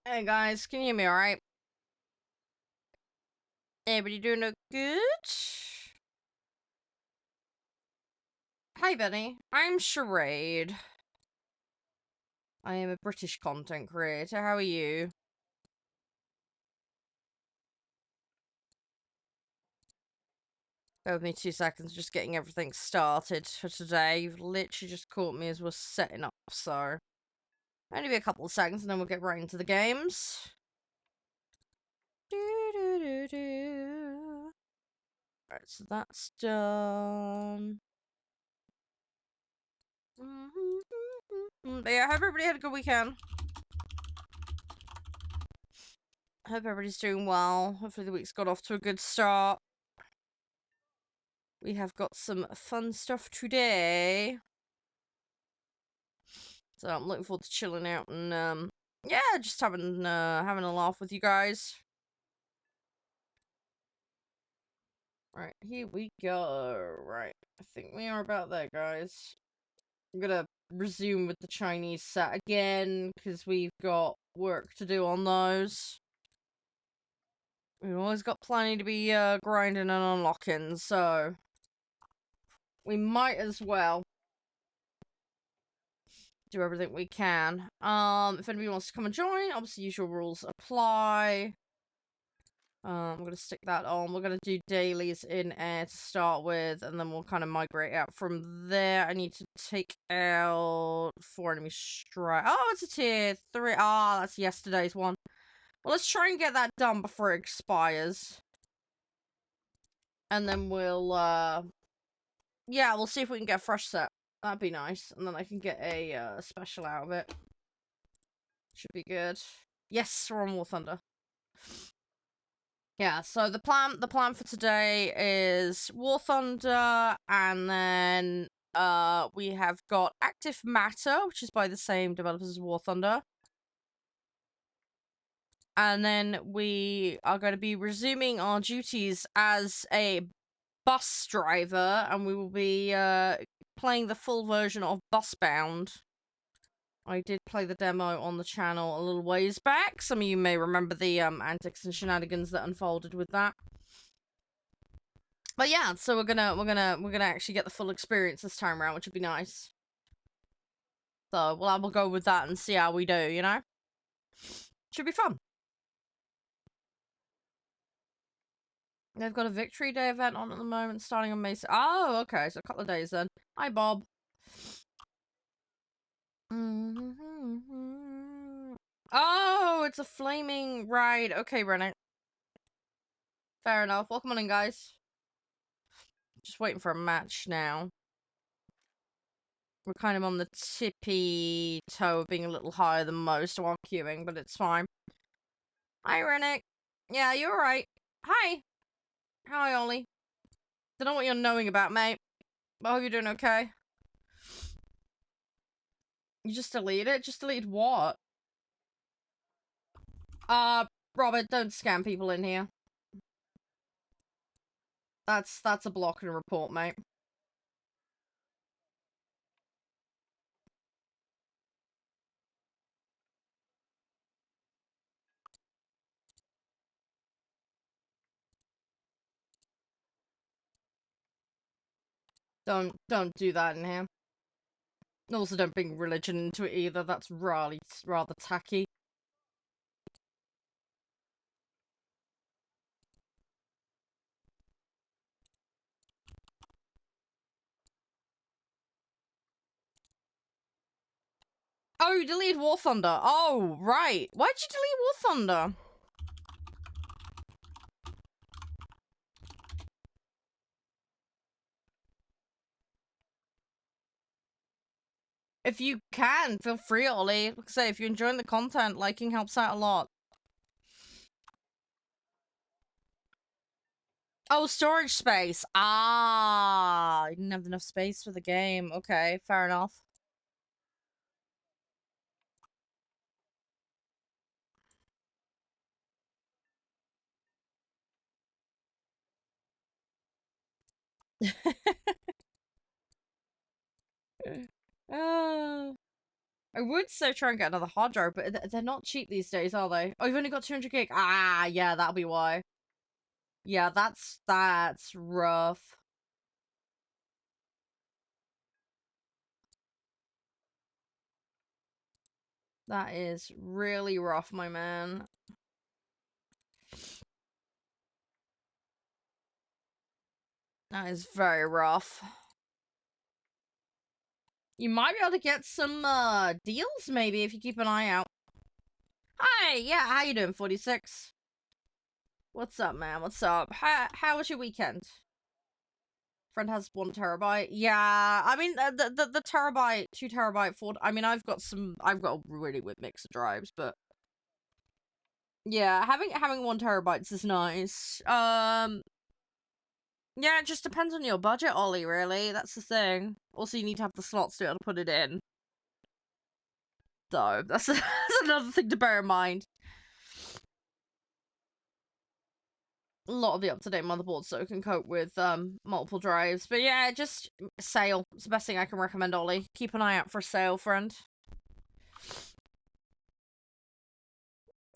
Hey guys, can you hear me alright? Everybody doing good? Hi Benny, I'm Charade. I am a British content creator, how are you? Bear with me 2 seconds, just getting everything started for today. You've literally just caught me as we're setting up, so... Only be a couple of seconds and then we'll get right into the games. Right, so that's done. But yeah, I hope everybody had a good weekend. Hope everybody's doing well. Hopefully the week's got off to a good start. We have got some fun stuff today. So I'm looking forward to chilling out and yeah, just having a laugh with you guys. Right, here we go. Right, I think we are about there, guys. I'm gonna resume with the Chinese set again, because we've got work to do on those. We've always got plenty to be grinding and unlocking, so we might as well do everything we can. If anybody wants to come and join, obviously usual rules apply. I'm gonna stick that on. We're gonna do dailies in air to start with, and then we'll kind of migrate out from there. I need to take out 4 enemy strike. Oh, it's a tier 3. Ah, that's yesterday's one. Well, let's try and get that done before it expires. And then we'll, yeah, we'll see if we can get a fresh set. That'd be nice. And then I can get a special out of it. Should be good. Yes, we're on warthunder. Yeah, so the plan for today is warthunder, and then we have got active matter, which is by the same developers as warthunder. And then we are going to be resuming our duties as a bus driver, and we will be playing the full version of Busbound. I did play the demo on the channel a little ways back. Some of you may remember the antics and shenanigans that unfolded with that. But yeah, so we're gonna actually get the full experience this time around, which would be nice. So we'll go with that and see how we do, you know? Should be fun. They've got a Victory Day event on at the moment, starting on May. Oh, okay, so a couple of days then. Hi, Bob. Oh, it's a flaming ride. Okay, Renner. Fair enough. Welcome on in, guys. Just waiting for a match now. We're kind of on the tippy toe of being a little higher than most while queuing, but it's fine. Hi, Rennick. Yeah, you're right. Hi. Hi, Ollie. Don't know what you're knowing about, mate. But I hope you're doing okay. You just deleted it? Just deleted what? Robert, don't scam people in here. That's a block and a report, mate. Don't do that in here. Also, don't bring religion into it either. That's rather tacky. Oh, you deleted War Thunder. Oh, right. Why'd you delete War Thunder? If you can, feel free, Ollie. Like I say, if you're enjoying the content, liking helps out a lot. Oh, storage space. Ah, you didn't have enough space for the game. Okay, fair enough. I would say try and get another hard drive, but they're not cheap these days, are they? Oh, you've only got 200 gig. Ah, yeah, that'll be why. Yeah, that's rough. That is really rough, my man. That is very rough. You might be able to get some deals, maybe, if you keep an eye out. Hi, yeah, how you doing, 46? What's up, man? What's up? How was your weekend? Friend has 1 terabyte. Yeah, I mean, the terabyte, 2 terabyte, 4... I mean, I've got a really weird mix of drives, but... Yeah, having 1 terabyte is nice. Yeah, it just depends on your budget, Ollie, really. That's the thing. Also, you need to have the slots to be able to put it in. So, that's another thing to bear in mind. A lot of the up-to-date motherboards so it can cope with multiple drives. But yeah, just sale. It's the best thing I can recommend, Ollie. Keep an eye out for a sale, friend.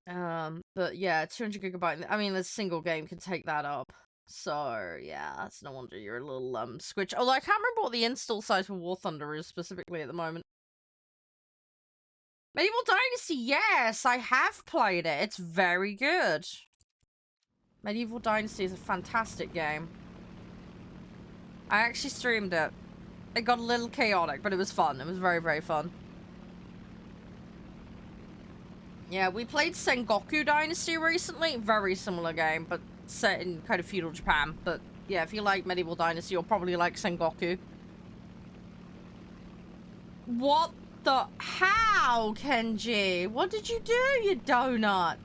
But yeah, 200 gigabyte. I mean, a single game can take that up. So yeah, that's no wonder you're a little squitch. Although I can't remember what the install size for War Thunder is specifically at the moment. Medieval Dynasty, yes, I have played it. It's very good. Medieval Dynasty is a fantastic game. I actually streamed it. It got a little chaotic, but it was fun. It was very, very fun. Yeah, we played Sengoku Dynasty recently. Very similar game, but set in kind of feudal Japan. But yeah, if you like Medieval Dynasty, you'll probably like Sengoku. What the... How, Kenji? What did you do, you donut?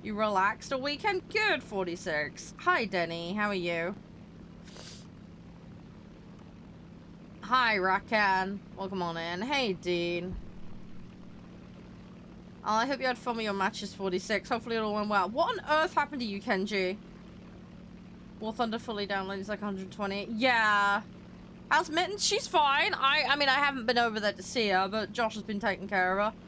You relaxed a weekend? Good, 46. Hi, Denny. How are you? Hi, Rakan. Welcome on in. Hey, Dean. Oh, I hope you had fun with your matches, 46. Hopefully it all went well. What on earth happened to you, Kenji? War Thunder fully downloaded is like 120. Yeah. How's Mittens? She's fine. I mean, I haven't been over there to see her, but Josh has been taking care of her.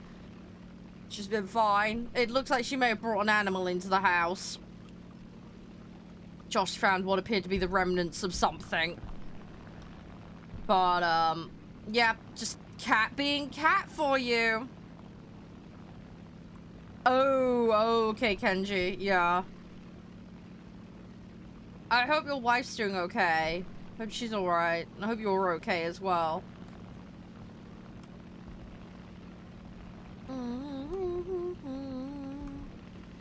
She's been fine. It looks like she may have brought an animal into the house. Josh found what appeared to be the remnants of something. But, yeah, just cat being cat for you. Oh, okay, Kenji, yeah. I hope your wife's doing okay. Hope she's alright. I hope you're okay as well.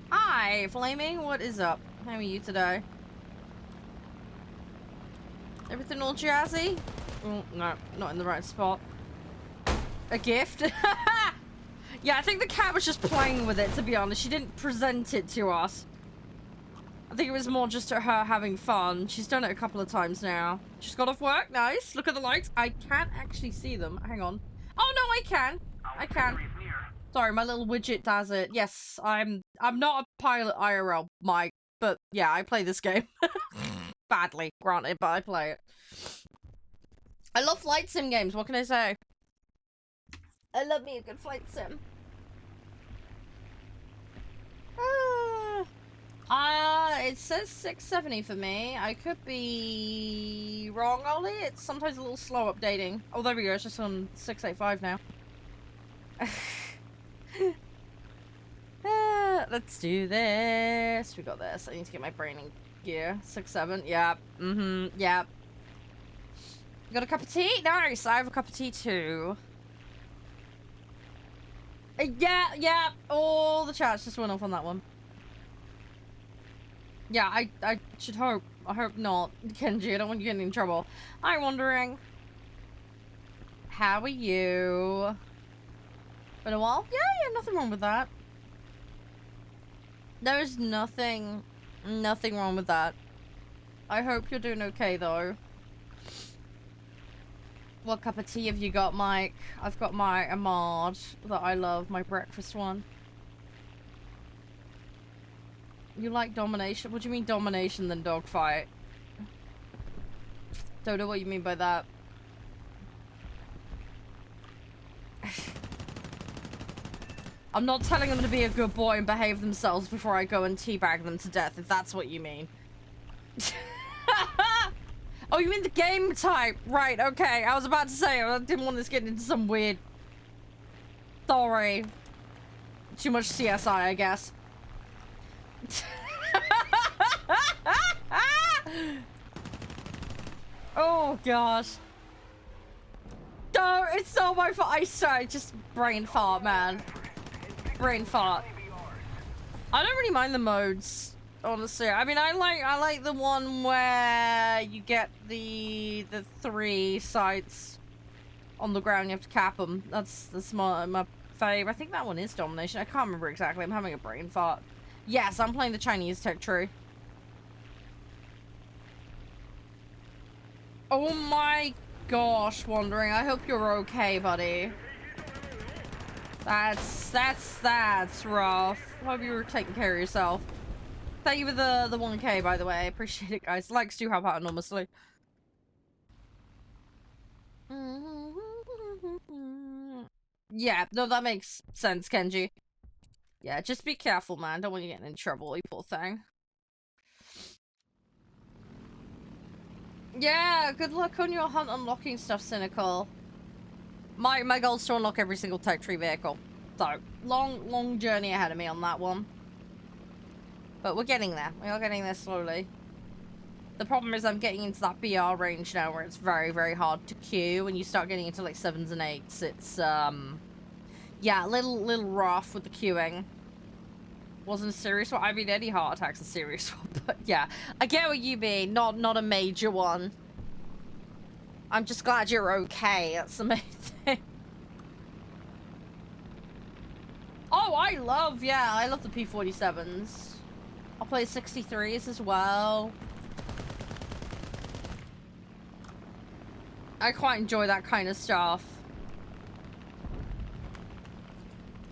Hi, Flaming, what is up? How are you today? Everything all jazzy? Oh, no, not in the right spot. A gift? Yeah, I think the cat was just playing with it, to be honest. She didn't present it to us. I think it was more just her having fun. She's done it a couple of times now. She's got off work. Nice. Look at the lights. I can't actually see them. Hang on. Oh, no, I can. I can. Sorry, my little widget does it. Yes, I'm not a pilot IRL, Mike. But, yeah, I play this game. Badly, granted, but I play it. I love flight sim games. What can I say? I love me a good flight sim. It says 670 for me. I could be wrong, Ollie. It's sometimes a little slow updating. Oh, there we go. It's just on 685 now. Let's do this. We got this. I need to get my brain in gear. 6-7. Yep. Yep. You got a cup of tea? Nice. I have a cup of tea too. Yeah. All the chats just went off on that one. Yeah, I should hope. I hope not. Kenji, I don't want you getting in trouble. I'm wondering. How are you? Been a while? Yeah, nothing wrong with that. There's nothing wrong with that. I hope you're doing okay, though. What cup of tea have you got, Mike? I've got my Ahmad that I love, my breakfast one. You like domination? What do you mean domination than dogfight? Don't know what you mean by that. I'm not telling them to be a good boy and behave themselves before I go and teabag them to death, if that's what you mean. Oh, you mean the game type? Right, okay. I was about to say, I didn't want this getting into some weird... Sorry. Too much CSI, I guess. Oh, gosh. No, it's not my fault. I started just brain fart, man. Brain fart. I don't really mind the modes, honestly. I mean, I like the one where you get the 3 sites on the ground. You have to cap them. That's my fave. I think that one is domination. I can't remember exactly. I'm having a brain fart. Yes, I'm playing the Chinese tech tree. Oh my gosh, Wandering. I hope you're okay, buddy. That's rough. Hope you were taking care of yourself. Thank you for the 1K, by the way. I appreciate it, guys. Likes do help out enormously. Yeah, no, that makes sense, Kenji. Yeah, just be careful, man. Don't want you getting in trouble, you poor thing. Yeah, good luck on your hunt unlocking stuff, Cynical. My goal is to unlock every single tech tree vehicle. So, long journey ahead of me on that one. But we're getting there. We are getting there slowly. The problem is I'm getting into that BR range now where it's very, very hard to queue. When you start getting into like 7s and 8s, it's, yeah, a little rough with the queuing. Wasn't a serious one. I mean, any heart attack's a serious one, but yeah. I get what you mean. Not a major one. I'm just glad you're okay. That's the main thing. Oh, I love the P-47s. I'll play 63s as well. I quite enjoy that kind of stuff.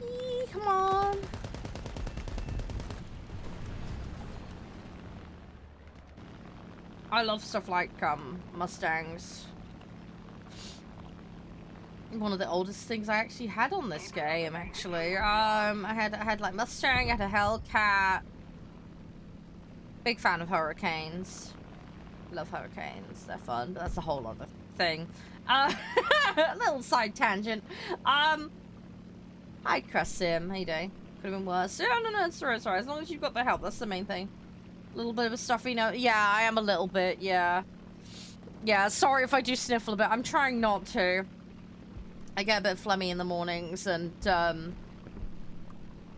Eee, come on. I love stuff like Mustangs. One of the oldest things I actually had on this game, actually. I had like Mustang, I had a Hellcat. Big fan of Hurricanes. Love Hurricanes. They're fun, but that's a whole other thing. A little side tangent. Hi, Krasim. How you doing? Could have been worse. Yeah, no, it's alright. As long as you've got the help, that's the main thing. A little bit of a stuffy note. Yeah, I am a little bit, yeah. Yeah, sorry if I do sniffle a bit. I'm trying not to. I get a bit phlegmy in the mornings, and,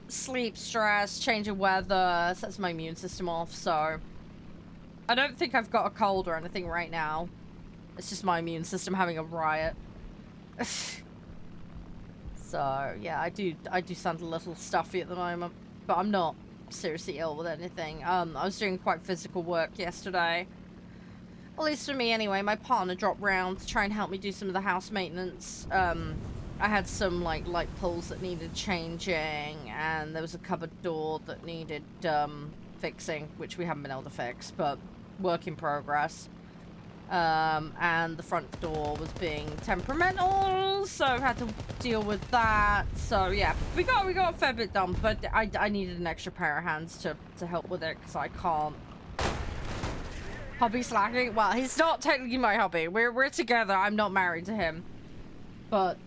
sleep, stress, change of weather, sets my immune system off, so... I don't think I've got a cold or anything right now. It's just my immune system having a riot. So, yeah, I do sound a little stuffy at the moment, but I'm not seriously ill with anything. I was doing quite physical work yesterday. At least for me anyway. My partner dropped round to try and help me do some of the house maintenance. I had some like light poles that needed changing, and there was a cupboard door that needed fixing, which we haven't been able to fix, but work in progress. And the front door was being temperamental, so I had to deal with that. So yeah, we got a fair bit done, but I needed an extra pair of hands to help with it because I can't. Hubby slacking? Well, he's not technically my hubby. We're together. I'm not married to him, but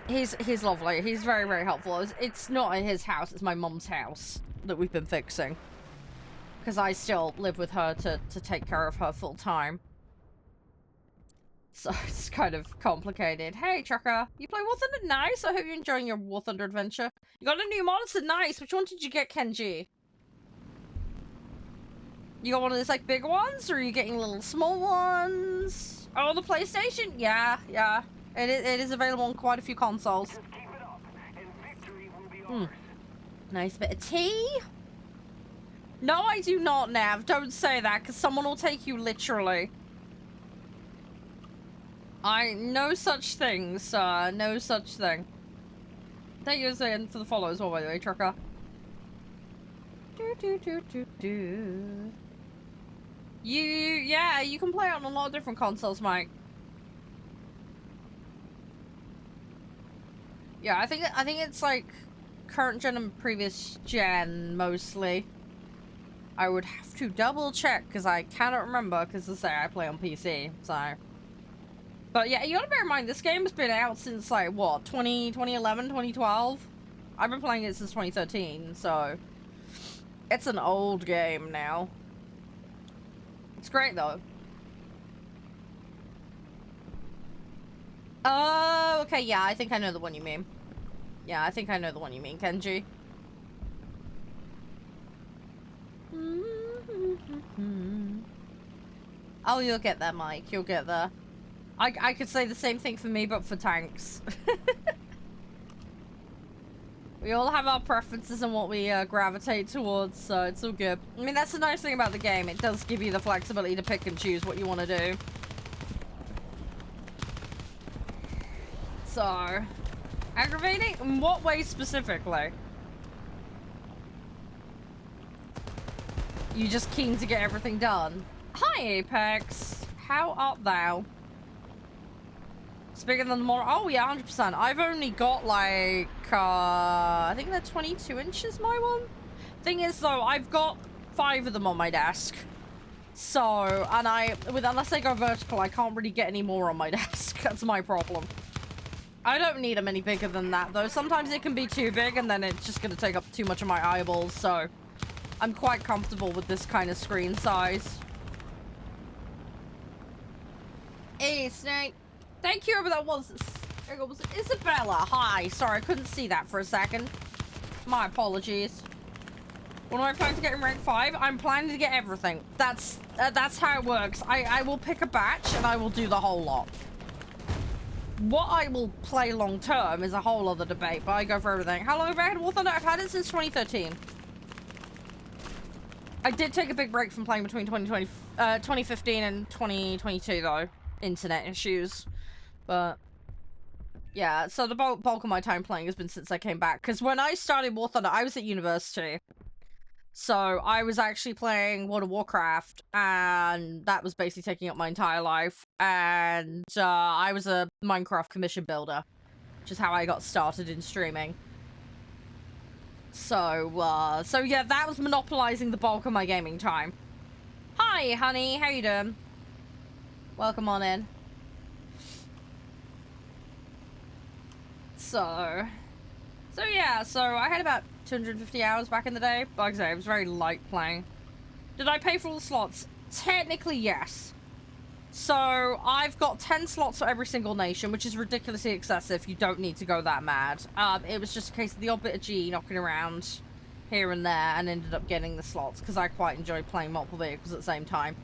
he's lovely. He's very, very helpful. It's not in his house. It's my mum's house that we've been fixing because I still live with her to take care of her full time. So it's kind of complicated. Hey, Trucker. You play War Thunder? Nice. I hope you're enjoying your War Thunder adventure. You got a new monitor? Nice. Which one did you get, Kenji? You got one of those, like, big ones? Or are you getting little small ones? Oh, the PlayStation? Yeah. It is available on quite a few consoles. Just keep it up, and victory will be ours. Nice bit of tea. No, I do not, Nav. Don't say that, because someone will take you literally. No such thing, sir. No such thing. Thank you again for the follow as well, by the way, Trucker. Yeah, you can play it on a lot of different consoles, Mike. Yeah, I think it's like current gen and previous gen mostly. I would have to double check because I cannot remember because as I say I play on PC, so. But yeah, you gotta bear in mind this game has been out since like what 2011, 2012. I've been playing it since 2013, so it's an old game now. It's great though. Oh, okay, yeah, I think I know the one you mean. Yeah, I think I know the one you mean, Kenji. Oh, you'll get there, Mike. You'll get there. I could say the same thing for me, but for tanks. We all have our preferences and what we gravitate towards, so it's all good. I mean, that's the nice thing about the game. It does give you the flexibility to pick and choose what you want to do. So, aggravating? In what way specifically? You just keen to get everything done? Hi, Apex. How art thou? It's bigger than the more. Oh, yeah, 100%. I've only got like, I think they're 22 inches, my one. Thing is, though, I've got 5 of them on my desk. So, and unless I go vertical, I can't really get any more on my desk. That's my problem. I don't need them any bigger than that, though. Sometimes it can be too big, and then it's just going to take up too much of my eyeballs, so I'm quite comfortable with this kind of screen size. Hey, Snake. Thank you, whoever that was. Was it Isabella? Hi. Sorry, I couldn't see that for a second. My apologies. What am I planning to get in rank 5? I'm planning to get everything. That's how it works. I will pick a batch, and I will do the whole lot. What I will play long term is a whole other debate, but I go for everything. How long have I had warthunder? I've had it since 2013. I did take a big break from playing between 2015 and 2022 though. Internet issues. But yeah, so the bulk of my time playing has been since I came back. Because when I started War Thunder, I was at university. So I was actually playing World of Warcraft, and that was basically taking up my entire life. And I was a Minecraft commission builder, which is how I got started in streaming. So yeah, that was monopolizing the bulk of my gaming time. Hi, honey, how you doing? Welcome on in. So yeah, so I had about 250 hours back in the day. Like I say, it was very light playing. Did I pay for all the slots? Technically, yes. So I've got 10 slots for every single nation, which is ridiculously excessive. You don't need to go that mad. It was just a case of the odd bit of G knocking around here and there, and ended up getting the slots because I quite enjoy playing multiple vehicles at the same time.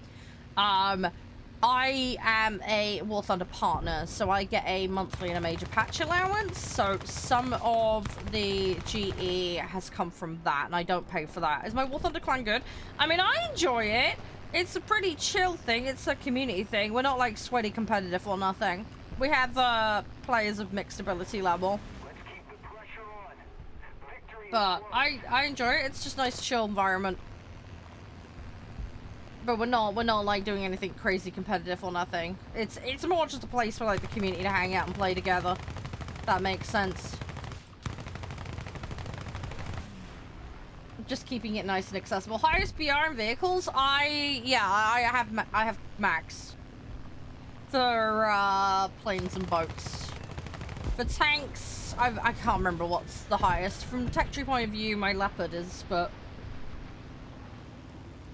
I am a War Thunder partner, so I get a monthly and a major patch allowance. So some of the GE has come from that, and I don't pay for that. Is my War Thunder clan good? I mean, I enjoy it. It's a pretty chill thing. It's a community thing. We're not like sweaty competitive or nothing. We have players of mixed ability level. Let's keep the pressure on. Victory But I enjoy it. It's just a nice chill environment. But we're not like doing anything crazy competitive or nothing. It's more just a place for like the community to hang out and play together. That makes sense. Just keeping it nice and accessible. Highest BR in vehicles? I have max. For planes and boats. For tanks, I can't remember what's the highest. From the tech tree point of view, my Leopard is, but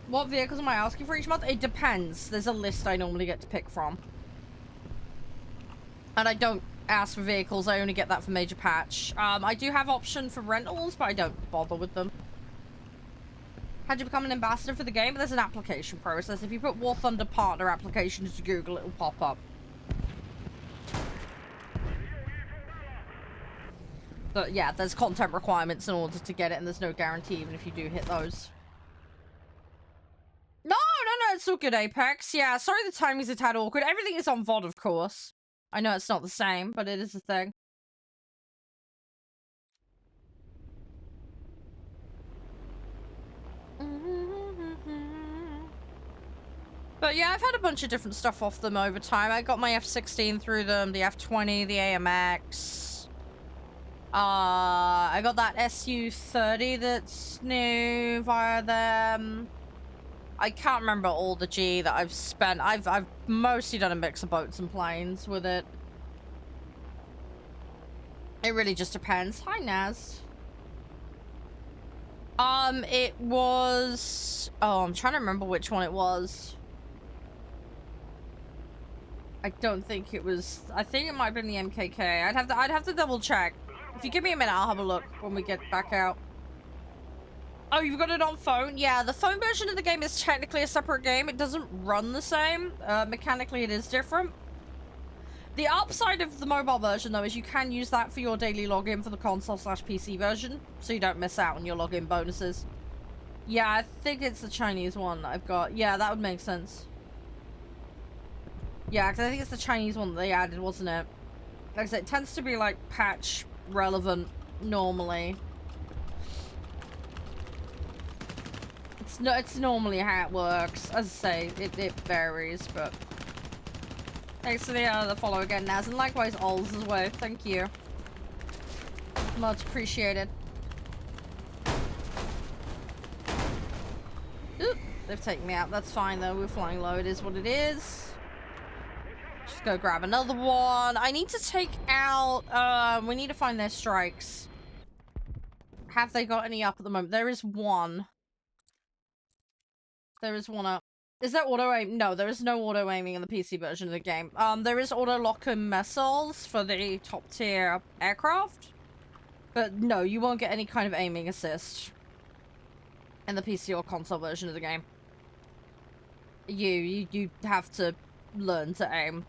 what vehicles am I asking for each month? It depends. There's a list I normally get to pick from. And I don't ask for vehicles. I only get that for major patch. I do have option for rentals, but I don't bother with them. How'd you become an ambassador for the game? There's an application process. If you put War Thunder partner application into Google, it'll pop up. But yeah, there's content requirements in order to get it, and there's no guarantee even if you do hit those. No, it's all good, Apex. Yeah, sorry the timing's a tad awkward. Everything is on VOD, of course. I know it's not the same, but it is a thing. But yeah, I've had a bunch of different stuff off them over time. I got my F-16 through them, the F-20, the AMX. I got that SU-30 that's new via them. I can't remember all the G that I've spent. I've mostly done a mix of boats and planes with it. It really just depends. Hi, Naz. It was... Oh, I'm trying to remember which one it was. I don't think it was... I think it might have been the MKK. I'd have to double check. If you give me a minute, I'll have a look when we get back out. Oh, you've got it on phone? Yeah, the phone version of the game is technically a separate game. It doesn't run the same. Mechanically, it is different. The upside of the mobile version, though, is you can use that for your daily login for the console/PC version, so you don't miss out on your login bonuses. Yeah, I think it's the Chinese one that I've got. Yeah, that would make sense. Yeah, because I think it's the Chinese one that they added, wasn't it? Like I said, it tends to be, like, patch relevant normally. It's normally how it works. As I say, it varies, but... Thanks for the follow again, Naz, and likewise Ols as well. Thank you. Much appreciated. Oop, they've taken me out. That's fine though. We're flying low. It is what it is. Just go grab another one. I need to take out. We need to find their strikes. Have they got any up at the moment? There is one. There is one up. Is there auto aim? No, there is no auto aiming in the PC version of the game. There is auto locker missiles for the top tier aircraft, but no, you won't get any kind of aiming assist in the PC or console version of the game. You have to learn to aim.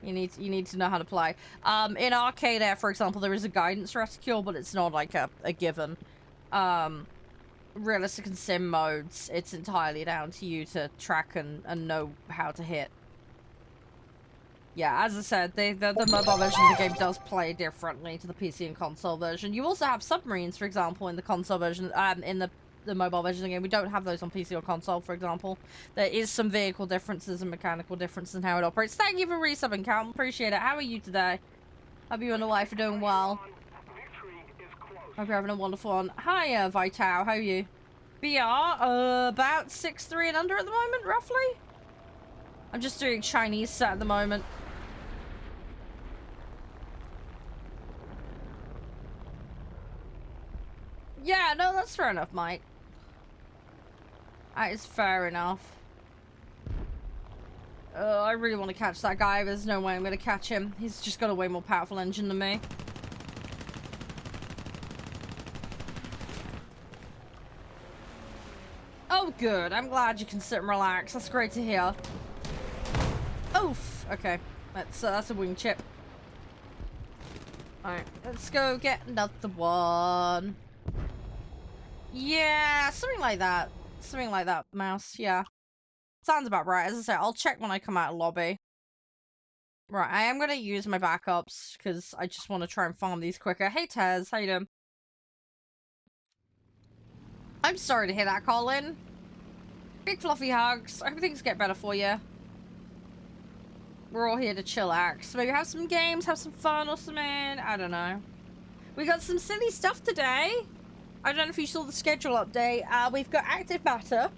You need to know how to play. In Arcade Air, for example, there is a guidance reticule, but it's not like a given. Realistic and sim modes, it's entirely down to you to track and know how to hit. Yeah, as I said, the mobile version of the game does play differently to the PC and console version. You also have submarines, for example, in the console version, in the mobile version of the game. We don't have those on PC or console, for example. There is some vehicle differences and mechanical differences in how it operates. Thank you for resubbing, Cal. Appreciate it. How are you today? Hope you and the wife are doing well. Hope you're having a wonderful one. Hi, Vital. How are you? BR, about 6'3" and under at the moment, roughly. I'm just doing Chinese set at the moment. Yeah, no, that's fair enough, Mike. That is fair enough. I really want to catch that guy. There's no way I'm going to catch him. He's just got a way more powerful engine than me. Oh, good. I'm glad you can sit and relax. That's great to hear. Oof. Okay. That's a wing chip. Alright, let's go get another one. Yeah, something like that. Something like that, Mouse. Yeah. Sounds about right. As I say, I'll check when I come out of lobby. Right, I am going to use my backups because I just want to try and farm these quicker. Hey, Tez. How you doing? I'm sorry to hear that, Colin. Big fluffy hugs. I hope things get better for you. We're all here to chillax. Maybe have some games, have some fun or something. I don't know. We got some silly stuff today. I don't know if you saw the schedule update. We've got active matter.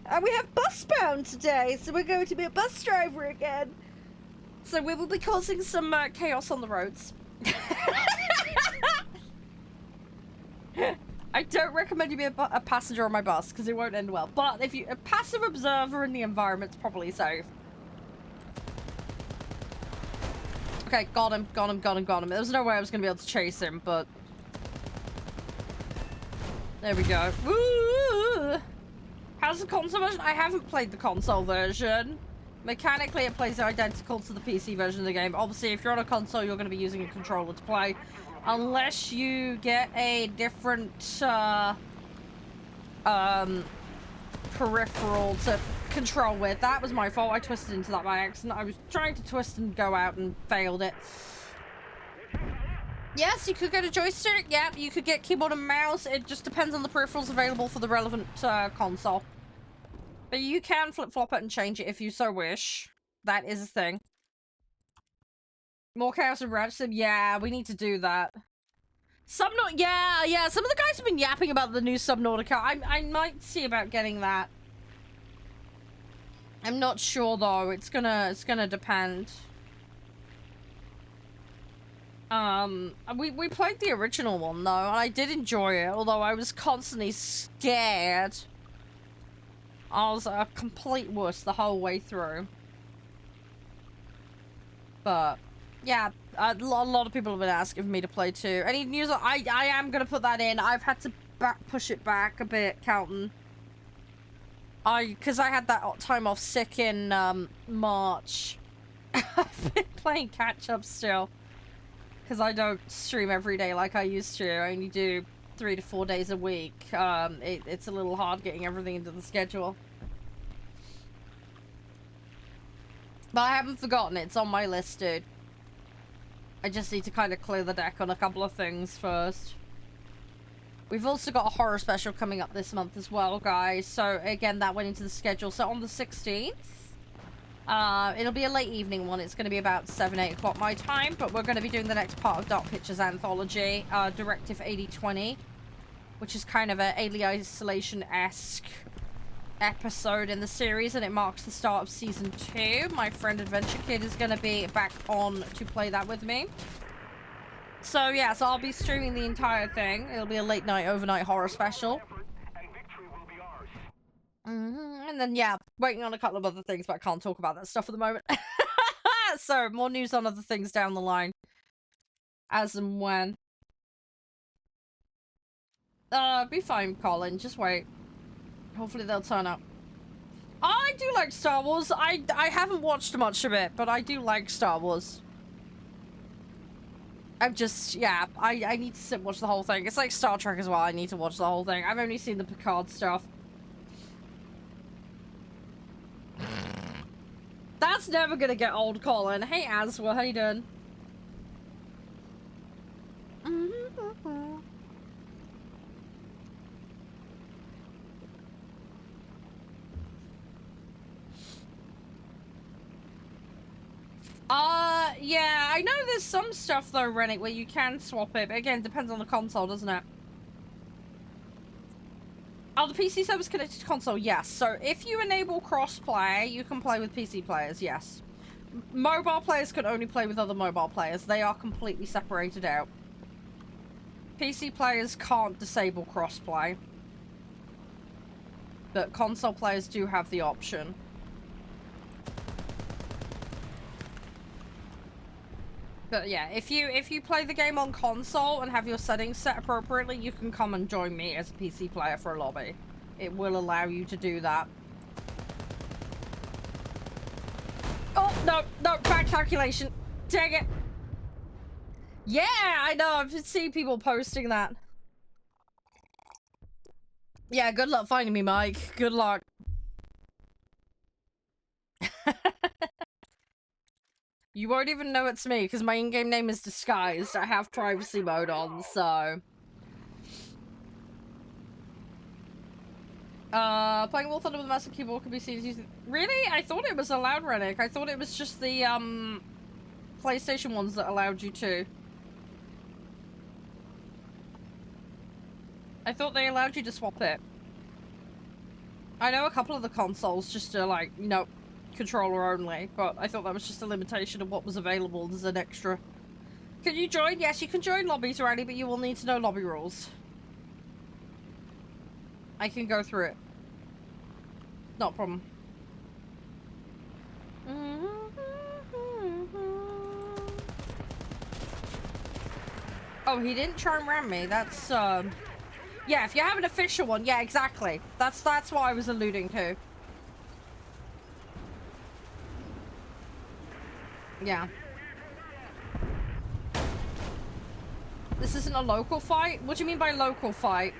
And we have bus bound today, so we're going to be a bus driver again. So we will be causing some chaos on the roads. I don't recommend you be a passenger on my bus, because it won't end well. But if you're a passive observer in the environment, it's probably safe. Okay, got him. There was no way I was going to be able to chase him, but... There we go. Woo! How's the console version? I haven't played the console version. Mechanically, it plays identical to the PC version of the game. Obviously, if you're on a console, you're going to be using a controller to play. Unless you get a different peripheral to control with. That was my fault. I twisted into that by accident. I was trying to twist and go out and failed it. Yes, you could get a joystick. Yeah, you could get keyboard and mouse. It just depends on the peripherals available for the relevant console. But you can flip-flop it and change it if you so wish. That is a thing. More Chaos and Ratchet Sim? Yeah, we need to do that. Yeah, some of the guys have been yapping about the new Subnautica. I might see about getting that. I'm not sure though. It's gonna depend. We played the original one though, and I did enjoy it, although I was constantly scared. I was a complete wuss the whole way through. But yeah, a lot of people have been asking me to play too. Any news? I am gonna put that in. I've had to push it back a bit, Calton. Because I had that time off sick in March. I've been playing catch up still. Because I don't stream every day like I used to. I only do 3 to 4 days a week. It's a little hard getting everything into the schedule. But I haven't forgotten it. It's on my list, dude. I just need to kind of clear the deck on a couple of things first. We've also got a horror special coming up this month as well, guys. So, again, that went into the schedule. So, on the 16th, it'll be a late evening one. It's going to be about 7, 8 o'clock my time. But we're going to be doing the next part of Dark Pictures Anthology, Directive 8020, which is kind of an Alien Isolation-esque episode in the series, and it marks the start of season 2. My friend Adventure Kid is going to be back on to play that with me. So yeah, so I'll be streaming the entire thing. It'll be a late night, overnight horror special. And then yeah, waiting on a couple of other things, but I can't talk about that stuff at the moment. So more news on other things down the line, as and when. Be fine, Colin. Just wait. Hopefully they'll turn up. I do like Star Wars. I haven't watched much of it, but I do like Star Wars. I'm just, yeah, I need to sit and watch the whole thing. It's like Star Trek as well. I need to watch the whole thing. I've only seen the Picard stuff. That's never gonna get old, Colin. Hey, Aswa, how you doing? Yeah, I know there's some stuff though, Rennick, where you can swap it, but again, depends on the console, doesn't it? Oh, the PC server's connected to console, yes. So if you enable crossplay, you can play with PC players, yes. Mobile players can only play with other mobile players. They are completely separated out. PC players can't disable crossplay, but console players do have the option. But yeah, if you play the game on console and have your settings set appropriately, you can come and join me as a PC player for a lobby. It will allow you to do that. Oh, no, bad calculation. Dang it. Yeah, I know, I've seen people posting that. Yeah, good luck finding me, Mike. Good luck. You won't even know it's me, because my in-game name is disguised. I have privacy mode on, so... Playing War Thunder with a massive keyboard can be seen as using... Really? I thought it was allowed, Rennick. I thought it was just the, PlayStation ones that allowed you to. I thought they allowed you to swap it. I know a couple of the consoles just are like, you know, controller only, but I thought that was just a limitation of what was available as an extra. Can you join? Yes, you can join lobbies, Randy, but you will need to know lobby rules. I can go through it. Not a problem. Oh, he didn't try and ram me. That's, yeah, if you have an official one, yeah, exactly. That's what I was alluding to. Yeah. This isn't a local fight? What do you mean by local fight?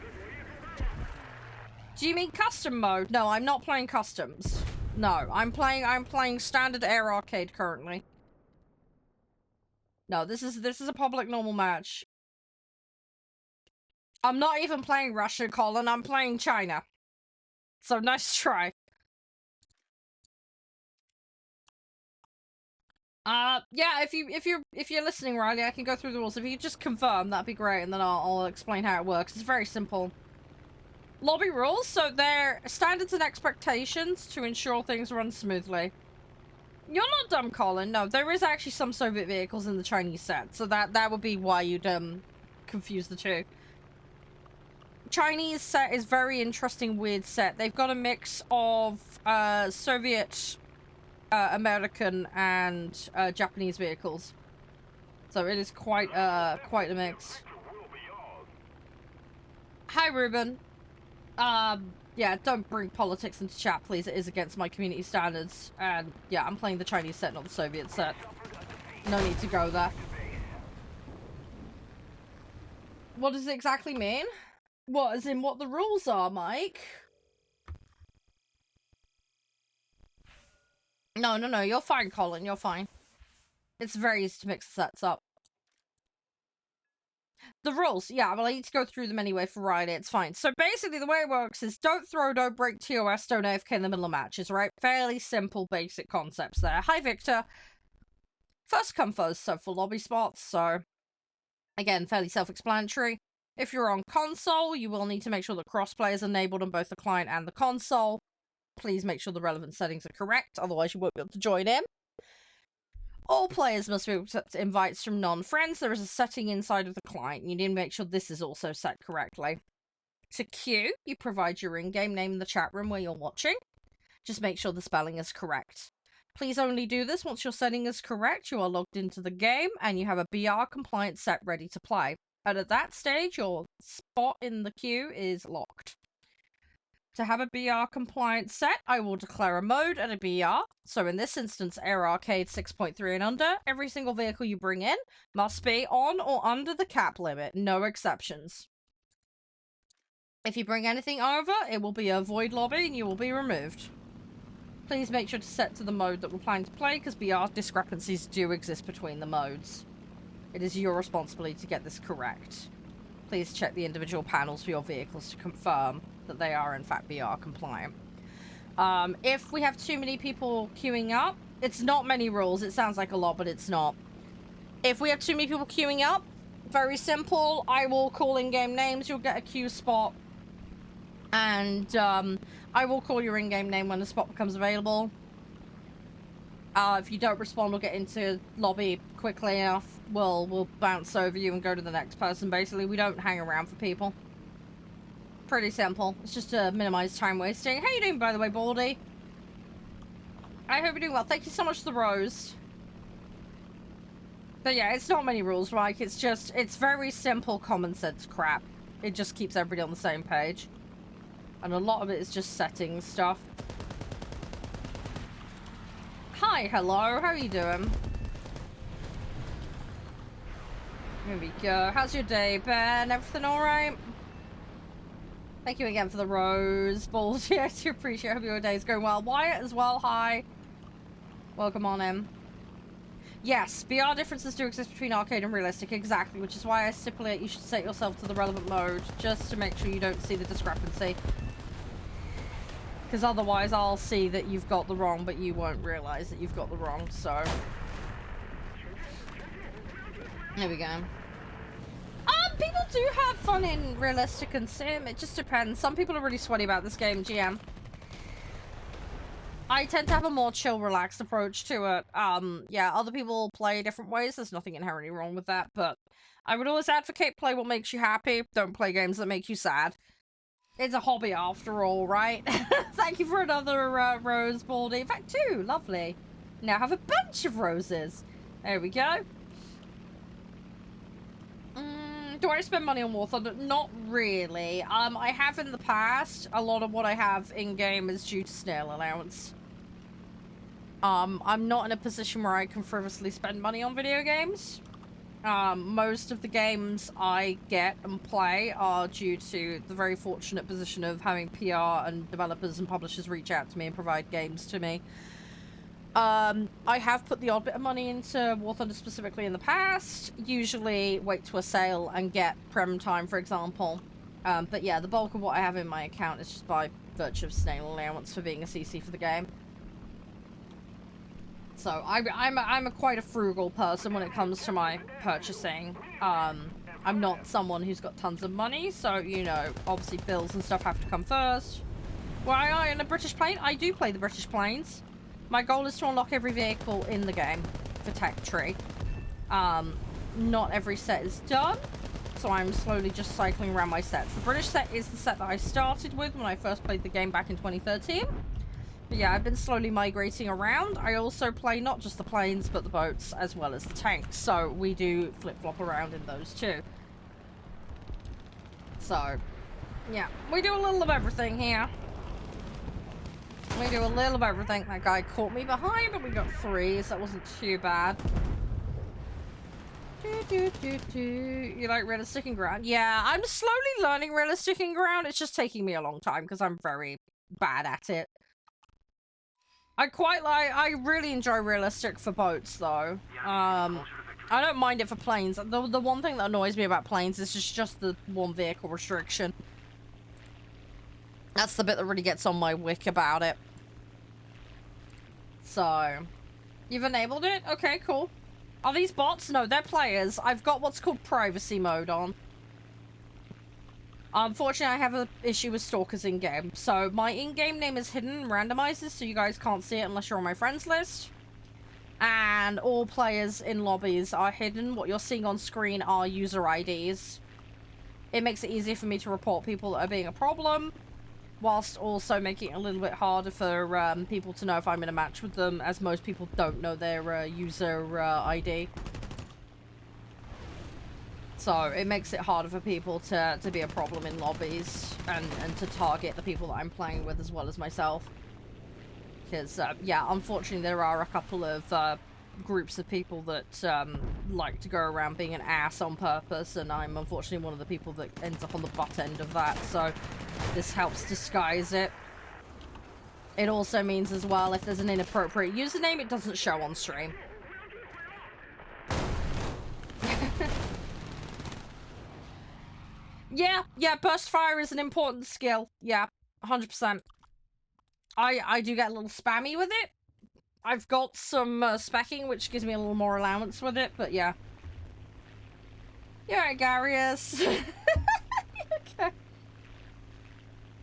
Do you mean custom mode? No, I'm not playing customs. No, I'm playing standard air arcade currently. No, this is a public normal match. I'm not even playing Russia, Colin. I'm playing China. So nice try. Yeah, if you're listening, Riley, I can go through the rules. If you could just confirm, that'd be great, and then I'll explain how it works. It's very simple. Lobby rules, so they're standards and expectations to ensure things run smoothly. You're not dumb, Colin. No, there is actually some Soviet vehicles in the Chinese set, so that would be why you'd confuse the two. Chinese set is very interesting, weird set. They've got a mix of Soviet, American, and Japanese vehicles. So it is quite a mix. Hi, Ruben. Yeah, don't bring politics into chat, please. It is against my community standards. And yeah, I'm playing the Chinese set, not the Soviet set. No need to go there. What does it exactly mean? What, as in what the rules are, Mike? No, you're fine, Colin, you're fine. It's very easy to mix the sets up. The rules, yeah, well, I need to go through them anyway for Friday, it's fine. So basically, the way it works is don't throw, don't break TOS, don't AFK in the middle of matches, right? Fairly simple, basic concepts there. Hi, Victor. First come, first serve for lobby spots, so again, fairly self-explanatory. If you're on console, you will need to make sure that crossplay is enabled on both the client and the console. Please make sure the relevant settings are correct, otherwise you won't be able to join in. All players must be able to accept invites from non-friends. There is a setting inside of the client. You need to make sure this is also set correctly. To queue, you provide your in-game name in the chat room where you're watching. Just make sure the spelling is correct. Please only do this once your setting is correct, you are logged into the game, and you have a BR compliant set ready to play. And at that stage, your spot in the queue is locked. To have a BR compliant set, I will declare a mode and a BR. So in this instance, Air Arcade 6.3 and under, every single vehicle you bring in must be on or under the cap limit, no exceptions. If you bring anything over, it will be a void lobby and you will be removed. Please make sure to set to the mode that we're planning to play, because BR discrepancies do exist between the modes. It is your responsibility to get this correct. Please check the individual panels for your vehicles to confirm that they are in fact BR compliant. If we have too many people queuing up, it's not many rules. It sounds like a lot, but it's not. If we have too many people queuing up, very simple. I will call in-game names. You'll get a queue spot. And I will call your in-game name when the spot becomes available. If you don't respond or get into lobby quickly enough, we'll bounce over you and go to the next person. Basically, we don't hang around for people. Pretty simple. It's just to minimize time wasting. How you doing, by the way, Baldy? I hope you're doing well. Thank you so much for the rose. But yeah, it's not many rules, Mike. It's just, it's very simple common sense crap. It just keeps everybody on the same page. And a lot of it is just settings stuff. Hi, hello, how are you doing? Here we go. How's your day, Ben? Everything alright? Thank you again for the rose balls. Yes, you appreciate it. Hope your day's going well. Wyatt as well, hi. Welcome on in. Yes, BR differences do exist between arcade and realistic, exactly, which is why I stipulate you should set yourself to the relevant mode, just to make sure you don't see the discrepancy. Because otherwise I'll see that you've got the wrong, but you won't realise that you've got the wrong, so... There we go. People do have fun in realistic and sim, it just depends. Some people are really sweaty about this game, GM. I tend to have a more chill, relaxed approach to it. Yeah, other people play different ways, there's nothing inherently wrong with that, but I would always advocate play what makes you happy, don't play games that make you sad. It's a hobby after all, right? Thank you for another rose, Baldy. In fact, two. Lovely. Now I have a bunch of roses. There we go. Do I spend money on War Thunder? Not really. I have in the past. A lot of what I have in-game is due to snail allowance. I'm not in a position where I can frivolously spend money on video games. Most of the games I get and play are due to the very fortunate position of having PR and developers and publishers reach out to me and provide games to me. I have put the odd bit of money into War Thunder specifically in the past. Usually wait to a sale and get Prem Time, for example. But yeah, the bulk of what I have in my account is just by virtue of snail allowance for being a CC for the game. So I'm quite a frugal person when it comes to my purchasing. I'm not someone who's got tons of money, so, you know, obviously bills and stuff have to come first. Why am I in a British plane? I do play the British planes. My goal is to unlock every vehicle in the game for Tech Tree. Not every set is done, so I'm slowly just cycling around my sets. The British set is the set that I started with when I first played the game back in 2013. But yeah, I've been slowly migrating around. I also play not just the planes, but the boats, as well as the tanks. So we do flip-flop around in those too. So, yeah, we do a little of everything here. We do a little of everything. That guy caught me behind, but we got 3, so that wasn't too bad. You like realistic and ground? Yeah, I'm slowly learning realistic and ground. It's just taking me a long time because I'm very bad at it. I really enjoy realistic for boats though. I don't mind it for planes. The one thing that annoys me about planes is just the one vehicle restriction. That's the bit that really gets on my wick about it. So, you've enabled it? Okay, cool. Are these bots? No, they're players. I've got what's called privacy mode on. Unfortunately, I have an issue with stalkers in-game. So, my in-game name is hidden and randomizes, so you guys can't see it unless you're on my friends list. And all players in lobbies are hidden. What you're seeing on screen are user IDs. It makes it easier for me to report people that are being a problem, whilst also making it a little bit harder for people to know if I'm in a match with them, as most people don't know their user ID. So it makes it harder for people to be a problem in lobbies and to target the people that I'm playing with as well as myself. Because, yeah, unfortunately there are a couple of groups of people that like to go around being an ass on purpose, and I'm unfortunately one of the people that ends up on the butt end of that, so this helps disguise it. It also means as well, if there's an inappropriate username, it doesn't show on stream. Yeah, burst fire is an important skill. Yeah, 100%. I do get a little spammy with it. I've got some specking, which gives me a little more allowance with it, but yeah. You're right, Garius. Okay.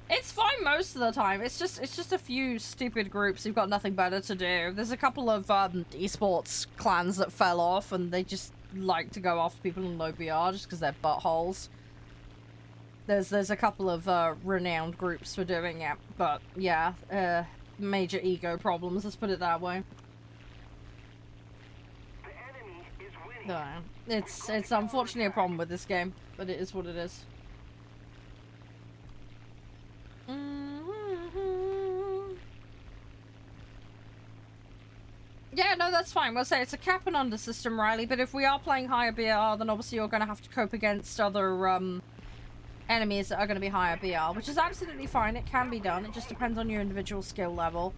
It's fine most of the time. It's just a few stupid groups who've got nothing better to do. There's a couple of esports clans that fell off, and they just like to go after people in low BR just because they're buttholes. There's a couple of renowned groups for doing it, but yeah, major ego problems, let's put it that way. No, it's unfortunately a problem with this game, but it is what it is. Yeah, no, that's fine. We'll say it's a cap and under system, Riley, but if we are playing higher BR, then obviously you're going to have to cope against other enemies that are going to be higher BR, which is absolutely fine. It can be done. It just depends on your individual skill level.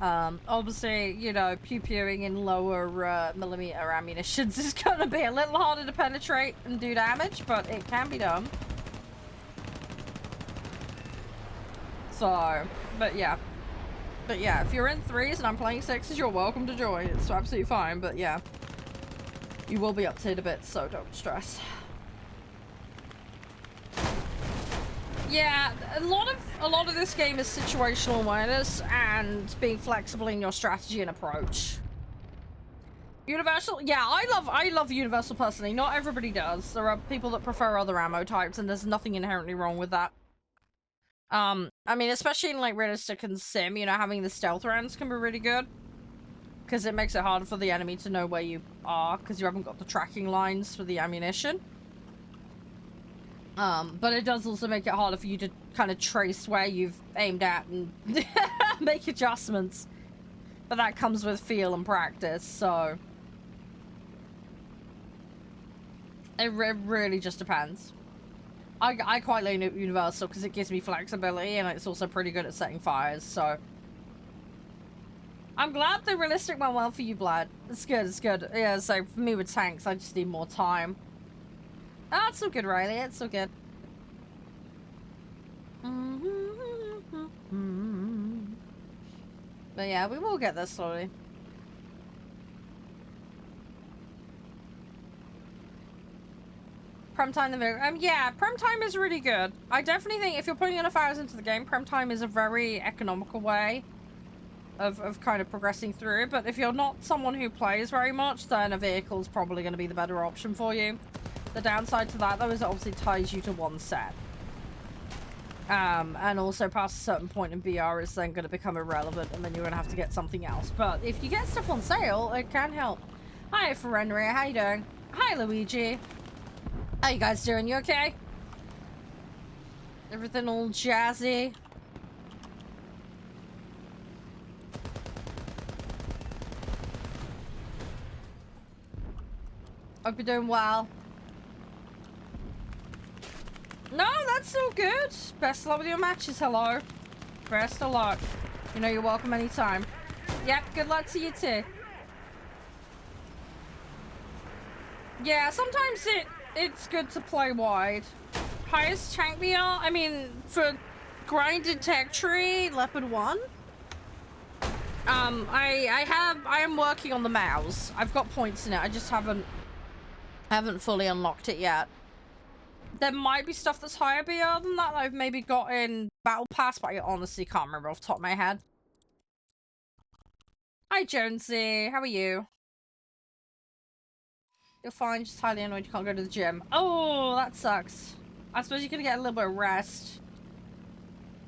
Obviously, you know, pew-pewing in lower millimeter ammunitions is going to be a little harder to penetrate and do damage, but it can be done. So, but yeah, if you're in 3s and I'm playing 6s, you're welcome to join. It's absolutely fine, but yeah, you will be updated a bit, so don't stress. Yeah, a lot of this game is situational awareness and being flexible in your strategy and approach. Universal, yeah, I love Universal personally. Not everybody does. There are people that prefer other ammo types, and there's nothing inherently wrong with that. I mean, especially in like realistic and sim, you know, having the stealth rounds can be really good, because it makes it harder for the enemy to know where you are, because you haven't got the tracking lines for the ammunition. But it does also make it harder for you to kind of trace where you've aimed at and make adjustments. But that comes with feel and practice, so it really just depends. I quite like Universal because it gives me flexibility, and it's also pretty good at setting fires, so I'm glad the realistic went well for you, Vlad. It's good, it's good. Yeah, so for me with tanks, I just need more time. Oh, it's so good, Riley. It's so good. But yeah, we will get there slowly. Prem time yeah, prem time is really good. I definitely think if you're putting enough hours into the game, prem time is a very economical way of kind of progressing through. But if you're not someone who plays very much, then a vehicle is probably going to be the better option for you. The downside to that, though, is it obviously ties you to one set. And also past a certain point in VR, it's then going to become irrelevant, and then you're going to have to get something else. But if you get stuff on sale, it can help. Hi, Ferenria, how you doing? Hi, Luigi. How you guys doing? You okay? Everything all jazzy? Hope you're doing well. No, that's all good. Best of luck with your matches, hello. Best of luck. You know you're welcome anytime. Yep, good luck to you too. Yeah, sometimes it's good to play wide. Highest tank VR? I mean, for grinded tech tree, Leopard 1. I am working on the mouse. I've got points in it. I just haven't fully unlocked it yet. There might be stuff that's higher BR than that I've maybe got in Battle Pass, but I honestly can't remember off the top of my head. Hi, Jonesy. How are you? You're fine. Just highly annoyed you can't go to the gym. Oh, that sucks. I suppose you're gonna get a little bit of rest.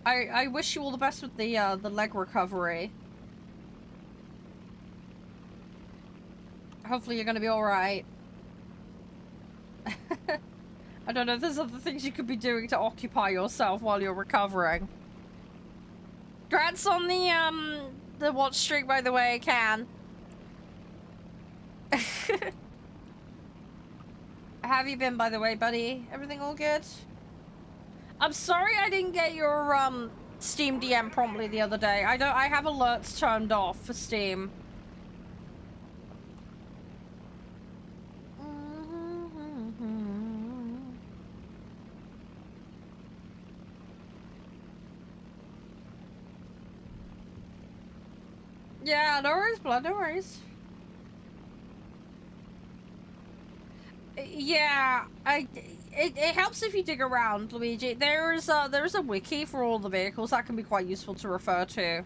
I wish you all the best with the leg recovery. Hopefully you're gonna be alright. I don't know if there's other things you could be doing to occupy yourself while you're recovering. Congrats on the watch streak, by the way, Can. How have you been, by the way, buddy? Everything all good? I'm sorry I didn't get your Steam DM promptly the other day. I have alerts turned off for Steam. Yeah, no worries, blood, no worries. Yeah, it helps if you dig around, Luigi. There's a wiki for all the vehicles that can be quite useful to refer to.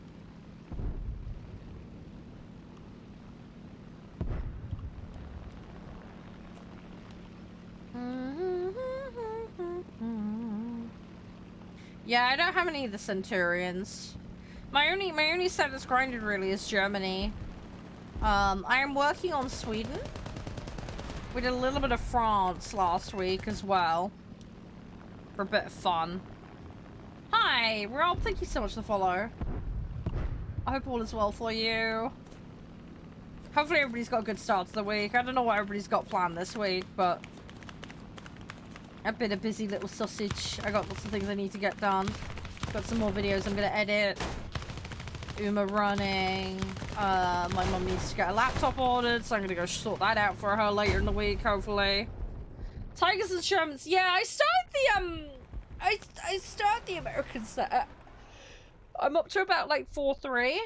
Yeah, I don't have any of the Centurions. My only set that's grinded really is Germany. I am working on Sweden. We did a little bit of France last week as well. For a bit of fun. Hi, Rob, thank you so much for the follow. I hope all is well for you. Hopefully everybody's got a good start to the week. I don't know what everybody's got planned this week, but I've been a busy little sausage. I got lots of things I need to get done. Got some more videos I'm gonna edit. Uma running. My mum needs to get a laptop ordered, so I'm gonna go sort that out for her later in the week, hopefully. Tigers and Shermans. Yeah, I started I started the American set. I'm up to about like 4-3.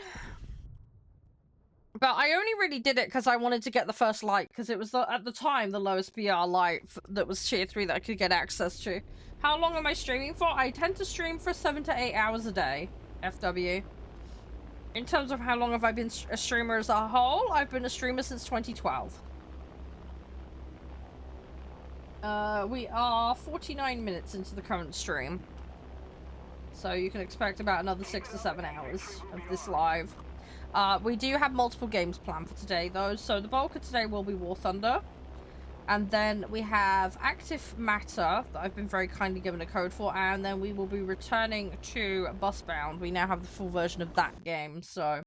But I only really did it because I wanted to get the first light, because it was at the time the lowest BR light that was tier 3 that I could get access to. How long am I streaming for? I tend to stream for 7 to 8 hours a day. FW. In terms of how long have I been a streamer as a whole, I've been a streamer since 2012. We are 49 minutes into the current stream. So you can expect about another 6 to 7 hours of this live. We do have multiple games planned for today, though. So the bulk of today will be War Thunder. And then we have Active Matter, that I've been very kindly given a code for. And then we will be returning to Busbound. We now have the full version of that game, so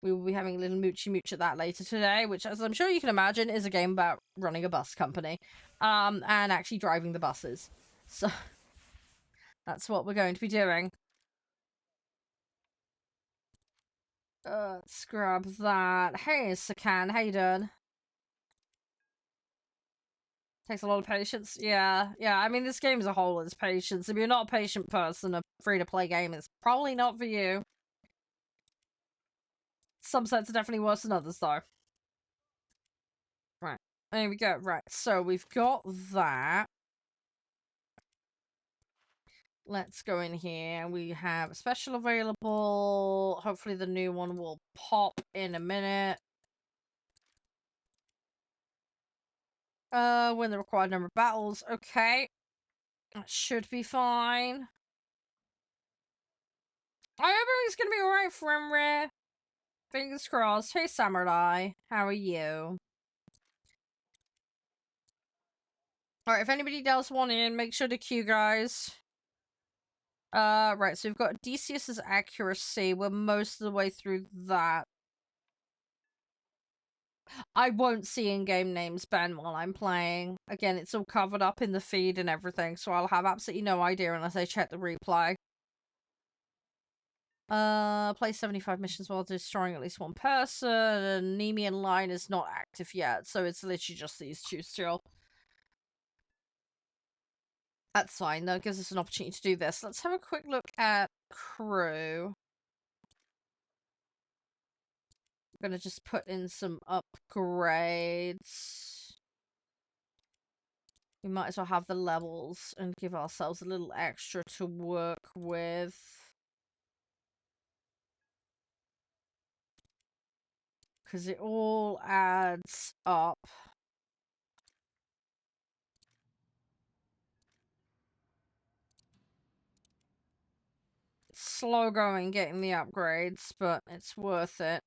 we will be having a little moochy mooch at that later today, which, as I'm sure you can imagine, is a game about running a bus company. And actually driving the buses. So that's what we're going to be doing. Let's grab that. Hey, Sakan, how you doing? Takes a lot of patience. Yeah. I mean, this game as a whole is patience. If you're not a patient person, a free-to-play game is probably not for you. Some sets are definitely worse than others, though. Right. There we go. Right, so we've got that. Let's go in here. We have a special available. Hopefully the new one will pop in a minute. Win the required number of battles. Okay. That should be fine. I hope everything's gonna be alright, Fremre. Fingers crossed. Hey, Samurai. How are you? Alright, if anybody does want in, make sure to queue, guys. Right, so we've got Odysseus's accuracy. We're most of the way through that. I won't see in-game names, Ben, while I'm playing. Again, it's all covered up in the feed and everything, so I'll have absolutely no idea unless I check the replay. Play 75 missions while destroying at least one person. And Nemean line is not active yet, so it's literally just these two still. That's fine, though. It gives us an opportunity to do this. Let's have a quick look at crew. I'm gonna just put in some upgrades. We might as well have the levels and give ourselves a little extra to work with. Because it all adds up. It's slow going getting the upgrades, but it's worth it.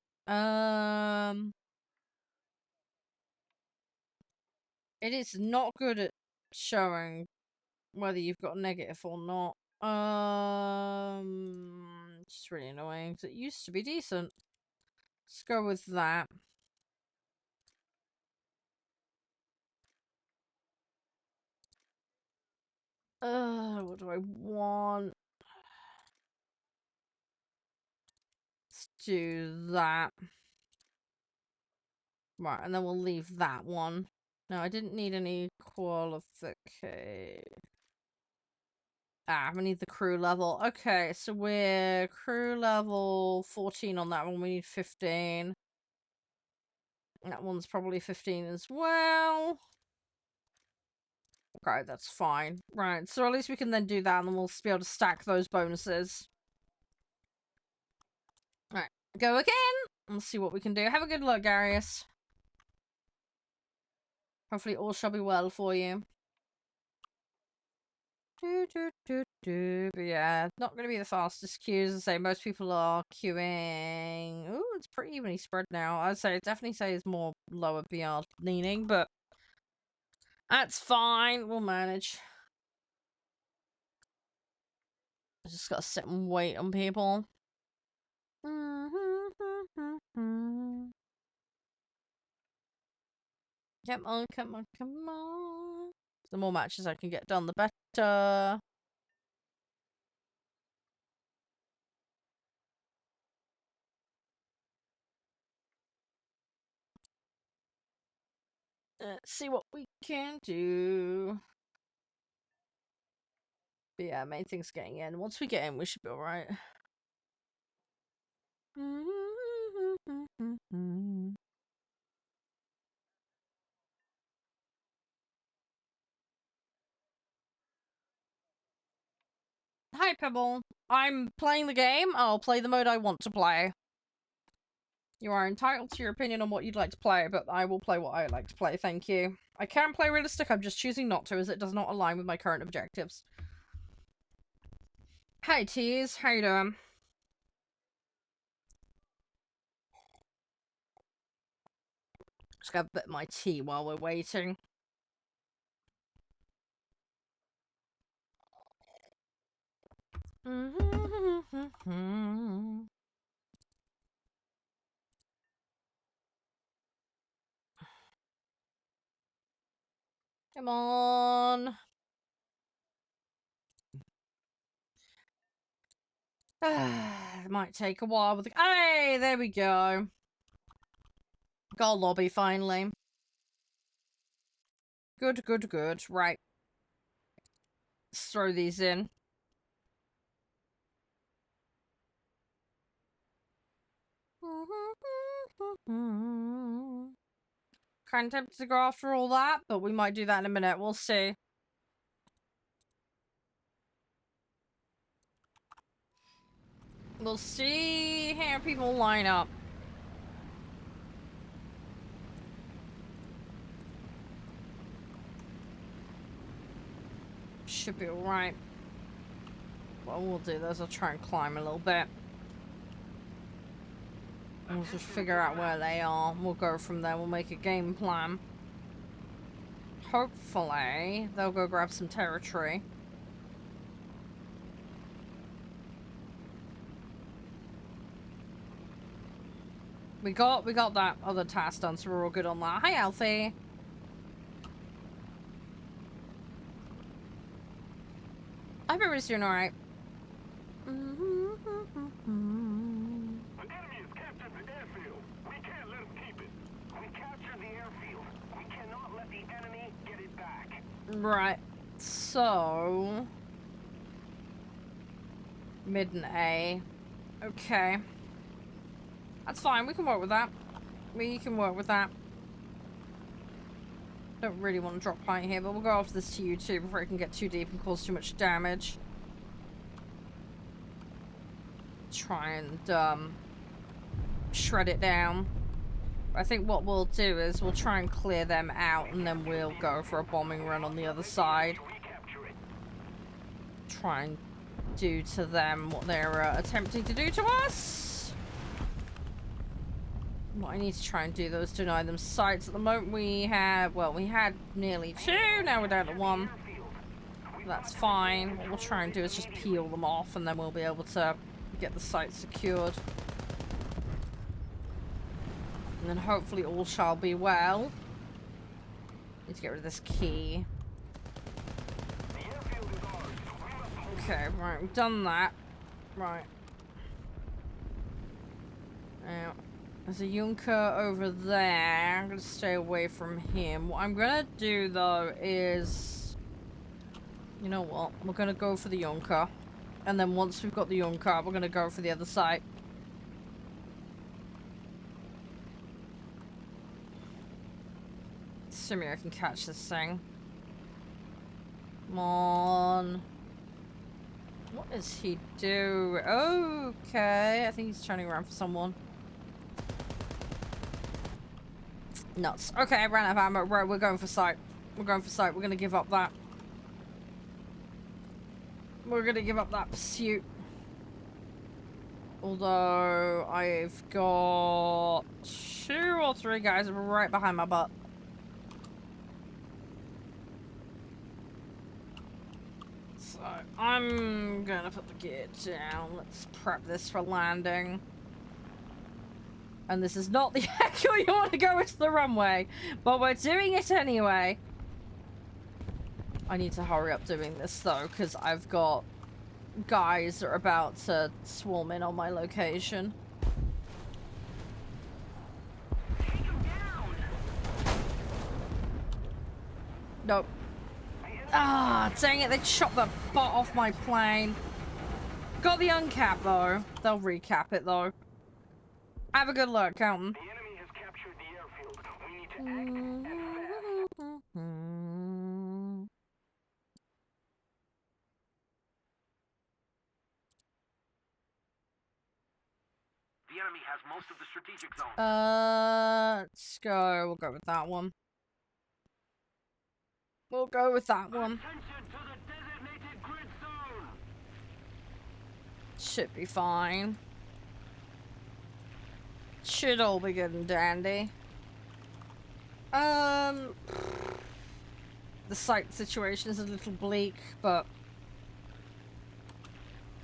It is not good at showing whether you've got negative or not. It's really annoying because it used to be decent. Let's go with that. What do I want? Let's do that. Right, and then we'll leave that one. No, I didn't need any qualification. Ah, we need the crew level. Okay, so we're crew level 14 on that one. We need 15. That one's probably 15 as well. Okay, that's fine. Right, so at least we can then do that and then we'll be able to stack those bonuses. Alright, go again. Let's see what we can do. Have a good luck, Darius. Hopefully all shall be well for you. But yeah, not going to be the fastest queues. I say most people are queuing. Ooh, it's pretty evenly spread now. I'd say definitely say it's more lower BR leaning, but that's fine. We'll manage. I just gotta sit and wait on people. Come on, come on, come on. The more matches I can get done, the better. Let's see what we can do. But yeah, main thing's getting in. Once we get in, we should be alright. Hi, Pebble. I'm playing the game. I'll play the mode I want to play. You are entitled to your opinion on what you'd like to play, but I will play what I like to play, thank you. I can play realistic, I'm just choosing not to, as it does not align with my current objectives. Hey, Tease. How you doing? Just grab a bit of my tea while we're waiting. Come on. It might take a while with the... Hey, there we go. Got a lobby, finally. Good, good, good. Right. Let's throw these in. kind of tempted to go after all that, but we might do that in a minute. We'll see. We'll see how people line up. Should be alright. What we'll do is I'll try and climb a little bit. And we'll just figure out where they are. We'll go from there. We'll make a game plan. Hopefully, they'll go grab some territory. We got that other task done, so we're all good on that. Hi, Alfie. I hope everybody's doing alright. The enemy has captured the airfield. We can't let them keep it. We captured the airfield. We cannot let the enemy get it back. Right. So... mid and A. Okay. That's fine. We can work with that. We can work with that. Don't really want to drop height here, but we'll go after this to you too before it can get too deep and cause too much damage. Try and shred it down. I think what we'll do is we'll try and clear them out, and then we'll go for a bombing run on the other side. Try and do to them what they're attempting to do to us. What I need to try and do though is deny them sights. At the moment we have, well, we had nearly 2, now we're down to 1. That's fine. What we'll try and do is just peel them off, and then we'll be able to get the site secured. And then hopefully all shall be well. Need to get rid of this key. Okay, right, we've done that. Right. Now, there's a Junker over there. I'm gonna stay away from him. What I'm gonna do though is... you know what? We're gonna go for the Junker. And then once we've got the Junker, we're gonna go for the other side. Assuming I can catch this thing. Come on. What does he do? Okay, I think he's turning around for someone. Nuts. Okay, I ran out of ammo. Right, we're going for sight. We're going for sight. We're gonna give up that. We're gonna give up that pursuit. Although, I've got 2 or 3 guys right behind my butt. So, I'm gonna put the gear down. Let's prep this for landing. And this is not the angle you want to go into the runway, but we're doing it anyway. I need to hurry up doing this though, because I've got guys that are about to swarm in on my location. Nope. Ah, dang it, they chopped the butt off my plane. Got the uncap though. They'll recap it though. Have a good look, Countin. The enemy has captured the airfield. We need to act and fast. The enemy has most of the strategic zone. Let's go. We'll go with that one. We'll go with that one. Attention to the designated grid zone. Should be fine. Should all be good and dandy. The site situation is a little bleak, but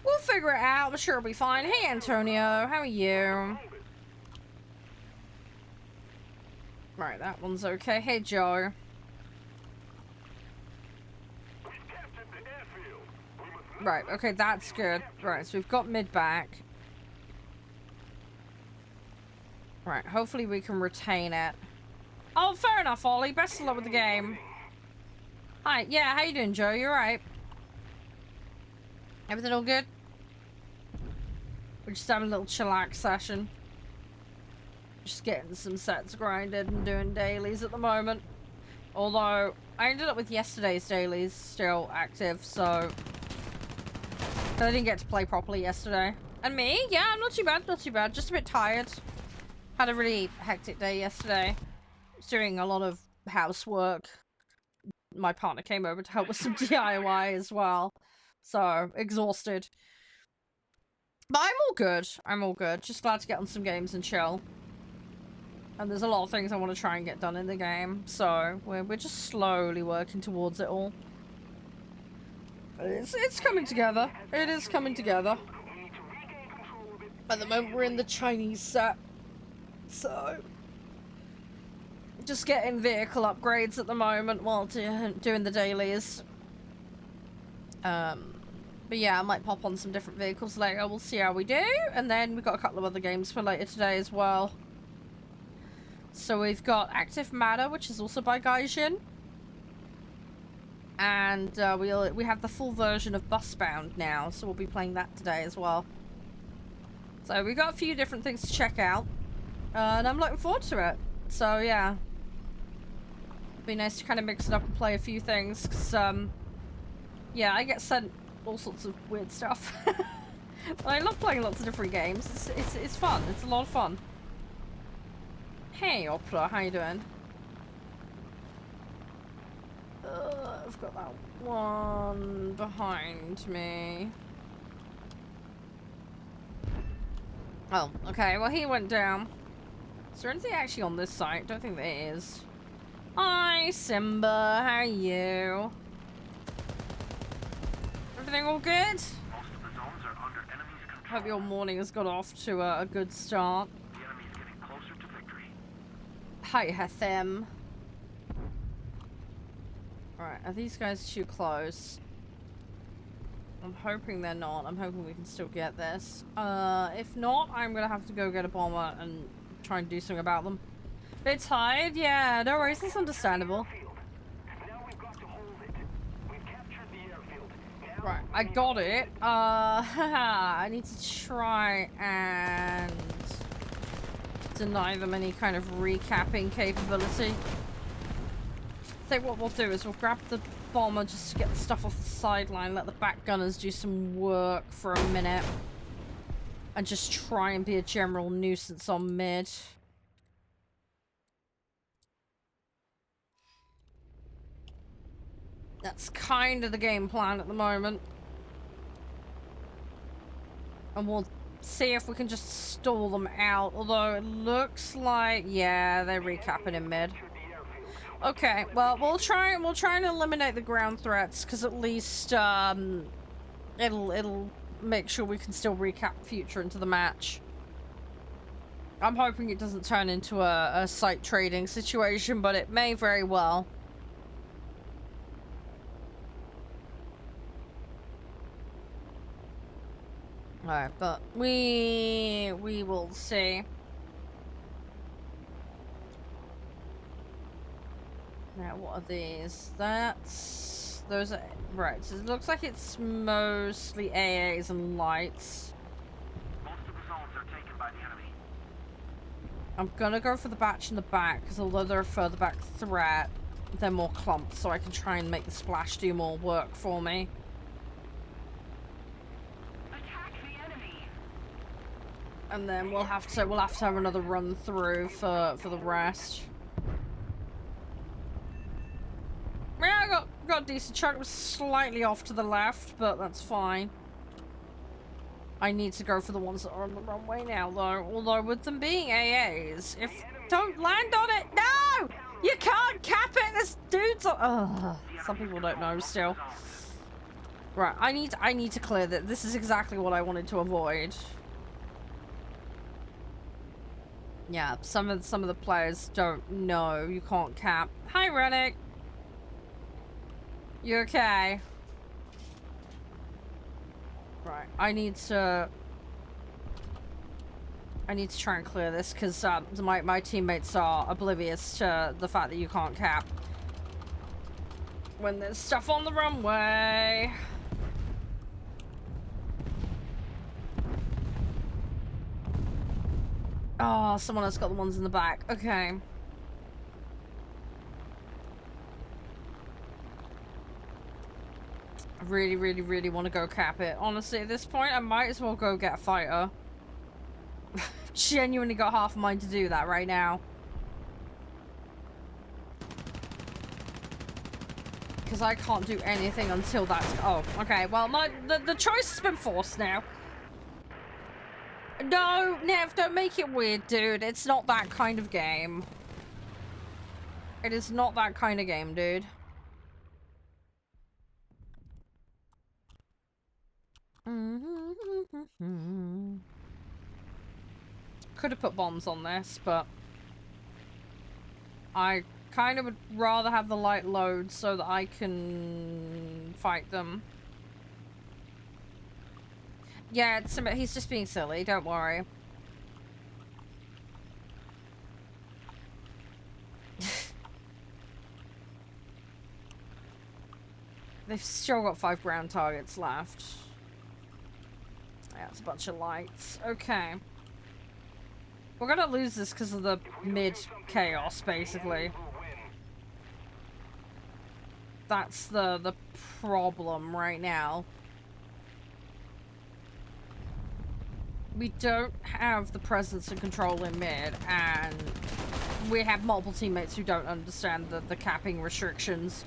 we'll figure it out. I'm sure it'll be fine. Hey, Antonio, how are you? Right, that one's okay. Hey, Joe. We've captured the airfield. We must Right, okay, that's good. Right, so we've got mid back. Right, hopefully we can retain it. Oh, fair enough, Ollie. Best of luck with the game. Hi, yeah, how you doing, Joe? You alright? Everything all good? We're just having a little chillax session. Just getting some sets grinded and doing dailies at the moment. Although, I ended up with yesterday's dailies still active, so... I didn't get to play properly yesterday. And me? Yeah, I'm not too bad, not too bad. Just a bit tired. Had a really hectic day yesterday. Was doing a lot of housework. My partner came over to help with some DIY as well. So, exhausted. But I'm all good. I'm all good. Just glad to get on some games and chill. And there's a lot of things I want to try and get done in the game. So, we're just slowly working towards it all. It's coming together. It is coming together. At the moment, we're in the Chinese set. So, just getting vehicle upgrades at the moment while doing the dailies. But yeah, I might pop on some different vehicles later. We'll see how we do. And then we've got a couple of other games for later today as well. So we've got Active Matter, which is also by Gaijin. And we have the full version of Busbound now, so we'll be playing that today as well. So we've got a few different things to check out. And I'm looking forward to it. So yeah. It'd be nice to kind of mix it up and play a few things, because yeah, I get sent all sorts of weird stuff. I love playing lots of different games. It's fun. It's a lot of fun. Hey, Opera, how you doing? I've got that one behind me. Oh, okay. Well, he went down. Is there anything actually on this site? Don't think there is. Hi, Simba. How are you? Everything all good? Most of the zones are under enemy's control. Hope your morning has got off to a good start. The enemy's getting closer to victory. Hi, Hatham. Right, are these guys too close? I'm hoping they're not. I'm hoping we can still get this. If not, I'm gonna have to go get a bomber and try and do something about them. They're tired? Yeah, no worries. That's understandable. Now we've got to hold it. We've captured the airfield. Now Right, I got it. I need to try and deny them any kind of recapping capability. I think what we'll do is we'll grab the bomber just to get the stuff off the sideline, let the back gunners do some work for a minute, and just try and be a general nuisance on mid. That's kind of the game plan at the moment. And we'll see if we can just stall them out, although it looks like, yeah, they're recapping in mid. Okay, well, we'll try and eliminate the ground threats, because at least it'll make sure we can still recap future into the match. I'm hoping it doesn't turn into a site trading situation, but it may very well. Alright, but we will see. Now, what are these? Those are, right, so it looks like it's mostly AAs and lights. most of the zones are taken by the enemy. I'm gonna go for the batch in the back, because although they're a further back threat, they're more clumped, so I can try and make the splash do more work for me. Attack the enemy. And then we'll have to have another run through for the rest. Yeah, I got a decent chunk. It was slightly off to the left, but that's fine. I need to go for the ones that are on the runway now, though. Although with them being AAs, if don't land on it, no, you can't cap it. This dude's on. Ugh, some people don't know still. Right, I need to clear that. This is exactly what I wanted to avoid. Yeah, some of the players don't know you can't cap. Hi, Rennick. You okay? Right, I need to try and clear this, because my teammates are oblivious to the fact that you can't cap when there's stuff on the runway. Oh, someone else got the ones in the back. Okay. I really, really, really want to go cap it. Honestly, at this point, I might as well go get a fighter. Genuinely got half a mind to do that right now. Because I can't do anything until that's... Oh, okay. Well, the choice has been forced now. No, Nev, don't make it weird, dude. It's not that kind of game. It is not that kind of game, dude. Could have put bombs on this, but I kind of would rather have the light load so that I can fight them. Yeah, he's just being silly, don't worry. They've still got 5 ground targets left. Yeah, it's a bunch of lights. Okay. We're gonna lose this because of the mid-chaos, basically. That's the problem right now. We don't have the presence and control in mid, and we have multiple teammates who don't understand the capping restrictions.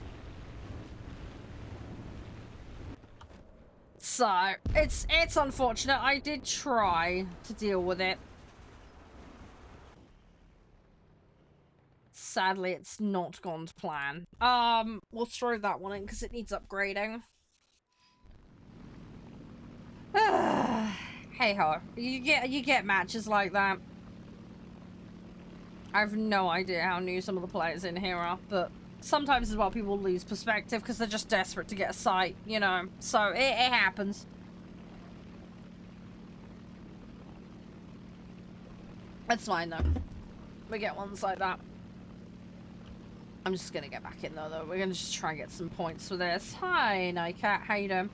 So, it's unfortunate. I did try to deal with it. Sadly, it's not gone to plan. We'll throw that one in because it needs upgrading. Hey ho, you get matches like that. I have no idea how new some of the players in here are, but sometimes as well people lose perspective because they're just desperate to get a sight, you know. So it happens. It's fine though. We get ones like that. I'm just gonna get back in though. We're gonna just try and get some points for this. Hi, Nightcat. How you doing?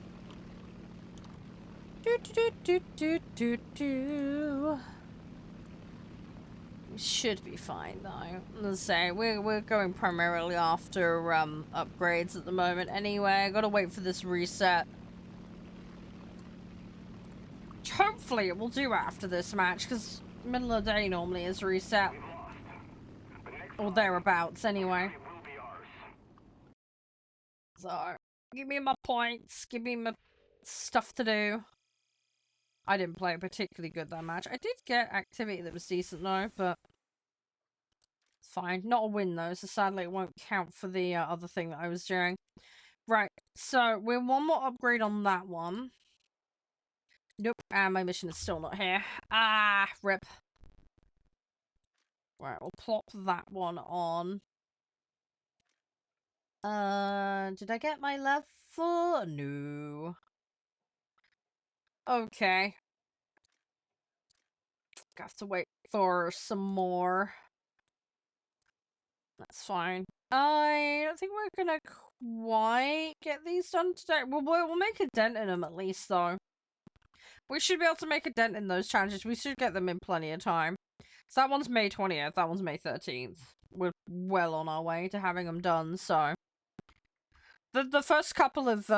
We should be fine though. Let's say we're going primarily after upgrades at the moment. Anyway, I gotta wait for this reset. Hopefully it will do after this match, because middle of the day normally is reset. Or thereabouts, anyway. So, give me my points, give me my stuff to do. I didn't play particularly good that match. I did get activity that was decent though, but it's fine. Not a win though, so sadly it won't count for the other thing that I was doing. Right, so we're one more upgrade on that one. Nope, and my mission is still not here. Ah, rip. Right, we'll plop that one on. Did I get my level? No. Okay. Got to wait for some more. That's fine. I don't think we're gonna quite get these done today. We'll make a dent in them at least, though. We should be able to make a dent in those challenges. We should get them in plenty of time. So that one's May 20th, that one's May 13th. We're well on our way to having them done, so... The first couple of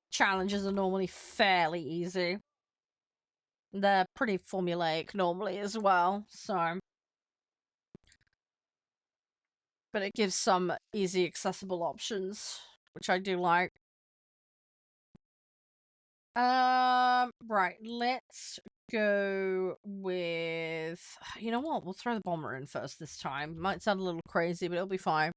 challenges are normally fairly easy. They're pretty formulaic normally as well, so... But it gives some easy accessible options, which I do like. Right, let's go with... You know what? We'll throw the bomber in first this time. Might sound a little crazy, but it'll be fine.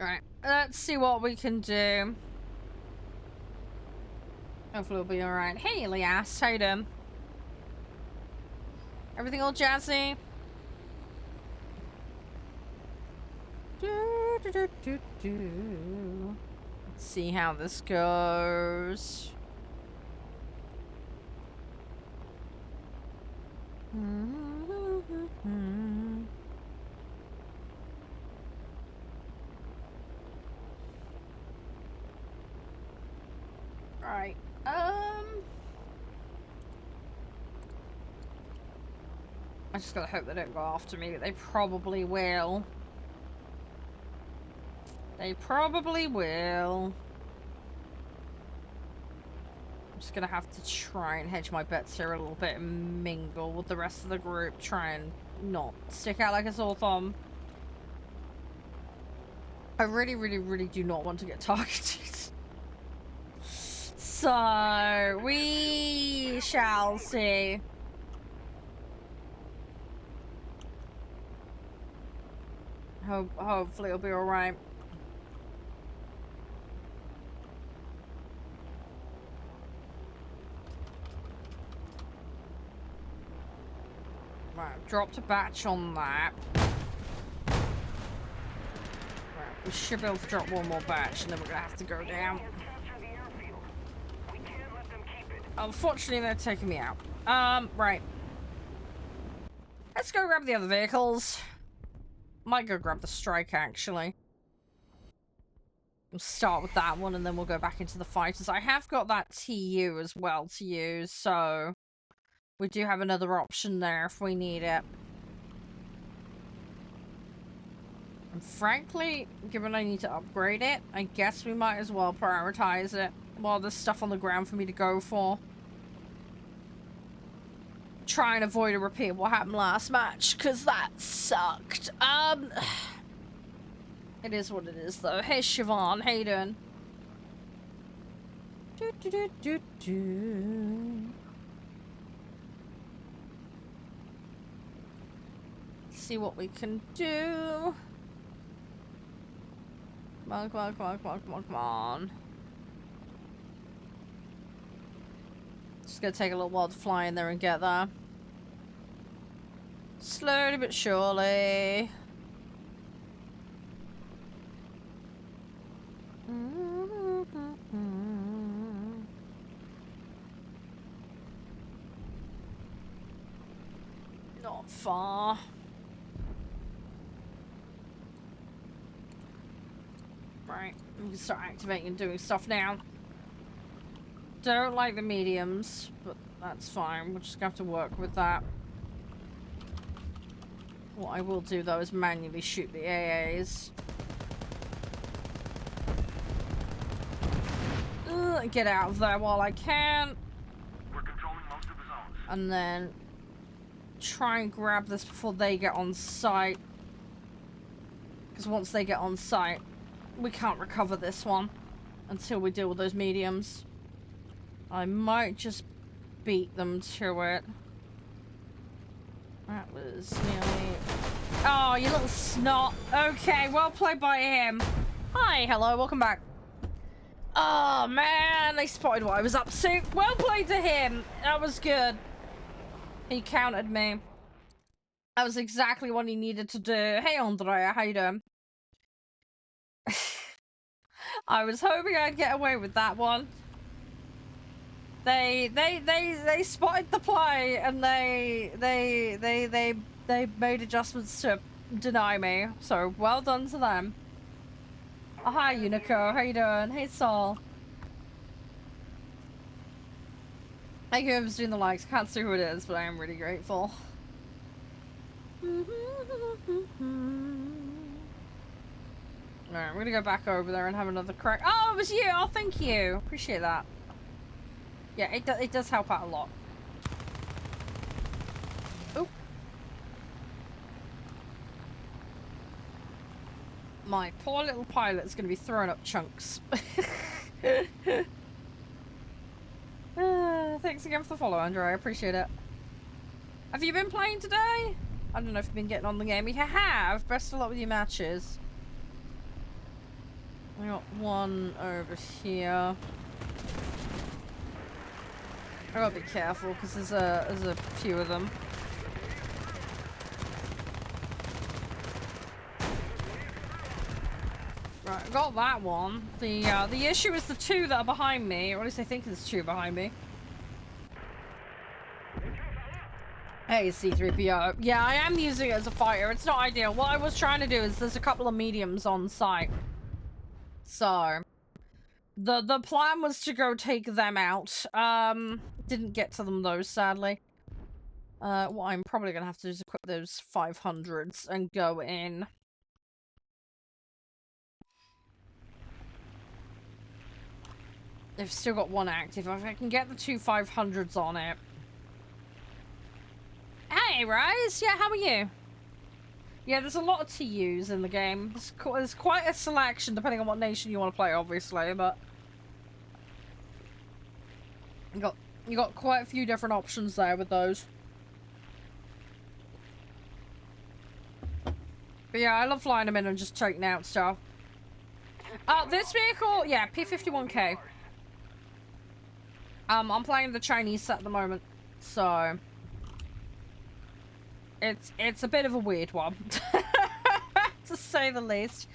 Alright, let's see what we can do. Hopefully we'll be alright. Hey, Elias, how you doing? Everything all jazzy? Let's see how this goes. I just gotta hope they don't go after me, but they probably will. They probably will. I'm just gonna have to try and hedge my bets here a little bit and mingle with the rest of the group. Try and not stick out like a sore thumb. I really, really, really do not want to get targeted. So, we shall see. Hopefully it'll be alright. Right, dropped a batch on that. Right, we should be able to drop one more batch and then we're gonna have to go down. Unfortunately, they're taking me out. Right. Let's go grab the other vehicles. Might go grab the strike, actually. We'll start with that one, and then we'll go back into the fighters. I have got that TU as well to use, so... we do have another option there if we need it. And frankly, given I need to upgrade it, I guess we might as well prioritize it while there's stuff on the ground for me to go for. Try and avoid a repeat of what happened last match, because that sucked. It is what it is, though. Hey, Siobhan, how you doing? See what we can do. Come on, come on, come on, come on, come on, come on. It's gonna take a little while to fly in there and get there. Slowly but surely. Not far. Right, we can start activating and doing stuff now. Don't like the mediums, but that's fine. We're just gonna have to work with that. What I will do, though, is manually shoot the AAs. Get out of there while I can. We're controlling most of the zones. And then try and grab this before they get on site. Because once they get on site, we can't recover this one until we deal with those mediums. I might just beat them to it. That was nearly... oh, you little snot. Okay, well played by him. Hi, hello, welcome back. Oh, man, they spotted what I was up to. Well played to him. That was good. He countered me. That was exactly what he needed to do. Hey, Andrea, how you doing? I was hoping I'd get away with that one. They spotted the play and they made adjustments to deny me. So well done to them. Oh, hi Unico, how you doing? Hey Saul. Thank you for doing the likes. Can't see who it is, but I am really grateful. Alright, we're gonna go back over there and have another crack. Oh, it was you! Oh, thank you! Appreciate that. Yeah, it does help out a lot. Oh. My poor little pilot's gonna be throwing up chunks. Thanks again for the follow, Andrew. I appreciate it. Have you been playing today? I don't know if you've been getting on the game. If you have, best of luck with your matches. I got one over here. I gotta be careful because there's a few of them. Right, I got that one. The issue is the two that are behind me, or at least I think there's two behind me. Hey, C-3PO. Yeah, I am using it as a fighter. It's not ideal. What I was trying to do is there's a couple of mediums on site. So, the plan was to go take them out. Didn't get to them though, sadly. What I'm probably gonna have to do is equip those 500s and go in. They've still got one active. If I can get the two 500s on it. Hey, Rise! Yeah, how are you? Yeah, there's a lot to use in the game. There's quite a selection depending on what nation you want to play, obviously, but you got quite a few different options there with those. But yeah, I love flying them in and just taking out stuff. This vehicle, yeah, P51K. I'm playing the Chinese set at the moment, so it's a bit of a weird one, to say the least.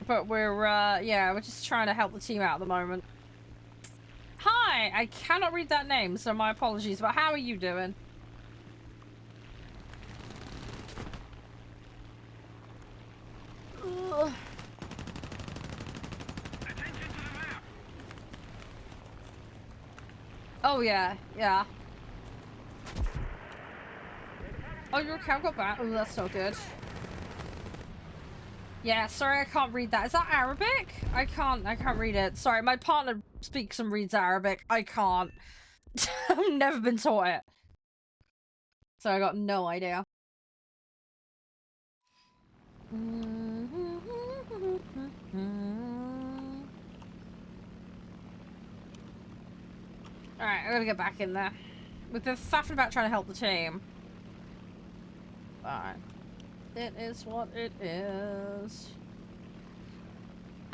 But we're yeah, we're just trying to help the team out at the moment. Hi, I cannot read that name, so my apologies. But how are you doing? Ugh. Oh yeah, yeah. Oh, your account got back. Oh, that's not good. Yeah, sorry, I can't read that. Is that Arabic? I can't read it. Sorry, my partner speaks and reads Arabic. I can't. I've never been taught it. So I got no idea. Alright, I gotta get back in there. We've been faffing about trying to help the team. Alright. It is what it is.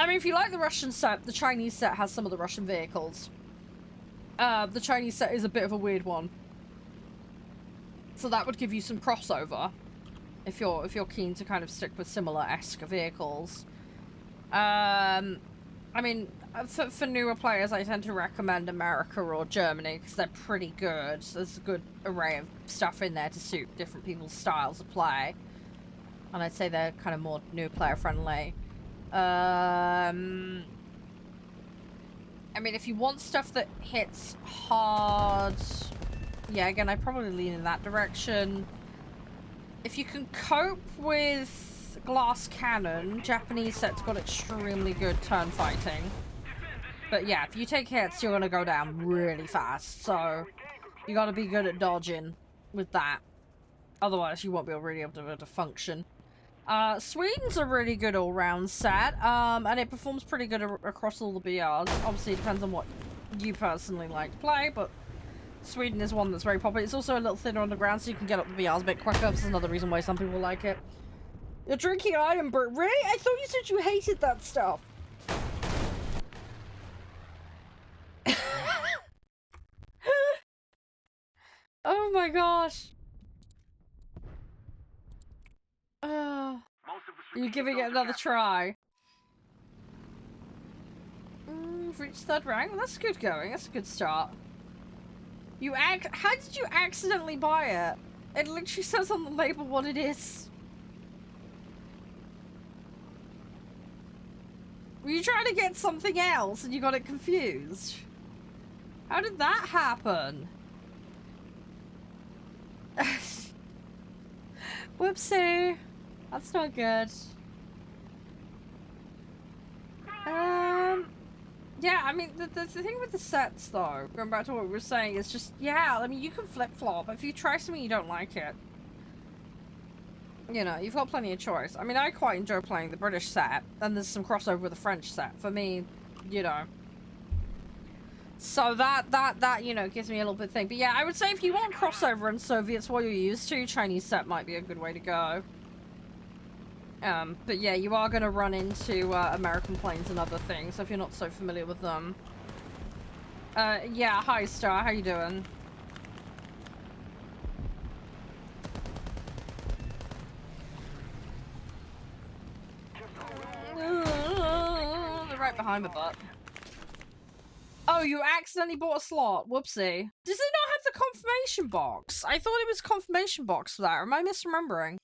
I mean, if you like the Russian set, the Chinese set has some of the Russian vehicles. The Chinese set is a bit of a weird one. So that would give you some crossover. If you're keen to kind of stick with similar-esque vehicles. I mean, for newer players, I tend to recommend America or Germany because they're pretty good. There's a good array of stuff in there to suit different people's styles of play. And I'd say they're kind of more new player friendly. I mean, if you want stuff that hits hard, yeah, again, I'd probably lean in that direction. If you can cope with glass cannon, Japanese set's got extremely good turn fighting. But yeah, if you take hits, you're gonna go down really fast. So you gotta be good at dodging with that. Otherwise, you won't be really able to function. Sweden's a really good all-round set, and it performs pretty good across all the BRs. Obviously, it depends on what you personally like to play, but Sweden is one that's very popular. It's also a little thinner on the ground, so you can get up the BRs a bit quicker. This is another reason why some people like it. You're drinking Iron Brew. Really? I thought you said you hated that stuff. Oh my gosh. You're giving it another try. We've reached third rank. Well, that's good going. That's a good start. How did you accidentally buy it? It literally says on the label what it is. Were you trying to get something else and you got it confused? How did that happen? Whoopsie. That's not good. Yeah, I mean, the thing with the sets, though, going back to what we were saying, is just, yeah, I mean, you can flip-flop. If you try something you don't like it, you know, you've got plenty of choice. I mean, I quite enjoy playing the British set, and there's some crossover with the French set. For me, you know. So that, you know, gives me a little bit of thing. But yeah, I would say if you want crossover and Soviets what you're used to, Chinese set might be a good way to go. But yeah, you are going to run into American planes and other things if you're not so familiar with them. Yeah, hi Star, how you doing? They're right behind my butt. Oh, you accidentally bought a slot. Whoopsie. Does it not have the confirmation box? I thought it was confirmation box for that. Or am I misremembering?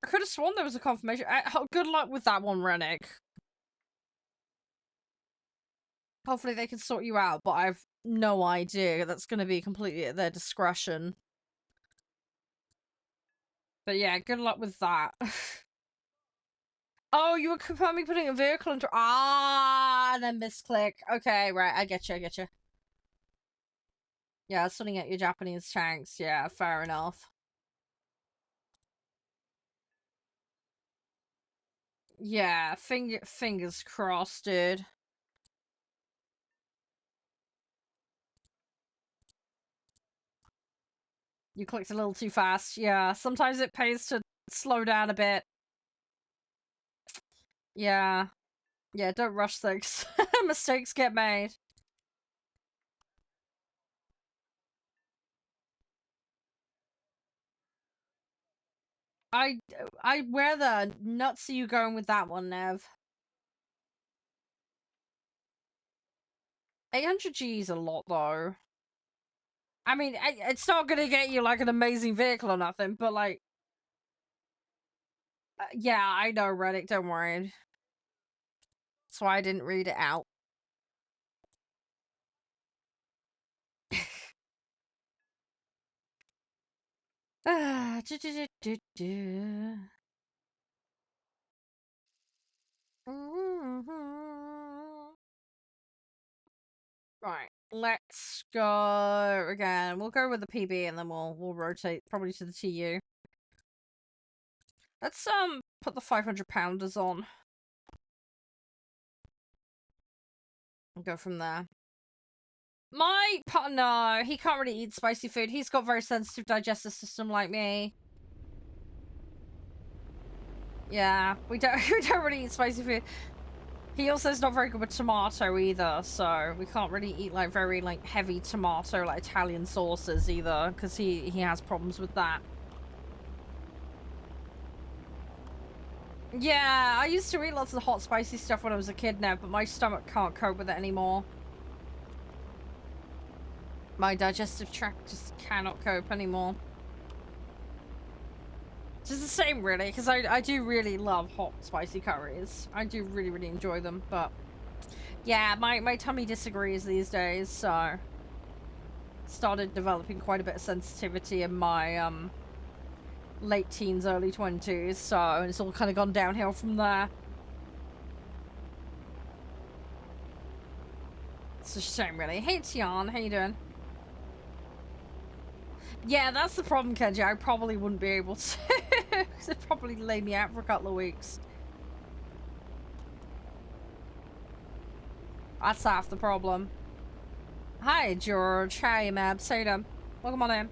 I could have sworn there was a confirmation. Good luck with that one, Rennick. Hopefully they can sort you out, but I've no idea. That's going to be completely at their discretion. But yeah, good luck with that. Oh, you were confirming putting a vehicle into... Ah, and then misclick. Okay, right, I get you, I get you. Yeah, sorting out your Japanese tanks. Yeah, fair enough. Yeah, fingers crossed, dude. You clicked a little too fast. Yeah, sometimes it pays to slow down a bit. Yeah. Yeah, don't rush things. Mistakes get made. Where the nuts are you going with that one, Nev? 800G is a lot, though. I mean, it's not gonna get you, like, an amazing vehicle or nothing, but, like... yeah, I know, Reddit, don't worry. That's why I didn't read it out. Right, let's go again. We'll go with the PB and then we'll rotate probably to the TU. Let's put the 500 pounders on and go from there. My partner, he can't really eat spicy food. He's got very sensitive digestive system like me. Yeah, we don't really eat spicy food. He also is not very good with tomato either, so we can't really eat like very like heavy tomato, like Italian sauces either, because he has problems with that. Yeah, I used to eat lots of hot spicy stuff when I was a kid now, but my stomach can't cope with it anymore. My digestive tract just cannot cope anymore. It's just the same, really, because I do really love hot, spicy curries. I do really, really enjoy them, but... yeah, my tummy disagrees these days, so... started developing quite a bit of sensitivity in my, late teens, early 20s, so it's all kind of gone downhill from there. It's a shame, really. Hey, Tian, how you doing? Yeah, that's the problem, Kenji. I probably wouldn't be able to. They'd probably lay me out for a couple of weeks. That's half the problem. Hi, George. Hi, Mabs. How you doing? Welcome on in.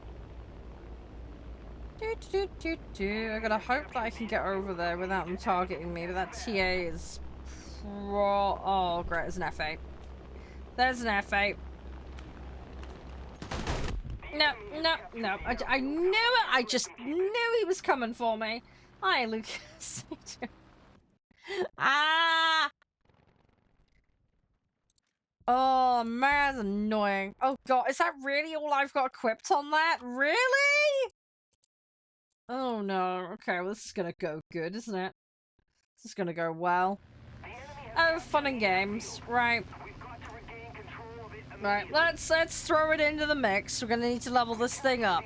I gotta hope that I can get over there without them targeting me, but that TA is... oh, great. There's an F8. There's an F8. No, no, no. I knew it. I just knew he was coming for me. Hi, Lucas. Ah! Oh, man, that's annoying. Oh, God. Is that really all I've got equipped on that? Really? Oh, no. Okay, well, this is gonna go good, isn't it? This is gonna go well. Oh, fun and games. Right. Right, let's throw it into the mix. We're gonna need to level this thing up.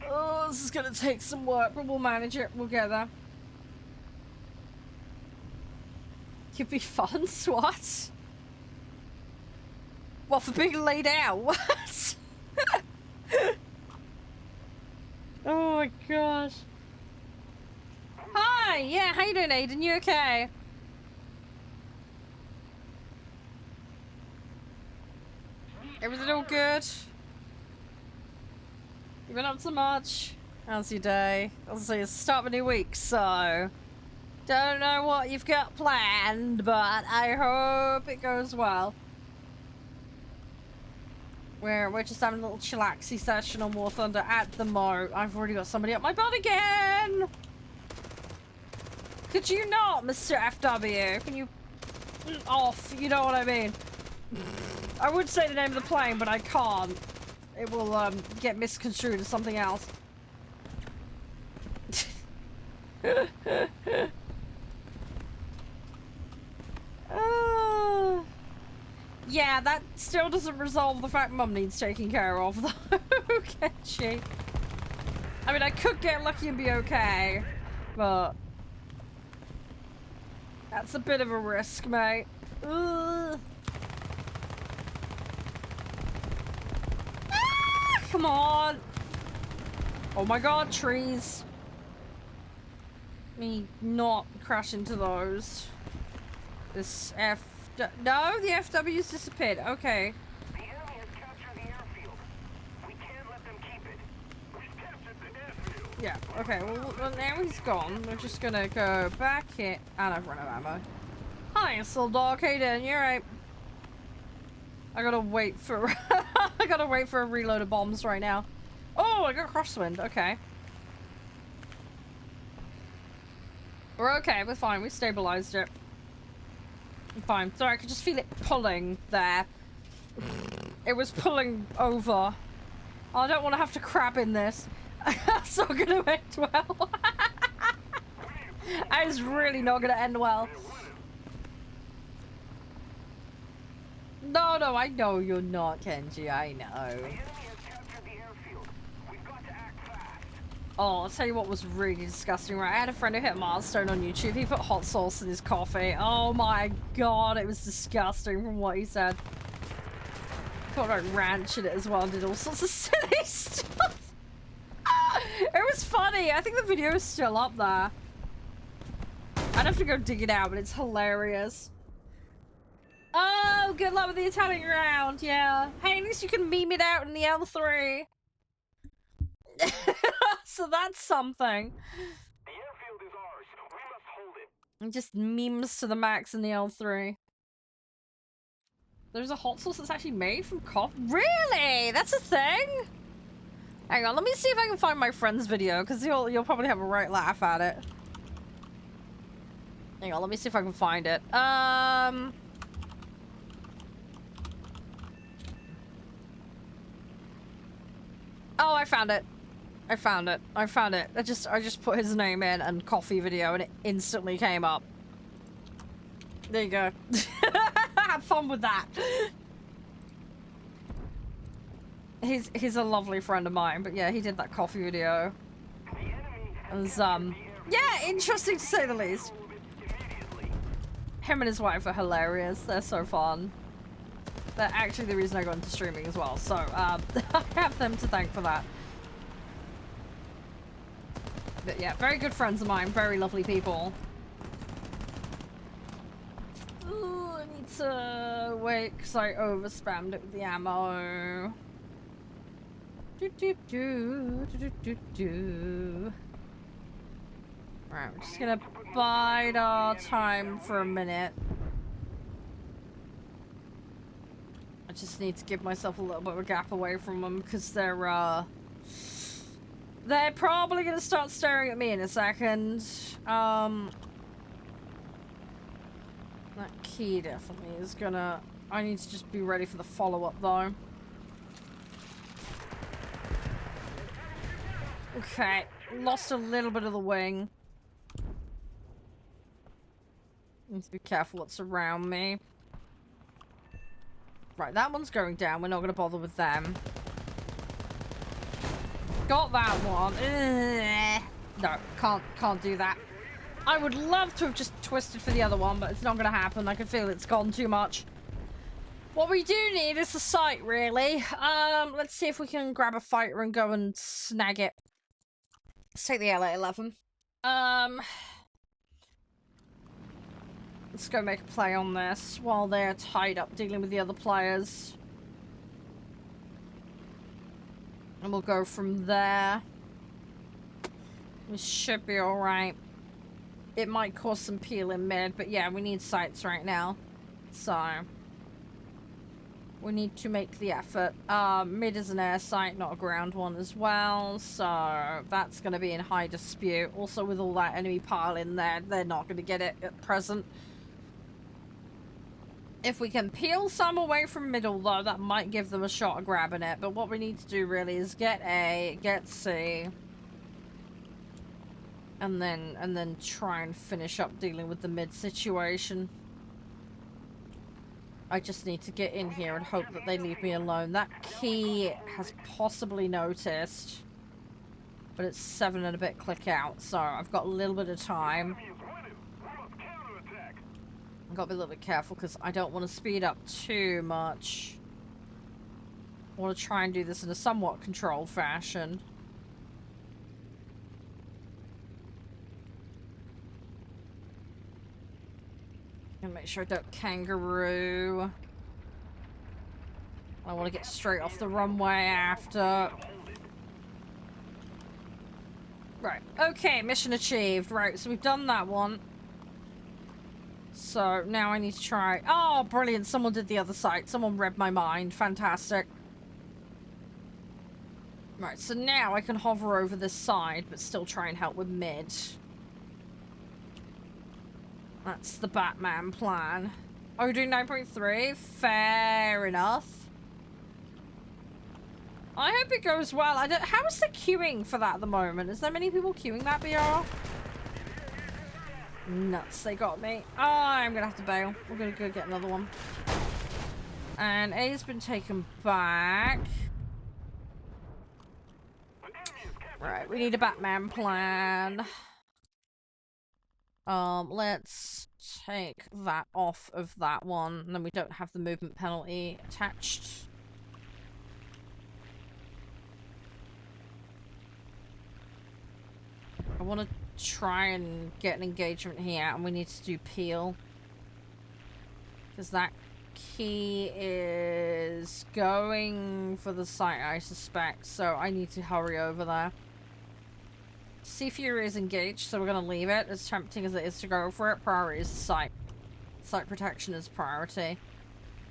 Oh, this is gonna take some work, but we'll manage it. We'll get there. Could be fun, what? What, for being laid out? What? Oh my gosh. Hi, yeah, how you doing, Aiden? You okay? Everything all good? You been up to much? How's your day? Obviously, it's the start of a new week, so... don't know what you've got planned, but I hope it goes well. We're just having a little chillaxy session on War Thunder at the mo. I've already got somebody up my butt again! Could you not, Mr. FW? Can you... off, you know what I mean? I would say the name of the plane, but I can't. It will, get misconstrued as something else. Yeah, that still doesn't resolve the fact Mum needs taking care of, though, can she? I mean, I could get lucky and be okay, but that's a bit of a risk, mate. Ugh. Ah, come on. Oh my god, trees. Me not crash into those. This No, the FW's disappeared. Okay. The enemy has captured the airfield. We can't let them keep it. We've captured the airfield. Yeah, okay, well now he's gone. We're just gonna go back here. And I've run out of ammo. Hi, little dog. Hey, Dan, you're right. I gotta wait for I gotta wait for a reload of bombs right now. Oh, I got crosswind. Okay. We're okay, we're fine. We stabilized it. I'm fine. Sorry, I could just feel it pulling there. It was pulling over. I don't want to have to crab in this. That's not gonna end well. That is really not gonna end well. No, I know you're not, Kenji. I know. The enemy has captured the airfield. We've got to act fast. Oh, I'll tell you what was really disgusting, right? I had a friend who hit a milestone on YouTube. He put hot sauce in his coffee. Oh my god, it was disgusting from what he said. Put like ranch in it as well, did all sorts of silly stuff. It was funny. I think the video is still up there. I'd have to go dig it out, but it's hilarious. Oh, good luck with the Italian round, yeah. Hey, at least you can meme it out in the L3. So that's something. The airfield is ours. We must hold it. And just memes to the max in the L3. There's a hot sauce that's actually made from coffee. Really? That's a thing? Hang on, let me see if I can find my friend's video, because you'll probably have a right laugh at it. Hang on, let me see if I can find it. Oh, I found it. I found it. I just put his name in and coffee video and it instantly came up. There you go. Have fun with that. He's a lovely friend of mine, but yeah, he did that coffee video. It was, yeah, interesting to say the least. Him and his wife are hilarious. They're so fun. They're actually the reason I got into streaming as well, so, I have them to thank for that. But yeah, very good friends of mine, very lovely people. Ooh, I need to wait, because I overspammed it with the ammo. Alright, we're just gonna bide our time for a minute. I just need to give myself a little bit of a gap away from them, because they're probably gonna start staring at me in a second. That key definitely is gonna... I need to just be ready for the follow-up, though. Okay, lost a little bit of the wing. Need to be careful what's around me. Right, that one's going down. We're not going to bother with them. Got that one. Ugh. No, can't do that. I would love to have just twisted for the other one, but it's not going to happen. I can feel it's gone too much. What we do need is the sight, really. Let's see if we can grab a fighter and go and snag it. Let's take the LA-11. Let's go make a play on this while they're tied up dealing with the other players. And we'll go from there. We should be alright. It might cause some peel in mid, but yeah, we need sights right now. So... we need to make the effort. Mid is an air site, not a ground one as well. So that's going to be in high dispute. Also, with all that enemy pile in there, they're not going to get it at present. If we can peel some away from middle, though, that might give them a shot at grabbing it. But what we need to do, really, is get A, get C. And then try and finish up dealing with the mid situation. I just need to get in here and hope that they leave me alone. That key has possibly noticed, but it's 7 and a bit click out, so I've got a little bit of time. I've got to be a little bit careful because I don't want to speed up too much. I want to try and do this in a somewhat controlled fashion. And make sure I don't kangaroo. I want to get straight off the runway after. Right. Okay, mission achieved. Right, so we've done that one. So now I need to try. Oh, brilliant. Someone did the other side. Someone read my mind. Fantastic. Right, so now I can hover over this side, but still try and help with mid. That's the Batman plan. Oh, we're doing 9.3? Fair enough. I hope it goes well. I don't. How is the queuing for that at the moment? Is there many people queuing that BR? Nuts, they got me. Oh, I'm gonna have to bail. We're gonna go get another one. And A's been taken back. Right, we need a Batman plan. Let's take that off of that one, and then we don't have the movement penalty attached. I want to try and get an engagement here, and we need to do peel. Because that key is going for the site, I suspect, so I need to hurry over there. Sea Fury is engaged, so we're going to leave it. As tempting as it is to go for it, priority is the site. Site protection is priority.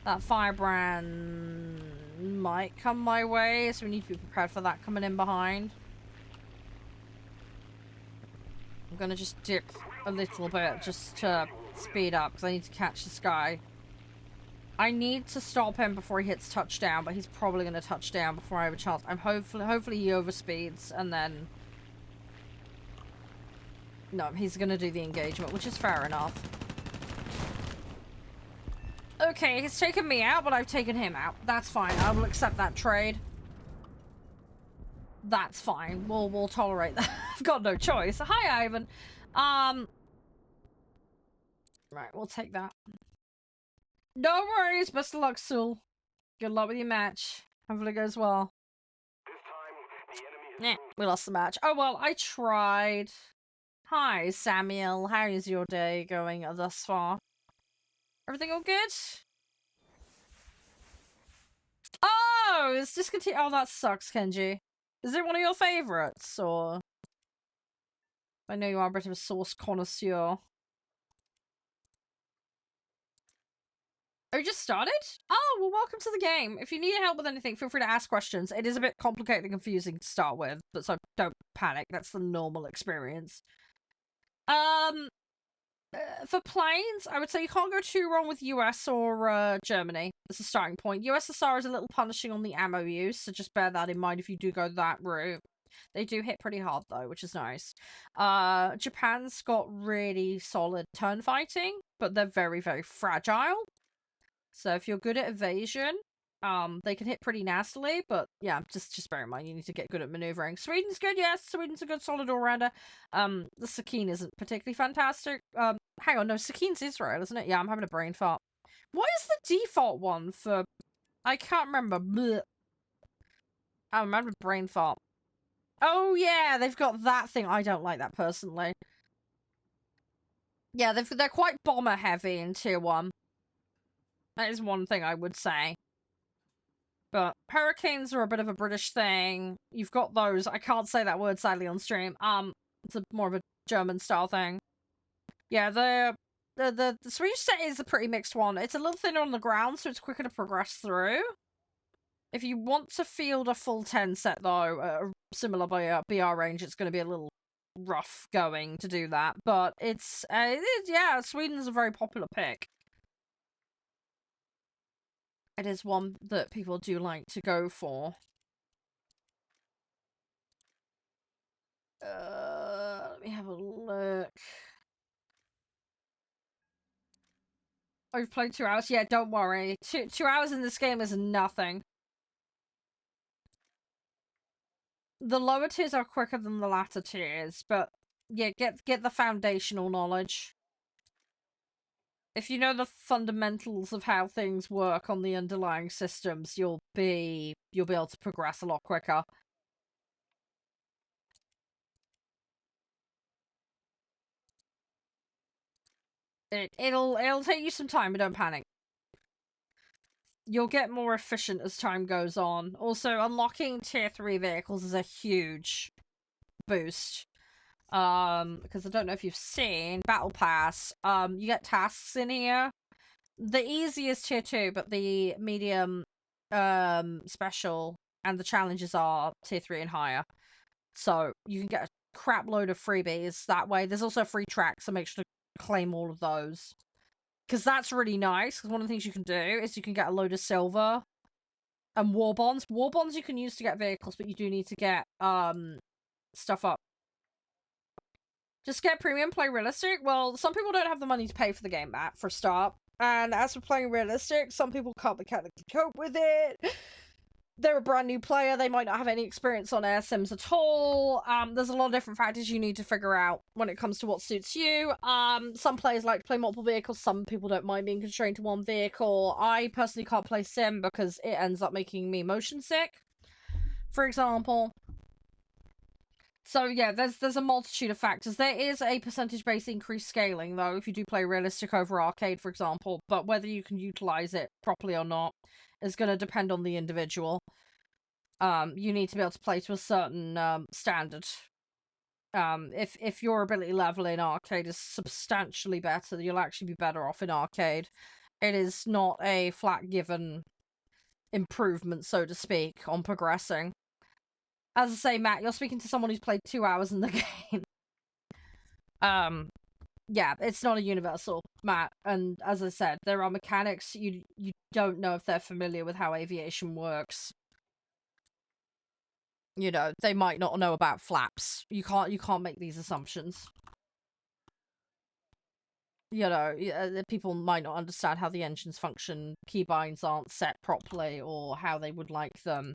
That firebrand might come my way, so we need to be prepared for that coming in behind. I'm going to just dip a little bit just to speed up, because I need to catch this guy. I need to stop him before he hits touchdown, but he's probably going to touch down before I have a chance. I'm hopefully he overspeeds, and then... No, he's going to do the engagement, which is fair enough. Okay, he's taken me out, but I've taken him out. That's fine. I will accept that trade. That's fine. We'll tolerate that. I've got no choice. Hi, Ivan. Right, we'll take that. No worries. Best of luck, Sul. Good luck with your match. Hopefully it goes well. We lost the match. Oh, well, I tried. Hi, Samuel. How is your day going thus far? Everything all good? Oh, it's discontinued. Oh, that sucks, Kenji. Is it one of your favorites, or? I know you are a bit of a sauce connoisseur. Oh, you just started? Oh, well, welcome to the game. If you need help with anything, feel free to ask questions. It is a bit complicated and confusing to start with, but so don't panic. That's the normal experience. For planes, I would say you can't go too wrong with US or Germany. That's a starting point. USSR is a little punishing on the ammo use, so just bear that in mind if you do go that route. They do hit pretty hard though, which is nice. Japan's got really solid turn fighting, but they're very, very fragile. So if you're good at evasion, they can hit pretty nastily, but yeah, just bear in mind you need to get good at maneuvering. Sweden's good, yes. Sweden's a good solid all-rounder. The Sakine isn't particularly fantastic. Hang on, no, Sakine's Israel, isn't it? Yeah, I'm having a brain fart. What is the default one for... I can't remember. Blech. I'm having a brain fart. Oh, yeah, they've got that thing. I don't like that, personally. Yeah, they're quite bomber-heavy in Tier 1. That is one thing I would say. But hurricanes are a bit of a British thing. You've got those. I can't say that word sadly on stream. It's more of a German style thing. Yeah, the Swedish set is a pretty mixed one. It's a little thinner on the ground, so it's quicker to progress through. If you want to field a full 10 set though, a similar BR range, it's going to be a little rough going to do that. But it's yeah, Sweden's a very popular pick. It is one that people do like to go for. Let me have a look. Oh, you've played 2 hours? Yeah, don't worry. 2 hours in this game is nothing. The lower tiers are quicker than the latter tiers, but yeah, get the foundational knowledge. If you know the fundamentals of how things work on the underlying systems, you'll be able to progress a lot quicker. It'll take you some time, but don't panic. You'll get more efficient as time goes on. Also, unlocking tier 3 vehicles is a huge boost. Because I don't know if you've seen Battle Pass, you get tasks in here. The easy is tier 2, but the medium, special, and the challenges are tier 3 and higher. So you can get a crap load of freebies that way. There's also free tracks, so make sure to claim all of those. Because that's really nice, because one of the things you can do is you can get a load of silver and war bonds. War bonds you can use to get vehicles, but you do need to get, stuff up. Just get premium, play realistic. Well, some people don't have the money to pay for the game, Matt, for a start. And as for playing realistic, some people can't mechanically cope with it. They're a brand new player, they might not have any experience on air sims at all. There's a lot of different factors you need to figure out when it comes to what suits you. Some players like to play multiple vehicles, some people don't mind being constrained to one vehicle. I personally can't play sim because it ends up making me motion sick, for example. So yeah, there's a multitude of factors. There is a percentage-based increased scaling, though, if you do play realistic over arcade, for example. But whether you can utilize it properly or not is going to depend on the individual. You need to be able to play to a certain standard. If your ability level in arcade is substantially better, you'll actually be better off in arcade. It is not a flat given improvement, so to speak, on progressing. As I say, Matt, you're speaking to someone who's played 2 hours in the game. Yeah, it's not a universal, Matt. And as I said, there are mechanics you don't know if they're familiar with how aviation works. You know, they might not know about flaps. You can't make these assumptions. You know, people might not understand how the engines function, keybinds aren't set properly, or how they would like them.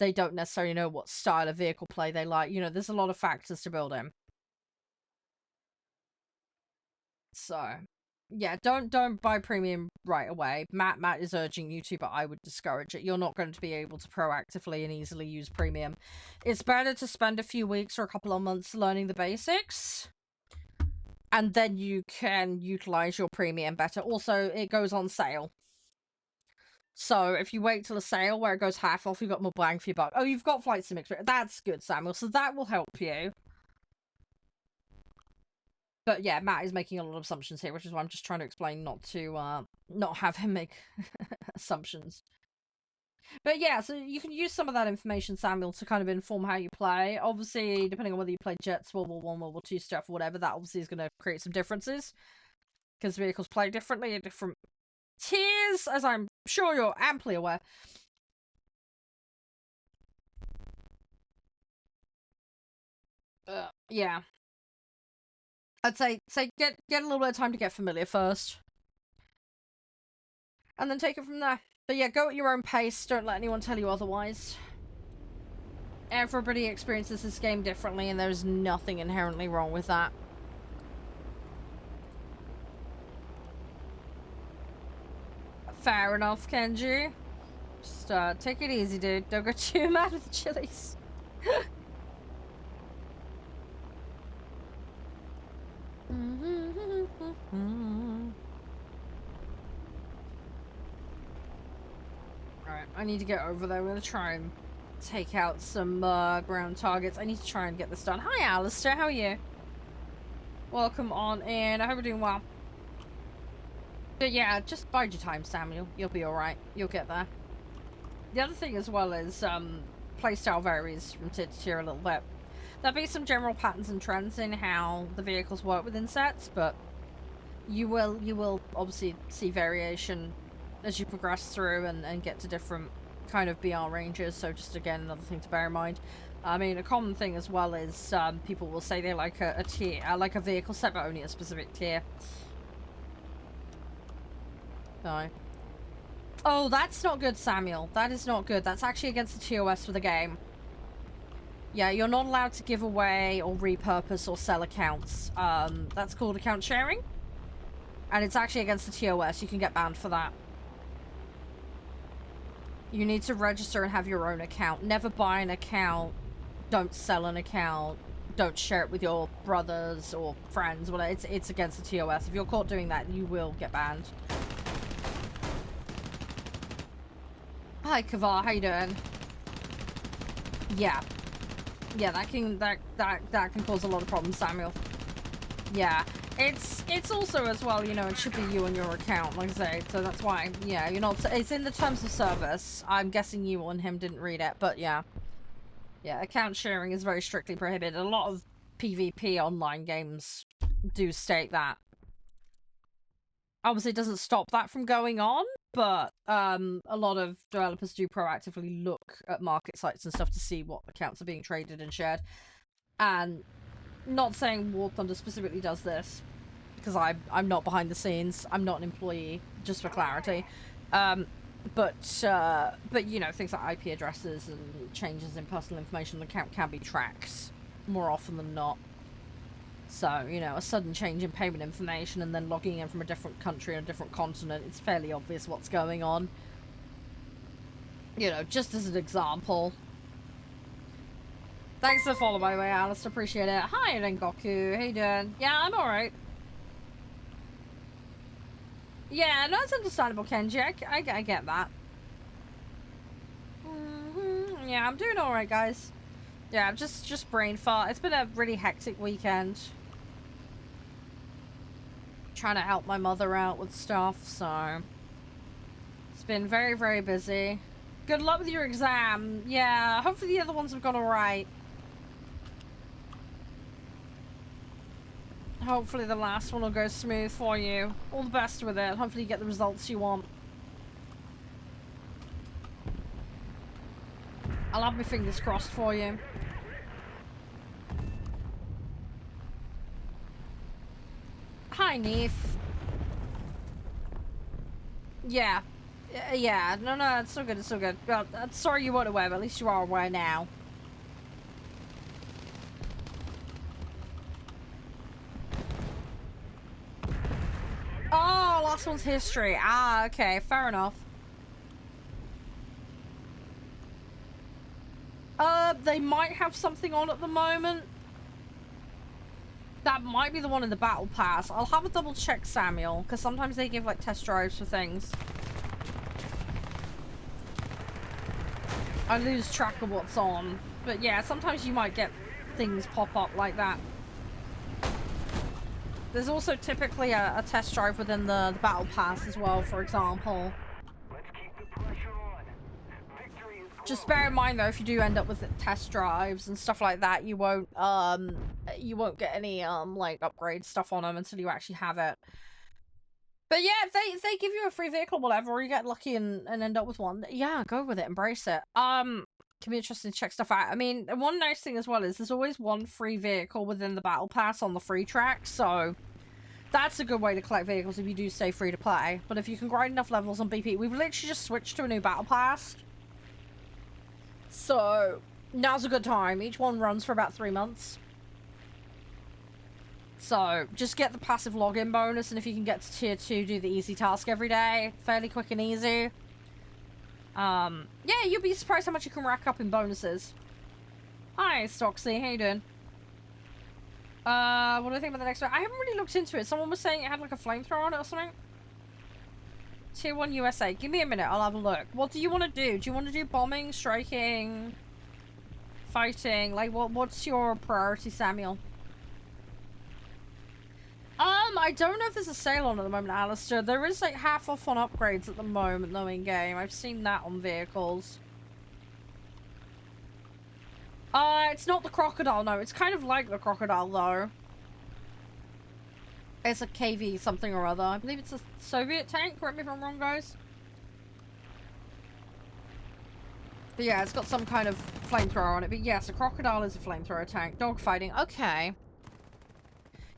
They don't necessarily know what style of vehicle play they like. You know, there's a lot of factors to build in. So, yeah, don't buy premium right away. Matt is urging you to, but I would discourage it. You're not going to be able to proactively and easily use premium. It's better to spend a few weeks or a couple of months learning the basics, and then you can utilize your premium better. Also, it goes on sale. So if you wait till a sale where it goes half off, you've got more bang for your buck. Oh, you've got flight sim experience. That's good, Samuel. So that will help you. But yeah, Matt is making a lot of assumptions here, which is why I'm just trying to explain not to not have him make assumptions. But yeah, so you can use some of that information, Samuel, to kind of inform how you play. Obviously, depending on whether you play Jets, World War One, World War Two stuff, or whatever, that obviously is going to create some differences. Because vehicles play differently at different tiers, as I'm sure you're amply aware. Yeah. I'd say get a little bit of time to get familiar first. And then take it from there. But yeah, go at your own pace, don't let anyone tell you otherwise. Everybody experiences this game differently, and there's nothing inherently wrong with that. Fair enough, Kenji. Just take it easy, dude. Don't go too mad with the chilies. Alright, I need to get over there. I'm gonna try and take out some ground targets. I need to try and get this done. Hi, Alistair. How are you? Welcome on in. I hope you're doing well. But yeah, just bide your time, Samuel. You'll be alright. You'll get there. The other thing as well is playstyle varies from tier to tier a little bit. There'll be some general patterns and trends in how the vehicles work within sets, but you will obviously see variation as you progress through and get to different kind of BR ranges. So just again, another thing to bear in mind. I mean, a common thing as well is people will say they like a tier, like a vehicle set, but only a specific tier. No. Oh, that's not good, Samuel. That is not good. That's actually against the TOS for the game. Yeah, you're not allowed to give away or repurpose or sell accounts. That's called account sharing. And it's actually against the TOS. You can get banned for that. You need to register and have your own account. Never buy an account. Don't sell an account. Don't share it with your brothers or friends. Well, it's against the TOS. If you're caught doing that, you will get banned. Hi, Kavar. How you doing? Yeah. Yeah, that can cause a lot of problems, Samuel. Yeah. It's also as well, you know, it should be you on your account, like I say. So that's why, yeah, you're not... It's in the terms of service. I'm guessing you and him didn't read it, but yeah. Yeah, account sharing is very strictly prohibited. A lot of PvP online games do state that. Obviously, it doesn't stop that from going on, but a lot of developers do proactively look at market sites and stuff to see what accounts are being traded and shared. And not saying warthunder specifically does this, because I'm not behind the scenes. I'm not an employee, just for clarity. But you know, things like IP addresses and changes in personal information on the account can be tracked more often than not. So, you know, a sudden change in payment information and then logging in from a different country and a different continent, it's fairly obvious what's going on. You know, just as an example. Thanks for the follow, by the way, Alice. Appreciate it. Hi, Rengoku. How you doing? Yeah, I'm alright. Yeah, no, it's understandable, Kenji. I get that. Yeah, I'm doing alright, guys. Yeah, I'm just brain fart. It's been a really hectic weekend. Trying to help my mother out with stuff, so... It's been very, very busy. Good luck with your exam. Yeah, hopefully the other ones have gone alright. Hopefully the last one will go smooth for you. All the best with it. Hopefully you get the results you want. I'll have my fingers crossed for you. Hi, Neef. Yeah. Yeah. No, it's so good, it's so good. Well, I'm sorry you weren't aware, but at least you are aware now. Oh, last one's history. Ah, okay, fair enough. They might have something on at the moment. That might be the one in the battle pass. I'll have a double check, Samuel, because sometimes they give like test drives for things. I lose track of what's on. But yeah, sometimes you might get things pop up like that. There's also typically a test drive within the battle pass as well, for example. Let's keep the pressure on. Victory is close. Just bear in mind though, if you do end up with test drives and stuff like that, you won't get any like upgrade stuff on them until you actually have it. But yeah, if they give you a free vehicle or whatever, or you get lucky and end up with one, yeah, go with it, embrace it. Can be interesting to check stuff out. I mean, one nice thing as well is there's always one free vehicle within the battle pass on the free track, so that's a good way to collect vehicles if you do stay free to play. But if you can grind enough levels on BP, we've literally just switched to a new battle pass. So now's a good time. Each one runs for about 3 months. So just get the passive login bonus, and if you can get to tier 2, do the easy task every day. Fairly quick and easy. Yeah, you'll be surprised how much you can rack up in bonuses. Hi, Stoxy, how you doing? What do I think about the next one? I haven't really looked into it. Someone was saying it had like a flamethrower on it or something. Tier 1 USA. Give me a minute, I'll have a look. What do you want to do? Do you want to do bombing, striking, fighting? Like, what's your priority, Samuel? I don't know if there's a sale on at the moment, Alistair. There is like half off on upgrades at the moment, though, in game. I've seen that on vehicles. It's not the crocodile, no. It's kind of like the crocodile, though. It's a KV something or other. I believe it's a Soviet tank. Correct me if I'm wrong, guys. But yeah, it's got some kind of flamethrower on it. But yes, a crocodile is a flamethrower tank. Dogfighting. Okay.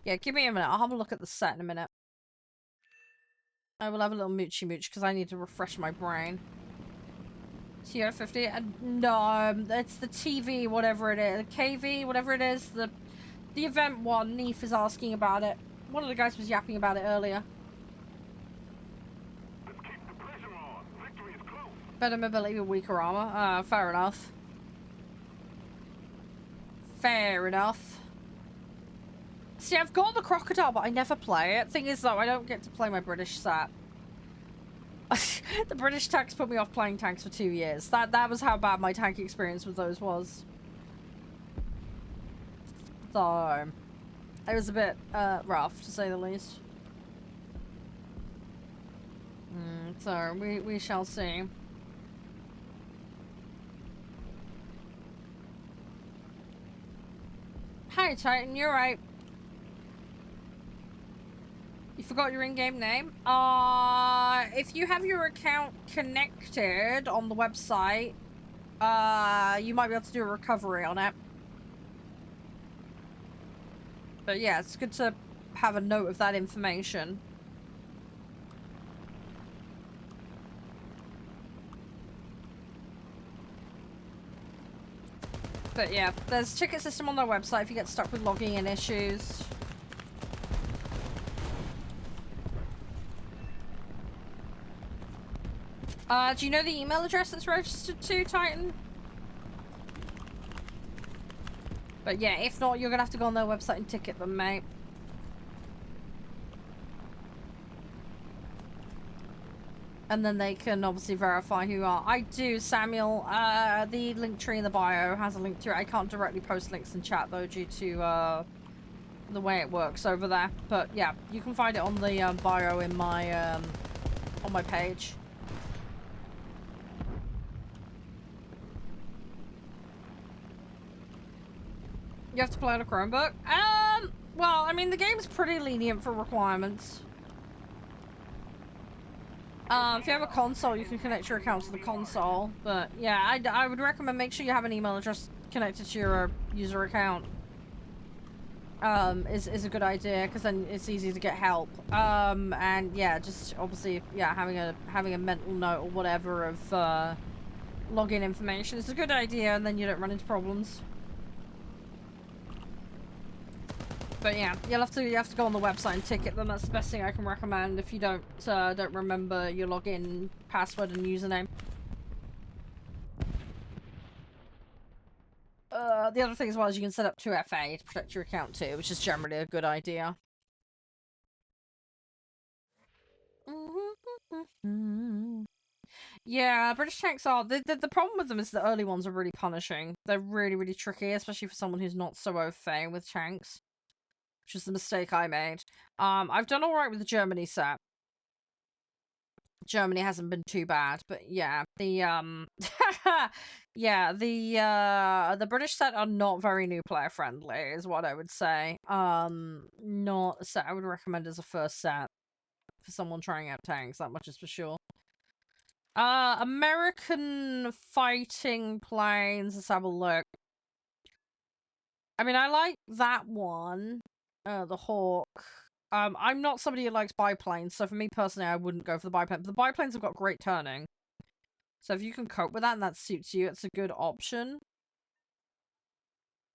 Yeah, give me a minute. I'll have a look at the set in a minute. I will have a little moochy mooch because I need to refresh my brain. TO50? No, it's the TV, whatever it is. KV, whatever it is. The event one. Neef is asking about it. One of the guys was yapping about it earlier. Let's keep the pressure on. Victory is close. Better mobility with weaker armor. Fair enough. Fair enough. See, I've got the crocodile, but I never play it. Thing is, though, I don't get to play my British set. The British tanks put me off playing tanks for 2 years. That was how bad my tank experience with those was. So, it was a bit rough, to say the least. So, we shall see. Hi, Titan, you're right. You forgot your in-game name? If you have your account connected on the website, you might be able to do a recovery on it. But yeah, it's good to have a note of that information. But yeah, there's a ticket system on their website if you get stuck with logging in issues. Do you know the email address that's registered to, Titan? But yeah, if not, you're gonna have to go on their website and ticket them, mate. And then they can obviously verify who you are. I do, Samuel. The link tree in the bio has a link to it. I can't directly post links in chat, though, due to the way it works over there. But yeah, you can find it on the bio in my on my page. You have to play on a Chromebook? Well, I mean, the game's pretty lenient for requirements. If you have a console, you can connect your account to the console. But yeah, I would recommend make sure you have an email address connected to your user account. Is a good idea because then it's easy to get help. And yeah, just obviously, yeah, having a mental note or whatever of login information is a good idea, and then you don't run into problems. But yeah, you have to go on the website and ticket them. That's the best thing I can recommend if you don't remember your login password and username. The other thing as well is you can set up 2FA to protect your account too, which is generally a good idea. Yeah, British tanks are the problem with them is the early ones are really punishing. They're really tricky, especially for someone who's not so au fait with tanks. Which is the mistake I made. I've done alright with the Germany set. Germany hasn't been too bad, but yeah, the yeah, the British set are not very new player friendly, is what I would say. Not a set I would recommend as a first set for someone trying out tanks, that much is for sure. American fighting planes, let's have a look. I mean, I like that one. The Hawk. I'm not somebody who likes biplanes, so for me personally, I wouldn't go for the biplane. But the biplanes have got great turning. So if you can cope with that and that suits you, it's a good option.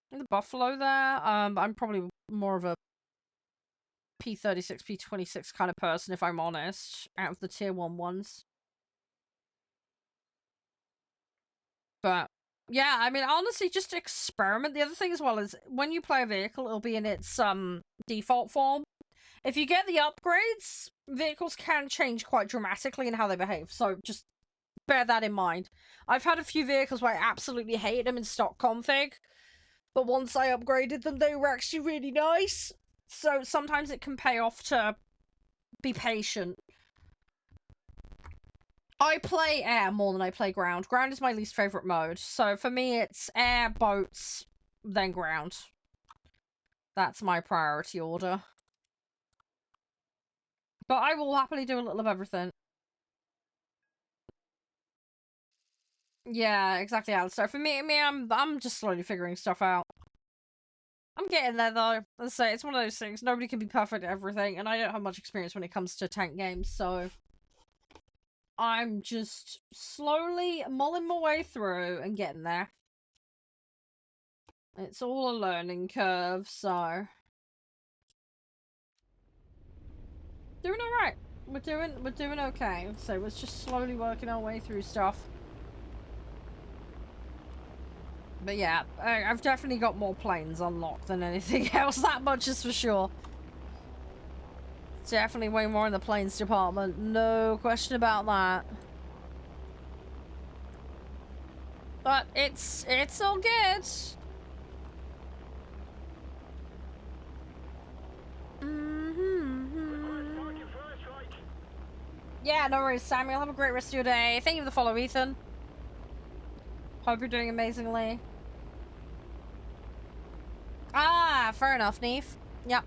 And the Buffalo there, I'm probably more of a P-36, P-26 kind of person, if I'm honest, out of the tier 1 ones. But yeah, I mean, honestly, just experiment. The other thing as well is when you play a vehicle, it'll be in its default form. If you get the upgrades, vehicles can change quite dramatically in how they behave, so just bear that in mind. I've had a few vehicles where I absolutely hated them in stock config, but once I upgraded them, they were actually really nice. So sometimes it can pay off to be patient. I play air more than I play ground. Ground is my least favourite mode, so for me it's air, boats, then ground. That's my priority order. But I will happily do a little of everything. Yeah, exactly, Alistair. For me, I'm just slowly figuring stuff out. I'm getting there though. Let's say it's one of those things. Nobody can be perfect at everything, and I don't have much experience when it comes to tank games, so I'm just slowly mulling my way through and getting there. It's all a learning curve, so doing all right. We're doing okay. So we're just slowly working our way through stuff. But yeah, I've definitely got more planes unlocked than anything else. That much is for sure. Definitely way more in the planes department. No question about that. But it's all good. Yeah, no worries, Samuel. Have a great rest of your day. Thank you for the follow, Ethan. Hope you're doing amazingly. Ah, fair enough, Neef. Yep.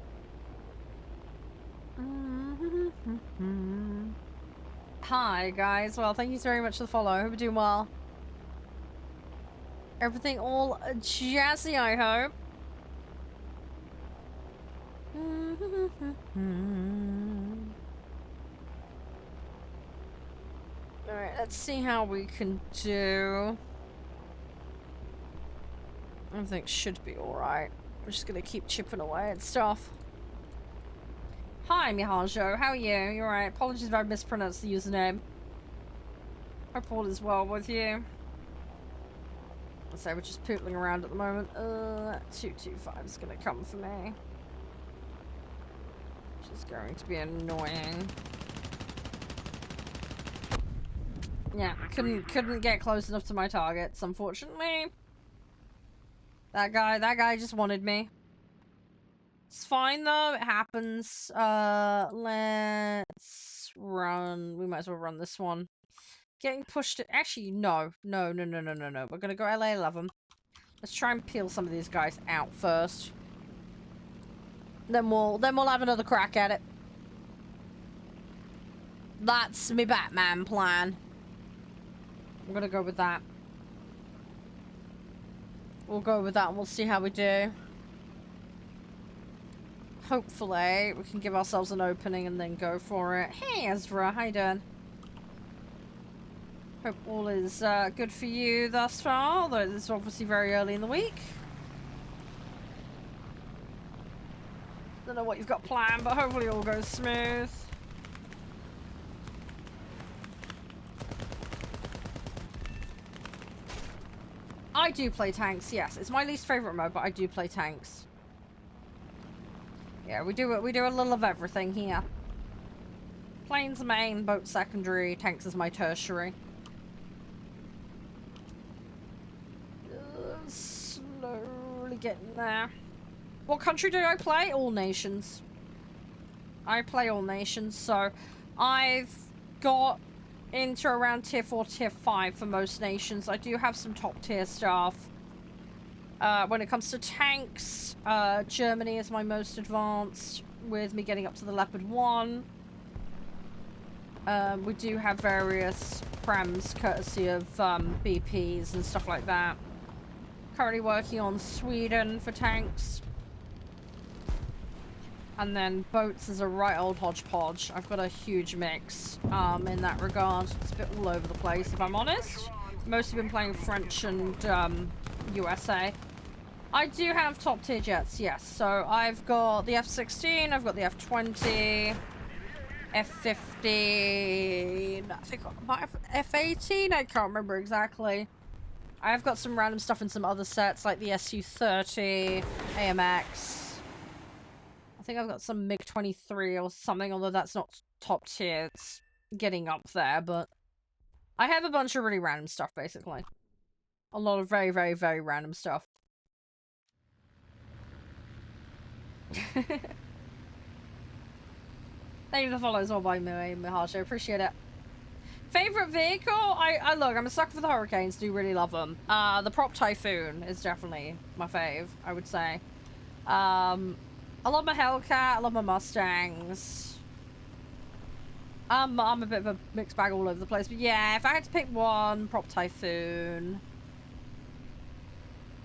Hi, guys. Well, thank you very much for the follow. Hope you're doing well. Everything all jazzy, I hope. Alright, let's see how we can do. Everything should be alright. We're just gonna keep chipping away at stuff. Hi, Mihajo. How are you? You alright? Apologies if I mispronounced the username. Hope all is well with you. Let's say we're just pootling around at the moment. 225 is gonna come for me. Which is going to be annoying. Yeah, couldn't get close enough to my targets, unfortunately. That guy just wanted me. It's fine though, it happens. Let's run. We might as well run this one. Getting pushed actually no. We're gonna go LA11. Let's try and peel some of these guys out first. Then we'll have another crack at it. That's me Batman plan. I'm gonna go with that. We'll go with that and we'll see how we do. Hopefully, we can give ourselves an opening and then go for it. Hey, Ezra, how you doing? Hope all is good for you thus far, although it's obviously very early in the week. Don't know what you've got planned, but hopefully all goes smooth. I do play tanks, yes. It's my least favorite mode, but I do play tanks. Yeah, we do a little of everything here. Planes main, boat secondary, tanks is my tertiary. Slowly getting there. What country do I play? All nations. I play all nations, so I've got into around tier 4, tier 5 for most nations. I do have some top tier stuff. When it comes to tanks, Germany is my most advanced, with me getting up to the Leopard 1. We do have various prams courtesy of BPs and stuff like that. Currently working on Sweden for tanks. And then boats is a right old hodgepodge. I've got a huge mix in that regard. It's a bit all over the place, if I'm honest. Mostly been playing French and USA. I do have top tier jets, yes. So I've got the F-16, I've got the F-20, F-15, I think F-18, I can't remember exactly. I've got some random stuff in some other sets, like the Su-30, AMX. I think I've got some MiG-23 or something, although that's not top tier. It's getting up there, but I have a bunch of really random stuff, basically. A lot of very, very, very random stuff. Thank you for the follows all by me, Mihacho. Appreciate it. Favorite vehicle? I look, I'm a sucker for the Hurricanes. Do really love them. The Prop Typhoon is definitely my fave, I would say. I love my Hellcat. I love my Mustangs. I'm a bit of a mixed bag all over the place, but yeah, if I had to pick one, Prop Typhoon.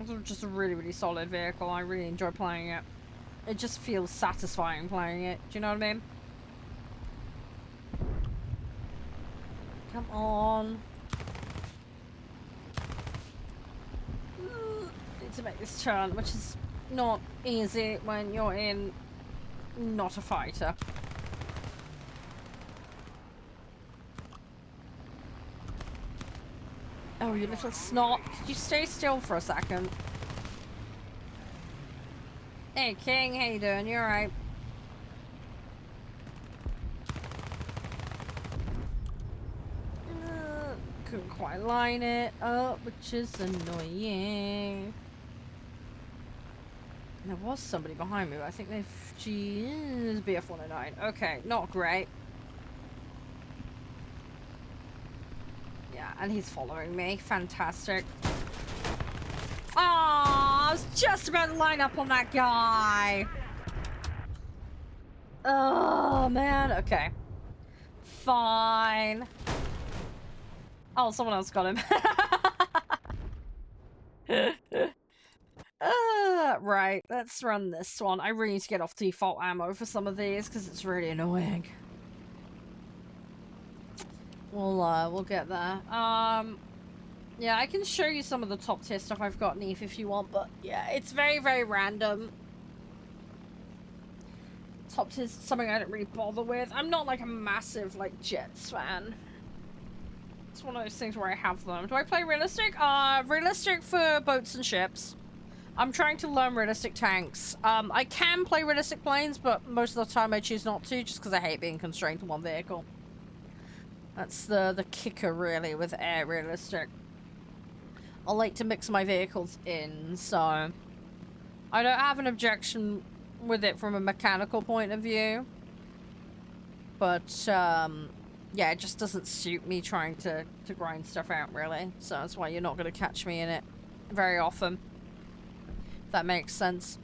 It's just a really, really solid vehicle. I really enjoy playing it. It just feels satisfying playing it. Do you know what I mean? Come on. Need to make this turn, which is not easy when you're in not a fighter. Oh, you little snot. Could you stay still for a second? Hey, King. How you doing? You alright? Couldn't quite line it up, which is annoying. There was somebody behind me, but I think they've... Jeez, BF-109. Okay, not great. Yeah, and he's following me. Fantastic. Oh, I was just about to line up on that guy. Oh, man. Okay. Fine. Oh, someone else got him. Right. Let's run this one. I really need to get off default ammo for some of these because it's really annoying. We'll get there. Yeah, I can show you some of the top tier stuff I've got, Neef, if you want, but yeah, it's very, very random. Top tier is something I don't really bother with. I'm not like a massive like Jets fan. It's one of those things where I have them. Do I play realistic? Realistic for boats and ships. I'm trying to learn realistic tanks. I can play realistic planes, but most of the time I choose not to, just because I hate being constrained to one vehicle. That's the kicker, really, with air realistic. I like to mix my vehicles in, so... I don't have an objection with it from a mechanical point of view. But, yeah, it just doesn't suit me trying to grind stuff out, really. So that's why you're not going to catch me in it very often. If that makes sense.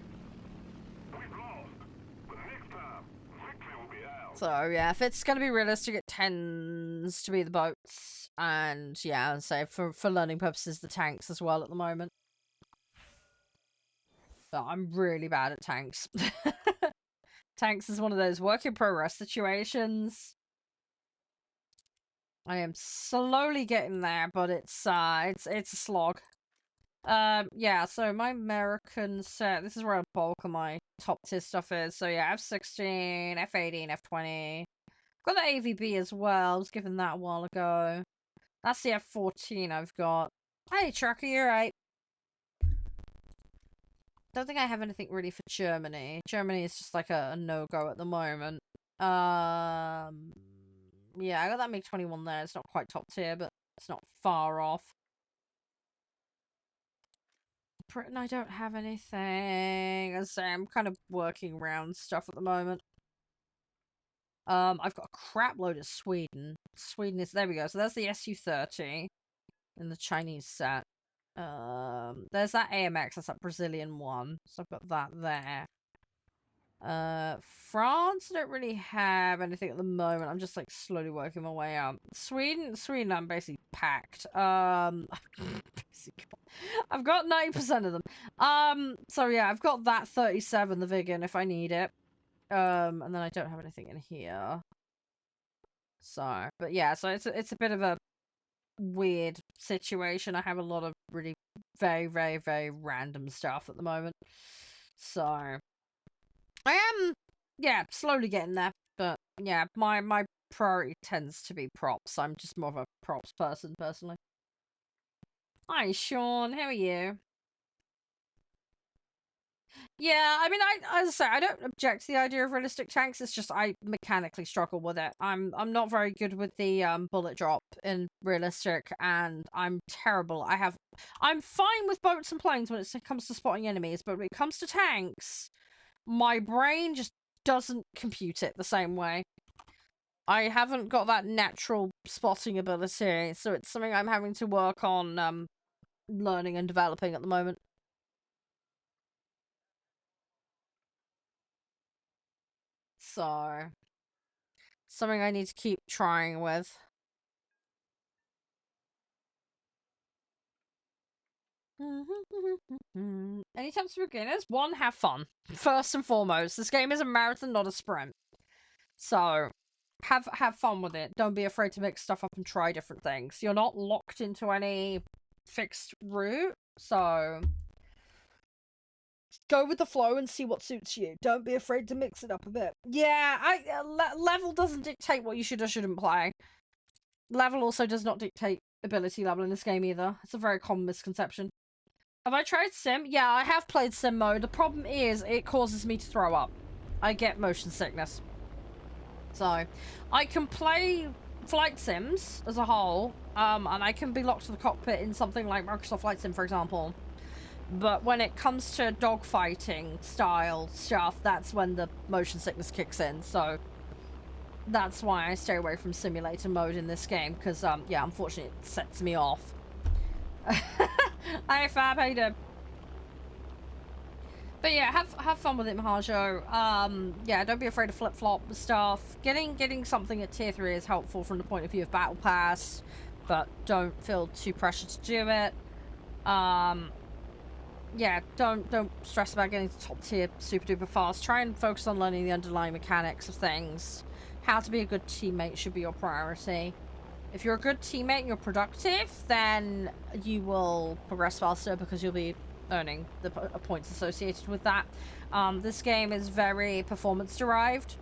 So, yeah, if it's going to be realistic, it tends to be the boats. And, yeah, I'd say for learning purposes, the tanks as well at the moment. But I'm really bad at tanks. Tanks is one of those work in progress situations. I am slowly getting there, but it's a slog. Yeah, so my American set, this is where a bulk of my top tier stuff is. So yeah, F-16, F-18, F-20. Got the AVB as well. I was given that a while ago. That's the F-14 I've got. Hey, Trucker, you're right. Don't think I have anything really for Germany. Germany is just like a no-go at the moment. Yeah, I got that MiG-21 there. It's not quite top tier, but it's not far off. Britain, I don't have anything. As I say, I'm kind of working around stuff at the moment. I've got a crap load of Sweden. Sweden is... There we go. So that's the Su-30 in the Chinese set. There's that AMX. That's that Brazilian one. So I've got that there. France, I don't really have anything at the moment. I'm just like slowly working my way out. Sweden, I'm basically packed. I've got 90% of them. So yeah, I've got that 37, the Vigan, if I need it. And then I don't have anything in here. So, but yeah, so it's a bit of a weird situation. I have a lot of really very, very, very random stuff at the moment. So I am, yeah, slowly getting there. But yeah, my priority tends to be props. I'm just more of a props person, personally. Hi, Sean. How are you? Yeah, I mean, as I say, I don't object to the idea of realistic tanks. It's just I mechanically struggle with it. I'm not very good with the bullet drop in realistic, and I'm terrible. I'm fine with boats and planes when it comes to spotting enemies, but when it comes to tanks, my brain just doesn't compute it the same way. I haven't got that natural spotting ability, so it's something I'm having to work on learning and developing at the moment. So, something I need to keep trying with. Any tips for beginners? One, have fun. First and foremost, this game is a marathon, not a sprint. So, have fun with it. Don't be afraid to mix stuff up and try different things. You're not locked into any fixed route, so go with the flow and see what suits you. Don't be afraid to mix it up a bit. Yeah, level doesn't dictate what you should or shouldn't play. Level also does not dictate ability level in this game either. It's a very common misconception. Have I tried Sim? Yeah, I have played Sim mode. The problem is it causes me to throw up. I get motion sickness. So, I can play flight sims as a whole, and I can be locked to the cockpit in something like Microsoft Flight Sim, for example. But when it comes to dogfighting style stuff, that's when the motion sickness kicks in. So, that's why I stay away from simulator mode in this game, because, yeah, unfortunately, it sets me off. Hey, Fab, how you doing? But yeah, have fun with it, Mahajo. Yeah, don't be afraid to flip-flop stuff. Getting something at tier 3 is helpful from the point of view of Battle Pass, but don't feel too pressured to do it. Yeah, don't stress about getting to top tier super duper fast. Try and focus on learning the underlying mechanics of things. How to be a good teammate should be your priority. If you're a good teammate and you're productive, then you will progress faster because you'll be earning the points associated with that. This game is very performance derived.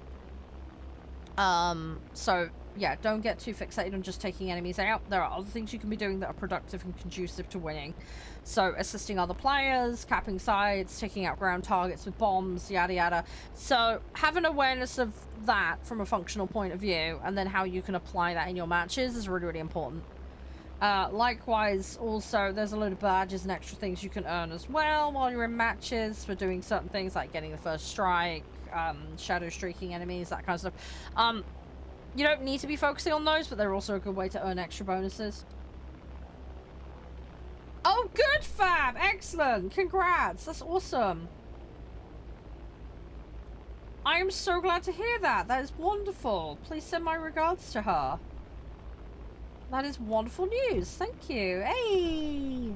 So yeah, don't get too fixated on just taking enemies out. There are other things you can be doing that are productive and conducive to winning. So assisting other players, capping sides, taking out ground targets with bombs, yada yada. So have an awareness of that from a functional point of view, and then how you can apply that in your matches is really, really important. Likewise, also, there's a load of badges and extra things you can earn as well while you're in matches for doing certain things like getting the first strike, shadow streaking enemies, that kind of stuff. You don't need to be focusing on those, but they're also a good way to earn extra bonuses. Oh, good, Fab! Excellent! Congrats! That's awesome! I am so glad to hear that. That is wonderful. Please send my regards to her. That is wonderful news. Thank you. Hey!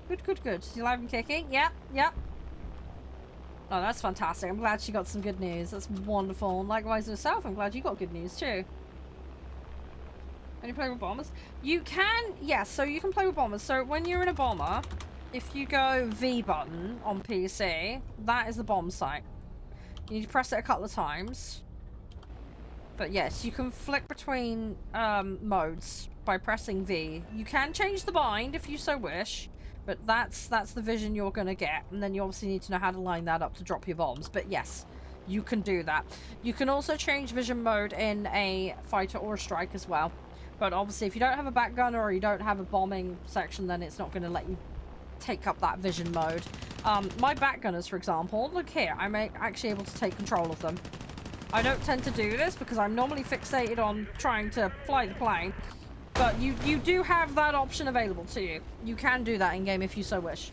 Good, good, good. Is you alive and kicking? Yep, yep. Oh, that's fantastic. I'm glad she got some good news. That's wonderful. And likewise herself, I'm glad you got good news too. Can you play with bombers? You can, yes, so you can play with bombers. So when you're in a bomber, if you go V button on PC, that is the bomb site. You need to press it a couple of times. But yes, you can flick between modes by pressing V. You can change the bind if you so wish, but that's the vision you're going to get. And then you obviously need to know how to line that up to drop your bombs. But yes, you can do that. You can also change vision mode in a fighter or a strike as well. But obviously, if you don't have a back gunner or you don't have a bombing section, then it's not going to let you take up that vision mode. My back gunners, for example, look here, I'm actually able to take control of them. I don't tend to do this because I'm normally fixated on trying to fly the plane, but you do have that option available to you. You can do that in game if you so wish.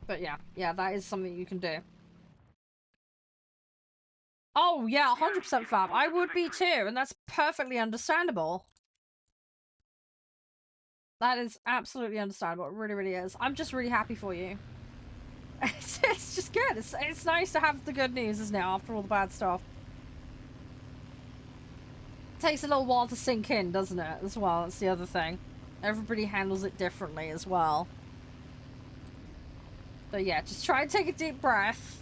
But yeah, that is something you can do. Oh yeah, 100% Fab. I would be too, and that's perfectly understandable. That is absolutely understandable. It really, really is. I'm just really happy for you. It's just good. It's nice to have the good news, isn't it, after all the bad stuff. It takes a little while to sink in, doesn't it, as well? That's the other thing. Everybody handles it differently as well. But yeah, just try and take a deep breath.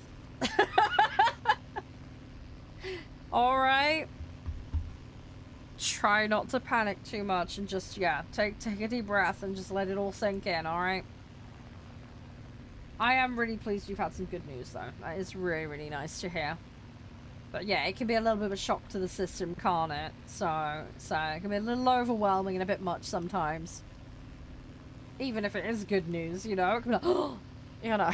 Alright. Try not to panic too much and just, yeah, take a deep breath and just let it all sink in, alright? I am really pleased you've had some good news, though. That is really, really nice to hear. But yeah, it can be a little bit of a shock to the system, can't it? So it can be a little overwhelming and a bit much sometimes. Even if it is good news, you know? It can be like, oh, you know.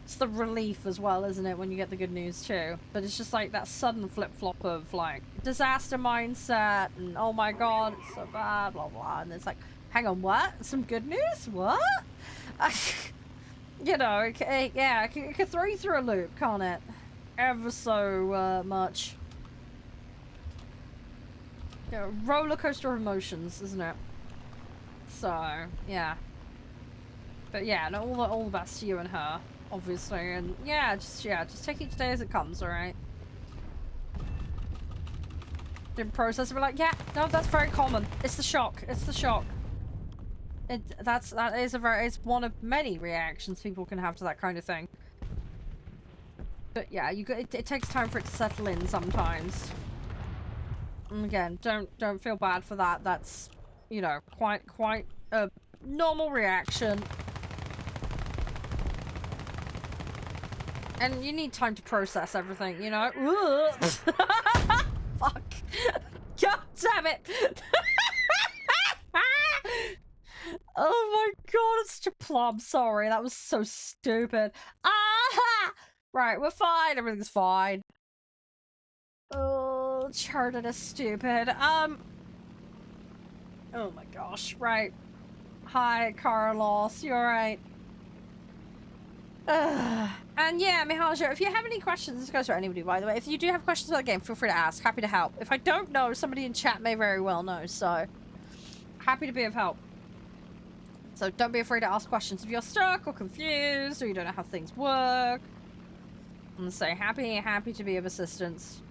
It's the relief as well, isn't it, when you get the good news too? But it's just like that sudden flip-flop of like disaster mindset and oh my god, it's so bad, blah blah, and it's like, hang on, what? Some good news? What? You know, it can throw you through a loop, can't it? Ever so much. a roller coaster of emotions, isn't it? So, yeah. But yeah, no, all the best to you and her, obviously. And yeah, just take each day as it comes, alright? Didn't process it, we're like, yeah, no, that's very common. It's the shock. It's the shock. That is it's one of many reactions people can have to that kind of thing. But yeah, it takes time for it to settle in sometimes. And again, don't feel bad for that. That's, you know, quite a normal reaction. And you need time to process everything, you know? Fuck. God damn it. Oh my god, it's such a plum. Sorry, that was so stupid. Ah! Right, we're fine. Everything's fine. Oh, Charede is stupid. Oh my gosh, right. Hi, Carlos. You alright? And yeah, Mihaja, if you have any questions, this goes for anybody, by the way. If you do have questions about the game, feel free to ask. Happy to help. If I don't know, somebody in chat may very well know, so happy to be of help. So don't be afraid to ask questions if you're stuck or confused or you don't know how things work. And say happy to be of assistance.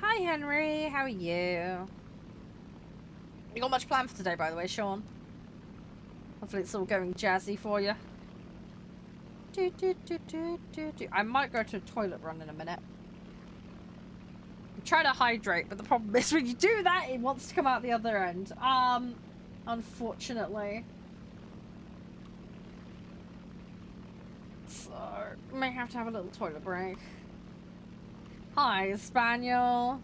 Hi, Henry. How are you? You got much planned for today, by the way, Sean? Hopefully it's all going jazzy for you. I might go to a toilet run in a minute. I'm trying to hydrate, but the problem is when you do that, it wants to come out the other end. Unfortunately. So, may have to have a little toilet break. Hi, Spaniel.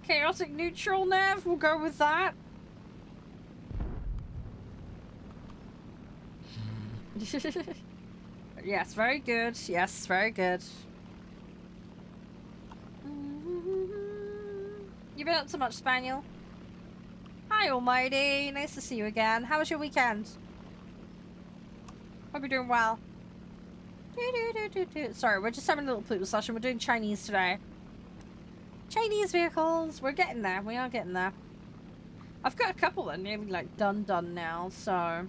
Chaotic neutral, Nev. We'll go with that. Yes, very good. Yes, very good. You been up to much, Spaniel? Hi, Almighty. Nice to see you again. How was your weekend? Hope you're doing well. Sorry, we're just having a little Pluto session. We're doing Chinese today. Chinese vehicles. We're getting there. We are getting there. I've got a couple that are nearly like done now, so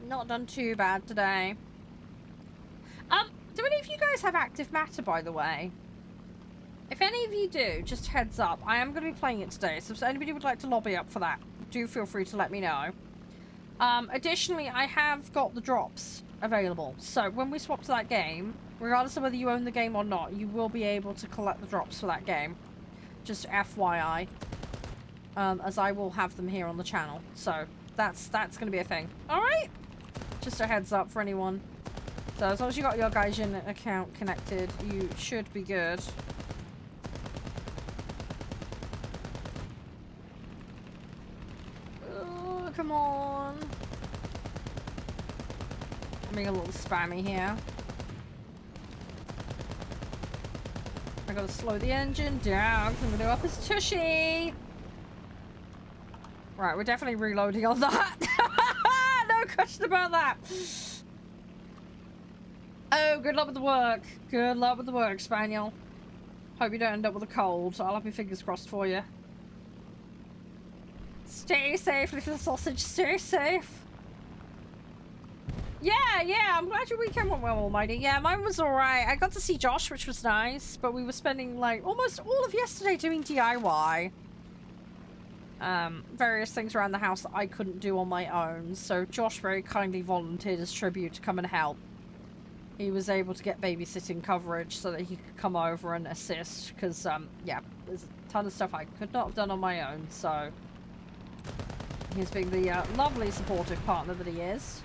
not done too bad today. Do any of you guys have active matter, by the way? If any of you do, just heads up. I am going to be playing it today, so if anybody would like to lobby up for that, do feel free to let me know. Additionally, I have got the drops available. So when we swap to that game, regardless of whether you own the game or not, you will be able to collect the drops for that game. Just FYI. As I will have them here on the channel. So that's going to be a thing. Alright? Just a heads up for anyone. So as long as you got your Gaijin account connected, you should be good. Oh, come on. I'm being a little spammy here. I gotta slow the engine down because I'm gonna go up his tushy. Right, we're definitely reloading on that. No question about that. Oh, good luck with the work. Good luck with the work, Spaniel. Hope you don't end up with a cold. I'll have my fingers crossed for you. Stay safe, little sausage. Stay safe. Yeah, I'm glad your weekend went well, Almighty. Yeah, mine was alright. I got to see Josh, which was nice, but we were spending, like, almost all of yesterday doing DIY. Various things around the house that I couldn't do on my own, so Josh very kindly volunteered as tribute to come and help. He was able to get babysitting coverage so that he could come over and assist, because, yeah, there's a ton of stuff I could not have done on my own, so he's being the lovely supportive partner that he is.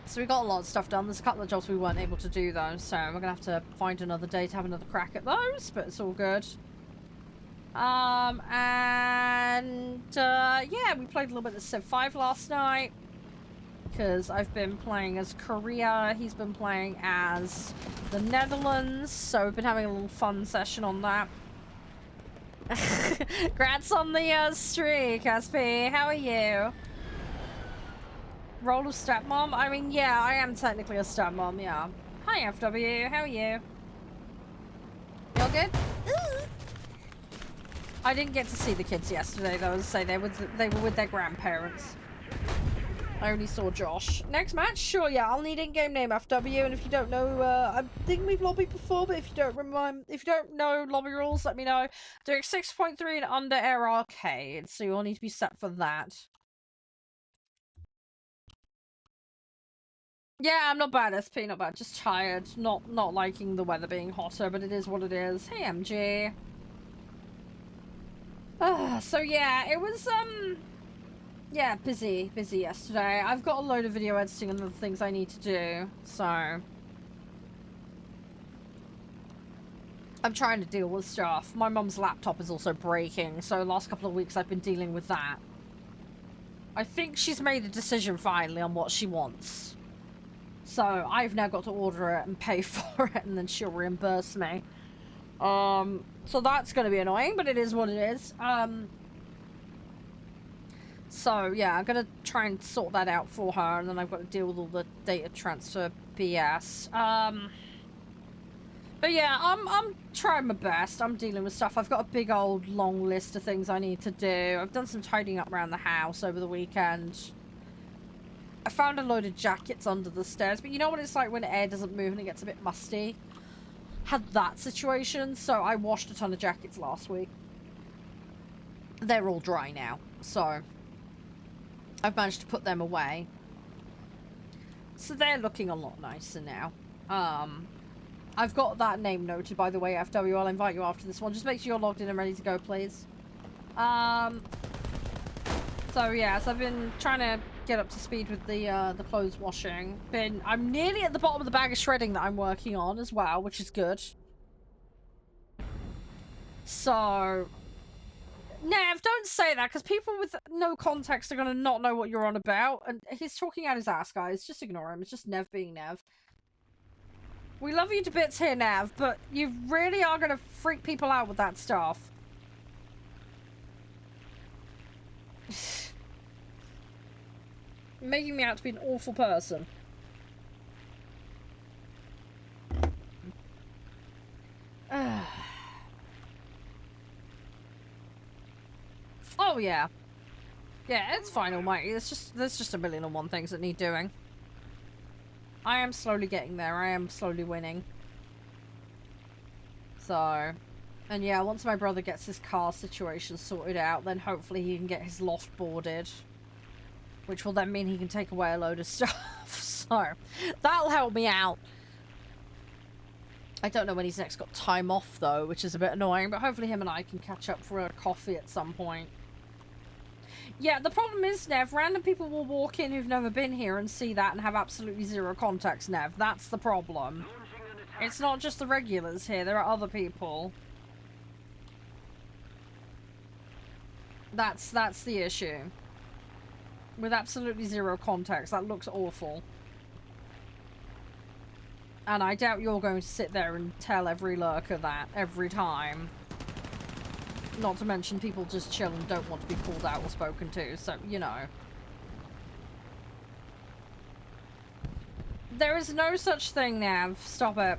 So we got a lot of stuff done. There's a couple of jobs we weren't able to do, though, so we're gonna have to find another day to have another crack at those, but it's all good. Yeah, we played a little bit of Civ 5 last night. Because I've been playing as Korea, he's been playing as the Netherlands, so we've been having a little fun session on that. Congrats on the streak, SP. How are you? Role of stepmom? I mean, yeah, I am technically a stepmom, yeah. Hi, FW. How are you? You all good? Ooh. I didn't get to see the kids yesterday, though. As I say, they were with their grandparents. I only saw Josh. Next match? Sure, yeah. I'll need in-game name FW, and if you don't know, I think we've lobbied before, but if you don't know lobby rules, let me know. Doing 6.3 and under Air Arcade, so you'll need to be set for that. Yeah, I'm not bad, SP, not bad. Just tired. Not liking the weather being hotter, but it is what it is. Hey, MG. So yeah, it was, yeah, busy yesterday. I've got a load of video editing and other things I need to do, so I'm trying to deal with stuff. My mum's laptop is also breaking, so the last couple of weeks I've been dealing with that. I think she's made a decision finally on what she wants. So I've now got to order it and pay for it, and then she'll reimburse me. So that's going to be annoying, but it is what it is. So yeah, I'm going to try and sort that out for her, and then I've got to deal with all the data transfer BS. But yeah, I'm trying my best. I'm dealing with stuff. I've got a big old long list of things I need to do. I've done some tidying up around the house over the weekend. I found a load of jackets under the stairs, but you know what it's like when air doesn't move and it gets a bit musty? Had that situation, so I washed a ton of jackets last week. They're all dry now, so I've managed to put them away. So they're looking a lot nicer now. I've got that name noted, by the way, FW. I'll invite you after this one. Just make sure you're logged in and ready to go, please. So yeah, so I've been trying to get up to speed with the clothes washing. I'm nearly at the bottom of the bag of shredding that I'm working on as well, which is good. So, Nev, don't say that, because people with no context are going to not know what you're on about. And he's talking out his ass, guys. Just ignore him. It's just Nev being Nev. We love you to bits here, Nev, but you really are going to freak people out with that stuff. Making me out to be an awful person. Oh yeah. Yeah, it's fine, almighty. There's just a million and one things that need doing. I am slowly getting there. I am slowly winning. So, and yeah, once my brother gets his car situation sorted out, then hopefully he can get his loft boarded. Which will then mean he can take away a load of stuff. So, that'll help me out. I don't know when he's next got time off, though, which is a bit annoying. But hopefully him and I can catch up for a coffee at some point. Yeah, the problem is, Nev, random people will walk in who've never been here and see that and have absolutely zero context, Nev. That's the problem. It's not just the regulars here. There are other people. That's the issue. With absolutely zero context. That looks awful. And I doubt you're going to sit there and tell every lurker that every time. Not to mention people just chill and don't want to be called out or spoken to, so, you know. There is no such thing, Nav. Stop it.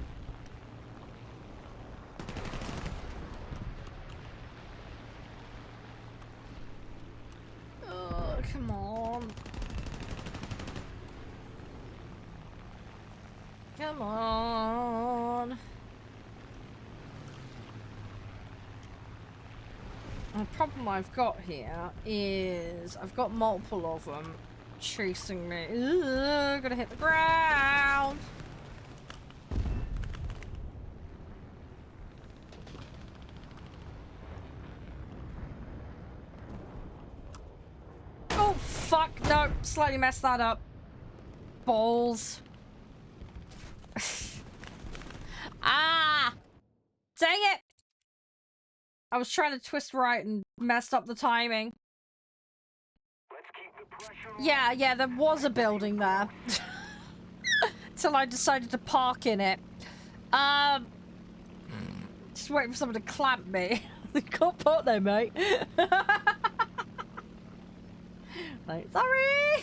Oh, come on. Come on. The problem I've got here is I've got multiple of them chasing me. Ugh, gotta hit the ground. Oh, fuck. No, slightly messed that up. Balls. Ah! Dang it! I was trying to twist right and messed up the timing. Let's keep the pressure on. Yeah, there was a building there. Till I decided to park in it. Just waiting for someone to clamp me. They can't park there, mate. Like, sorry!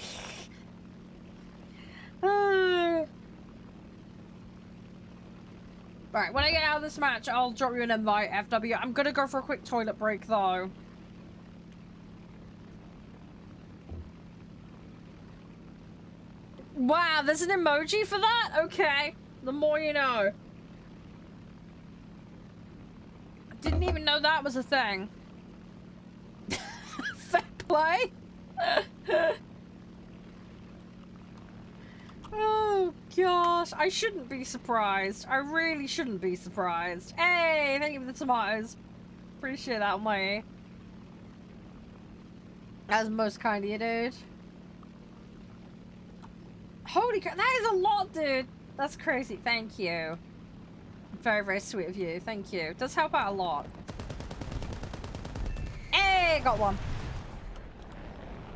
Right, when I get out of this match, I'll drop you an invite, FW. I'm gonna go for a quick toilet break, though. Wow, there's an emoji for that? Okay. The more you know. I didn't even know that was a thing. Fair play? Oh, gosh. I shouldn't be surprised. I really shouldn't be surprised. Hey, thank you for the tomatoes. Appreciate that, mate. That was most kind of you, dude. Holy crap, that is a lot, dude. That's crazy. Thank you. Very, very sweet of you. Thank you. It does help out a lot. Hey, got one.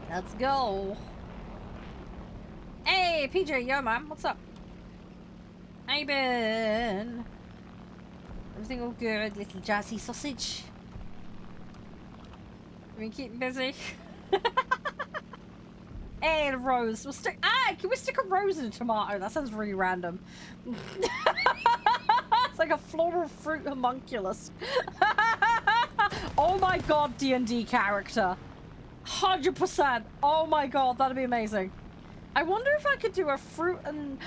Let's go. Hey, PJ, yo, man. What's up? How you been? Everything all good, little jazzy sausage? Been keeping busy? Hey, a rose. We'll stick. Can we stick a rose in a tomato? That sounds really random. It's like a floral fruit homunculus. Oh my god, D&D character. 100%. Oh my god, that'd be amazing. I wonder if I could do a fruit and...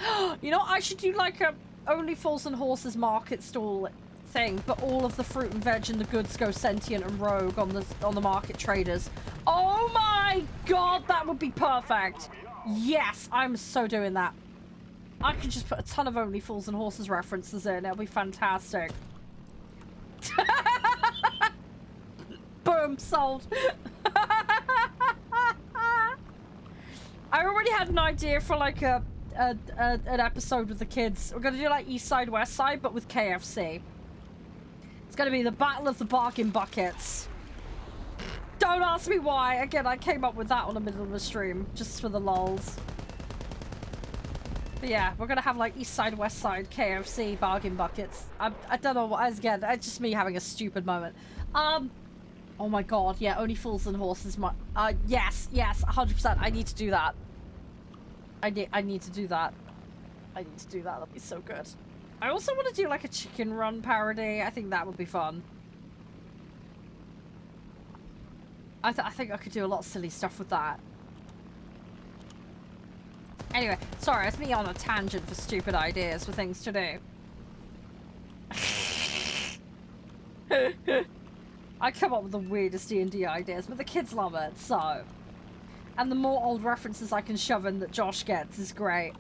You know, I should do like a Only Fools and Horses market stall thing, but all of the fruit and veg and the goods go sentient and rogue on the market traders. Oh my god, that would be perfect. Yes, I'm so doing that. I could just put a ton of Only Fools and Horses references in. It'll be fantastic. Boom, sold. I already had an idea for like an episode with the kids. We're gonna do like East Side, West Side, but with KFC. It's gonna be the Battle of the Bargain Buckets. Don't ask me why. Again, I came up with that on the middle of the stream, just for the lols. But yeah, we're gonna have like East Side, West Side, KFC, Bargain Buckets. I don't know what, again, it's just me having a stupid moment. Oh my god, yeah, Only Fools and Horses. Yes, 100%. I need to do that. I need to do that. I need to do that. That'd be so good. I also want to do like a chicken run parody. I think that would be fun. I think I could do a lot of silly stuff with that. Anyway, sorry, it's me on a tangent for stupid ideas for things to do. I come up with the weirdest D&D ideas, but the kids love it, so... And the more old references I can shove in that Josh gets is great.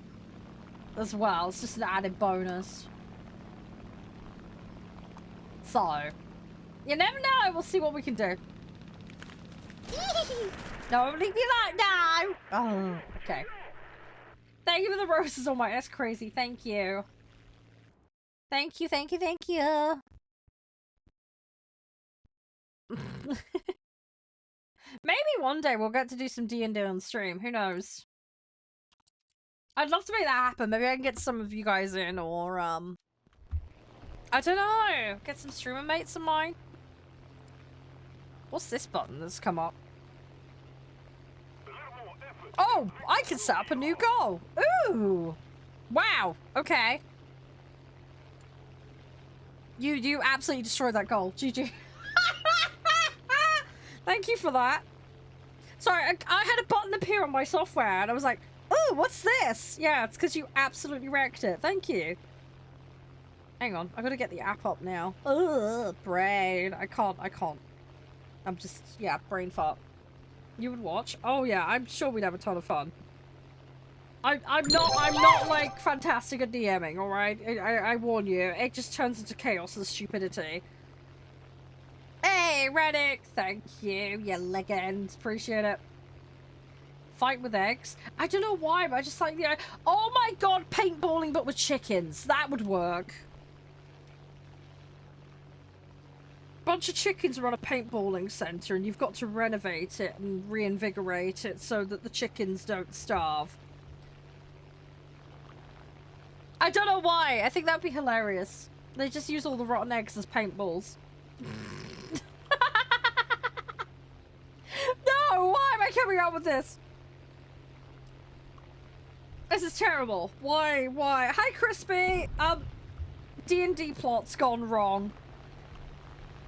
As well, it's just an added bonus. So... You never know, we'll see what we can do. Don't leave me like now! Oh, okay. Thank you for the roses on my... That's crazy, thank you. Thank you, thank you, thank you. Maybe one day we'll get to do some D&D on stream. Who knows? I'd love to make that happen. Maybe I can get some of you guys in, or I don't know. Get some streamer mates of mine. What's this button that's come up? Oh, I can set up a new goal. Ooh, wow. Okay. You absolutely destroyed that goal. GG. Thank you for that. Sorry, I had a button appear on my software and I was like, oh, what's this? Yeah, it's because you absolutely wrecked it. Thank you. Hang on, I gotta get the app up now. Ugh, brain. I can't. I'm just, yeah, brain fart. You would watch? Oh yeah, I'm sure we'd have a ton of fun. I'm not like fantastic at DMing, alright? I warn you, it just turns into chaos and stupidity. Hey, Reddick! Thank you, you legend. Appreciate it. Fight with eggs? I don't know why, but I just like the... Oh my god, paintballing but with chickens. That would work. Bunch of chickens run a paintballing centre and you've got to renovate it and reinvigorate it so that the chickens don't starve. I don't know why. I think that'd be hilarious. They just use all the rotten eggs as paintballs. No, why am I coming up with this? This is terrible. Why? Hi, Crispy. D&D plot's gone wrong.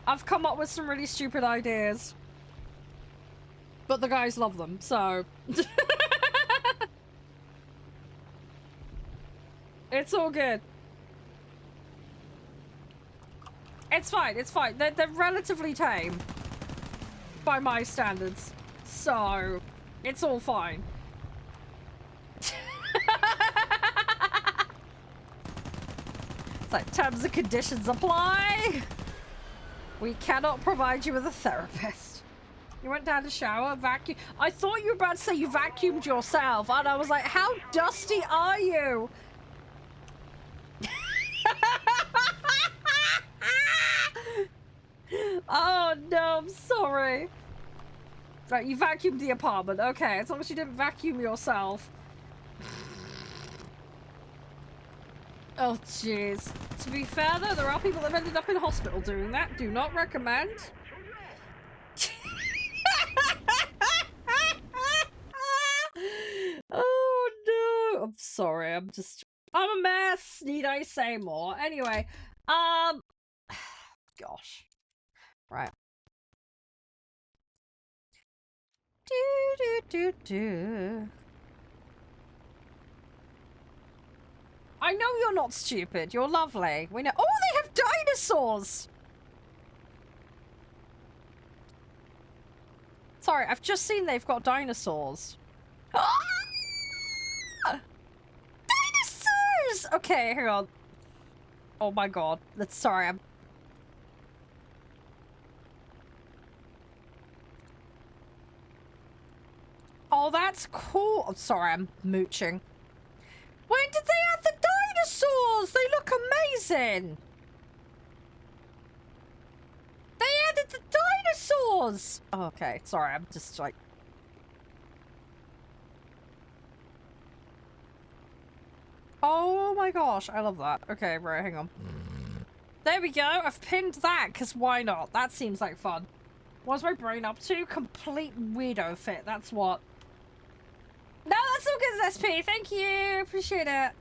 I've come up with some really stupid ideas. But the guys love them, so... It's all good. It's fine, it's fine. They're relatively tame. By my standards. So, it's all fine. It's like, terms and conditions apply. We cannot provide you with a therapist. You went down to shower, vacuum. I thought you were about to say you vacuumed yourself, and I was like, how dusty are you? Oh no, I'm sorry. Right, you vacuumed the apartment. Okay, as long as you didn't vacuum yourself. Oh, jeez. To be fair, though, there are people that have ended up in hospital doing that. Do not recommend. Oh, no. I'm sorry. I'm a mess. Need I say more? Anyway, gosh. Right. Do. I know you're not stupid. You're lovely. We know. Oh, they have dinosaurs! Sorry, I've just seen they've got dinosaurs. Dinosaurs! Okay, hang on. Oh my god. Sorry, I'm... Oh, that's cool. I'm sorry, I'm mooching. When did they add the dinosaurs? They look amazing. They added the dinosaurs. Oh, okay, sorry, I'm just like... Oh my gosh, I love that. Okay, right, hang on. There we go. I've pinned that, because why not? That seems like fun. What's my brain up to? Complete weirdo fit, that's what. No, that's all good, SP. Thank you. Appreciate it.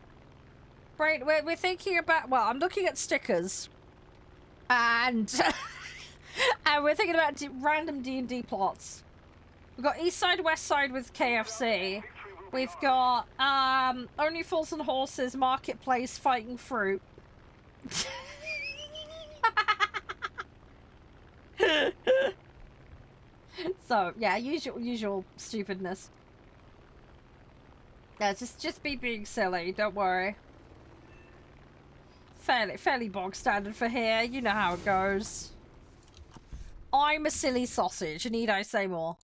Right, we're thinking about... Well, I'm looking at stickers. And... and we're thinking about random D&D plots. We've got East Side, West Side with KFC. We've got, Only Fools and Horses, Marketplace, Fighting Fruit. So, yeah, usual stupidness. Yeah, just be being silly, don't worry. Fairly bog standard for here, you know how it goes. I'm a silly sausage, need I say more?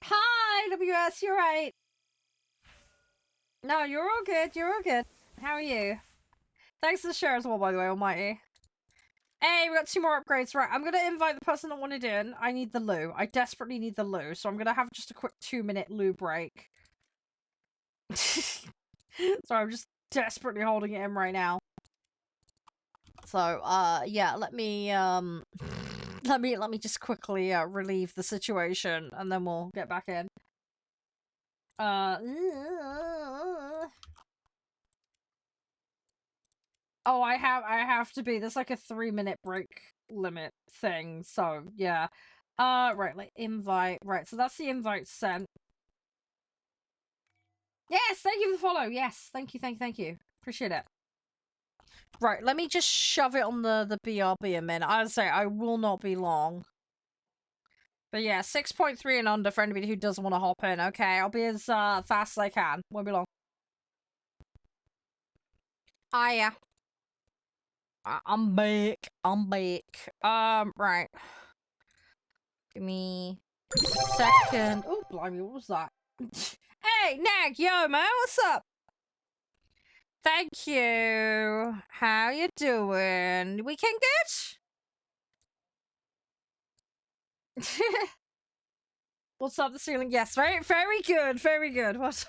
Hi, WS, you're right. No, you're all good, you're all good. How are you? Thanks for the share as well, by the way, Almighty. Hey, we got 2 more upgrades. Right, I'm gonna invite the person that wanted in. I need the loo. I desperately need the loo, so I'm gonna have just a quick 2-minute loo break. Sorry, I'm just desperately holding it in right now. So, yeah, let me just quickly, relieve the situation, and then we'll get back in. Oh, I have to be. There's like a 3-minute break limit thing, so yeah. Right, like invite. Right, so that's the invite sent. Yes, thank you for the follow. Yes, thank you. Appreciate it. Right, let me just shove it on the BRB a minute. I'd say I will not be long. But yeah, 6.3 and under for anybody who doesn't want to hop in. Okay, I'll be as fast as I can. Won't be long. Yeah. I'm back. Right. Give me a second. Oh, blimey, what was that? Hey, Nag, yo, man, what's up? Thank you. How you doing? Weekend good? What's up the ceiling? Yes, very good. What?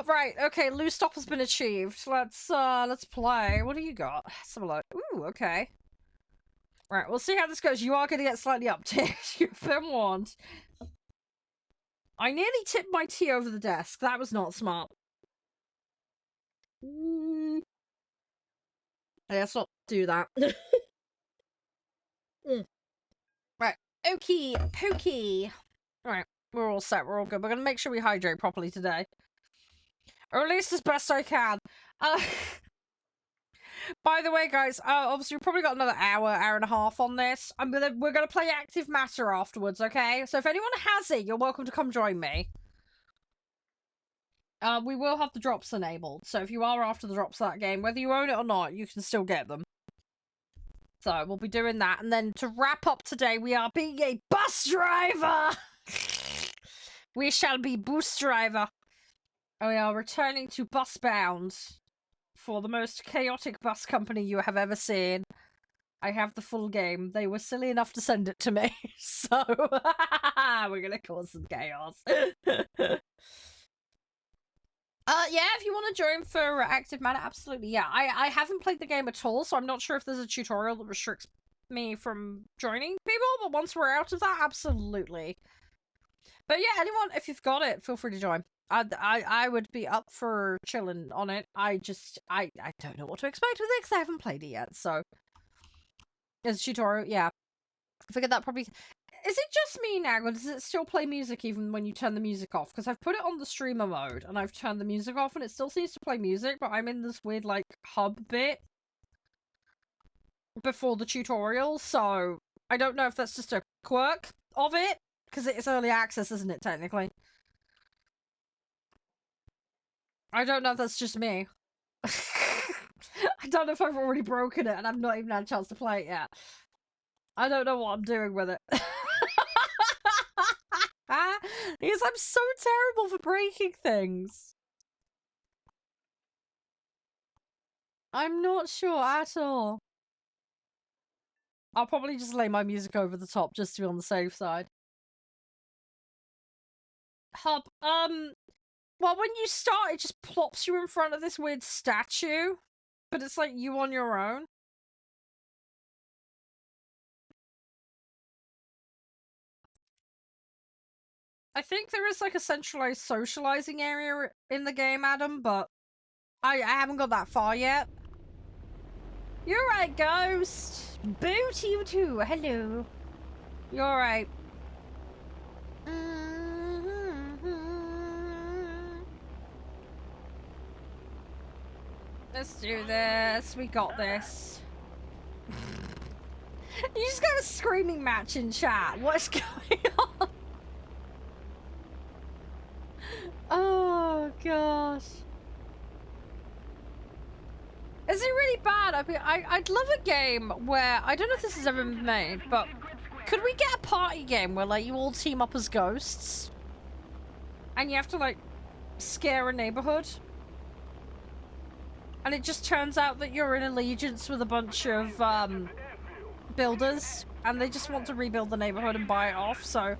Right, okay, loose stop has been achieved. Let's play. What do you got? Let's have a look. Ooh, okay. Right, we'll see how this goes. You are going to get slightly upticked. You've been warned. I nearly tipped my tea over the desk. That was not smart. Let's not do that. Right. Okie pokey. Alright, we're all set. We're all good. We're going to make sure we hydrate properly today. Or at least as best I can. By the way, guys, obviously we've probably got another hour and a half on this. We're gonna play Active Matter afterwards, okay? So if anyone has it, you're welcome to come join me. We will have the drops enabled, so if you are after the drops of that game, whether you own it or not, you can still get them. So we'll be doing that, and then to wrap up today, we are being a bus driver! We shall be bus driver. And we are returning to Bus Bound. For the most chaotic bus company you have ever seen. I have the full game. They were silly enough to send it to me. So, we're gonna cause some chaos. Yeah, if you want to join for Active Matter, absolutely, yeah. I haven't played the game at all, so I'm not sure if there's a tutorial that restricts me from joining people, but once we're out of that, absolutely. But yeah, anyone, if you've got it, feel free to join. I would be up for chilling on it. I don't know what to expect with it because I haven't played it yet, so. As a tutorial, yeah. I figured that probably... Is it just me now, or does it still play music even when you turn the music off? Because I've put it on the streamer mode, and I've turned the music off, and it still seems to play music, but I'm in this weird, like, hub bit before the tutorial, so I don't know if that's just a quirk of it, because it's early access, isn't it, technically? I don't know if that's just me. I don't know if I've already broken it and I've not even had a chance to play it yet. I don't know what I'm doing with it. Because I'm so terrible for breaking things. I'm not sure at all. I'll probably just lay my music over the top just to be on the safe side. Hub, well, when you start, it just plops you in front of this weird statue. But it's like you on your own. I think there is like a centralized socializing area in the game, Adam, but I haven't got that far yet. You're right, Ghost. Boo to you too. Hello. You're right. Let's do this. We got this. You just got a screaming match in chat. What's going on? Oh, gosh. Is it really bad? I mean, I'd love a game where... I don't know if this has ever been made, but... Could we get a party game where, like, you all team up as ghosts? And you have to, like, scare a neighborhood? And it just turns out that you're in allegiance with a bunch of, builders. And they just want to rebuild the neighborhood and buy it off, so...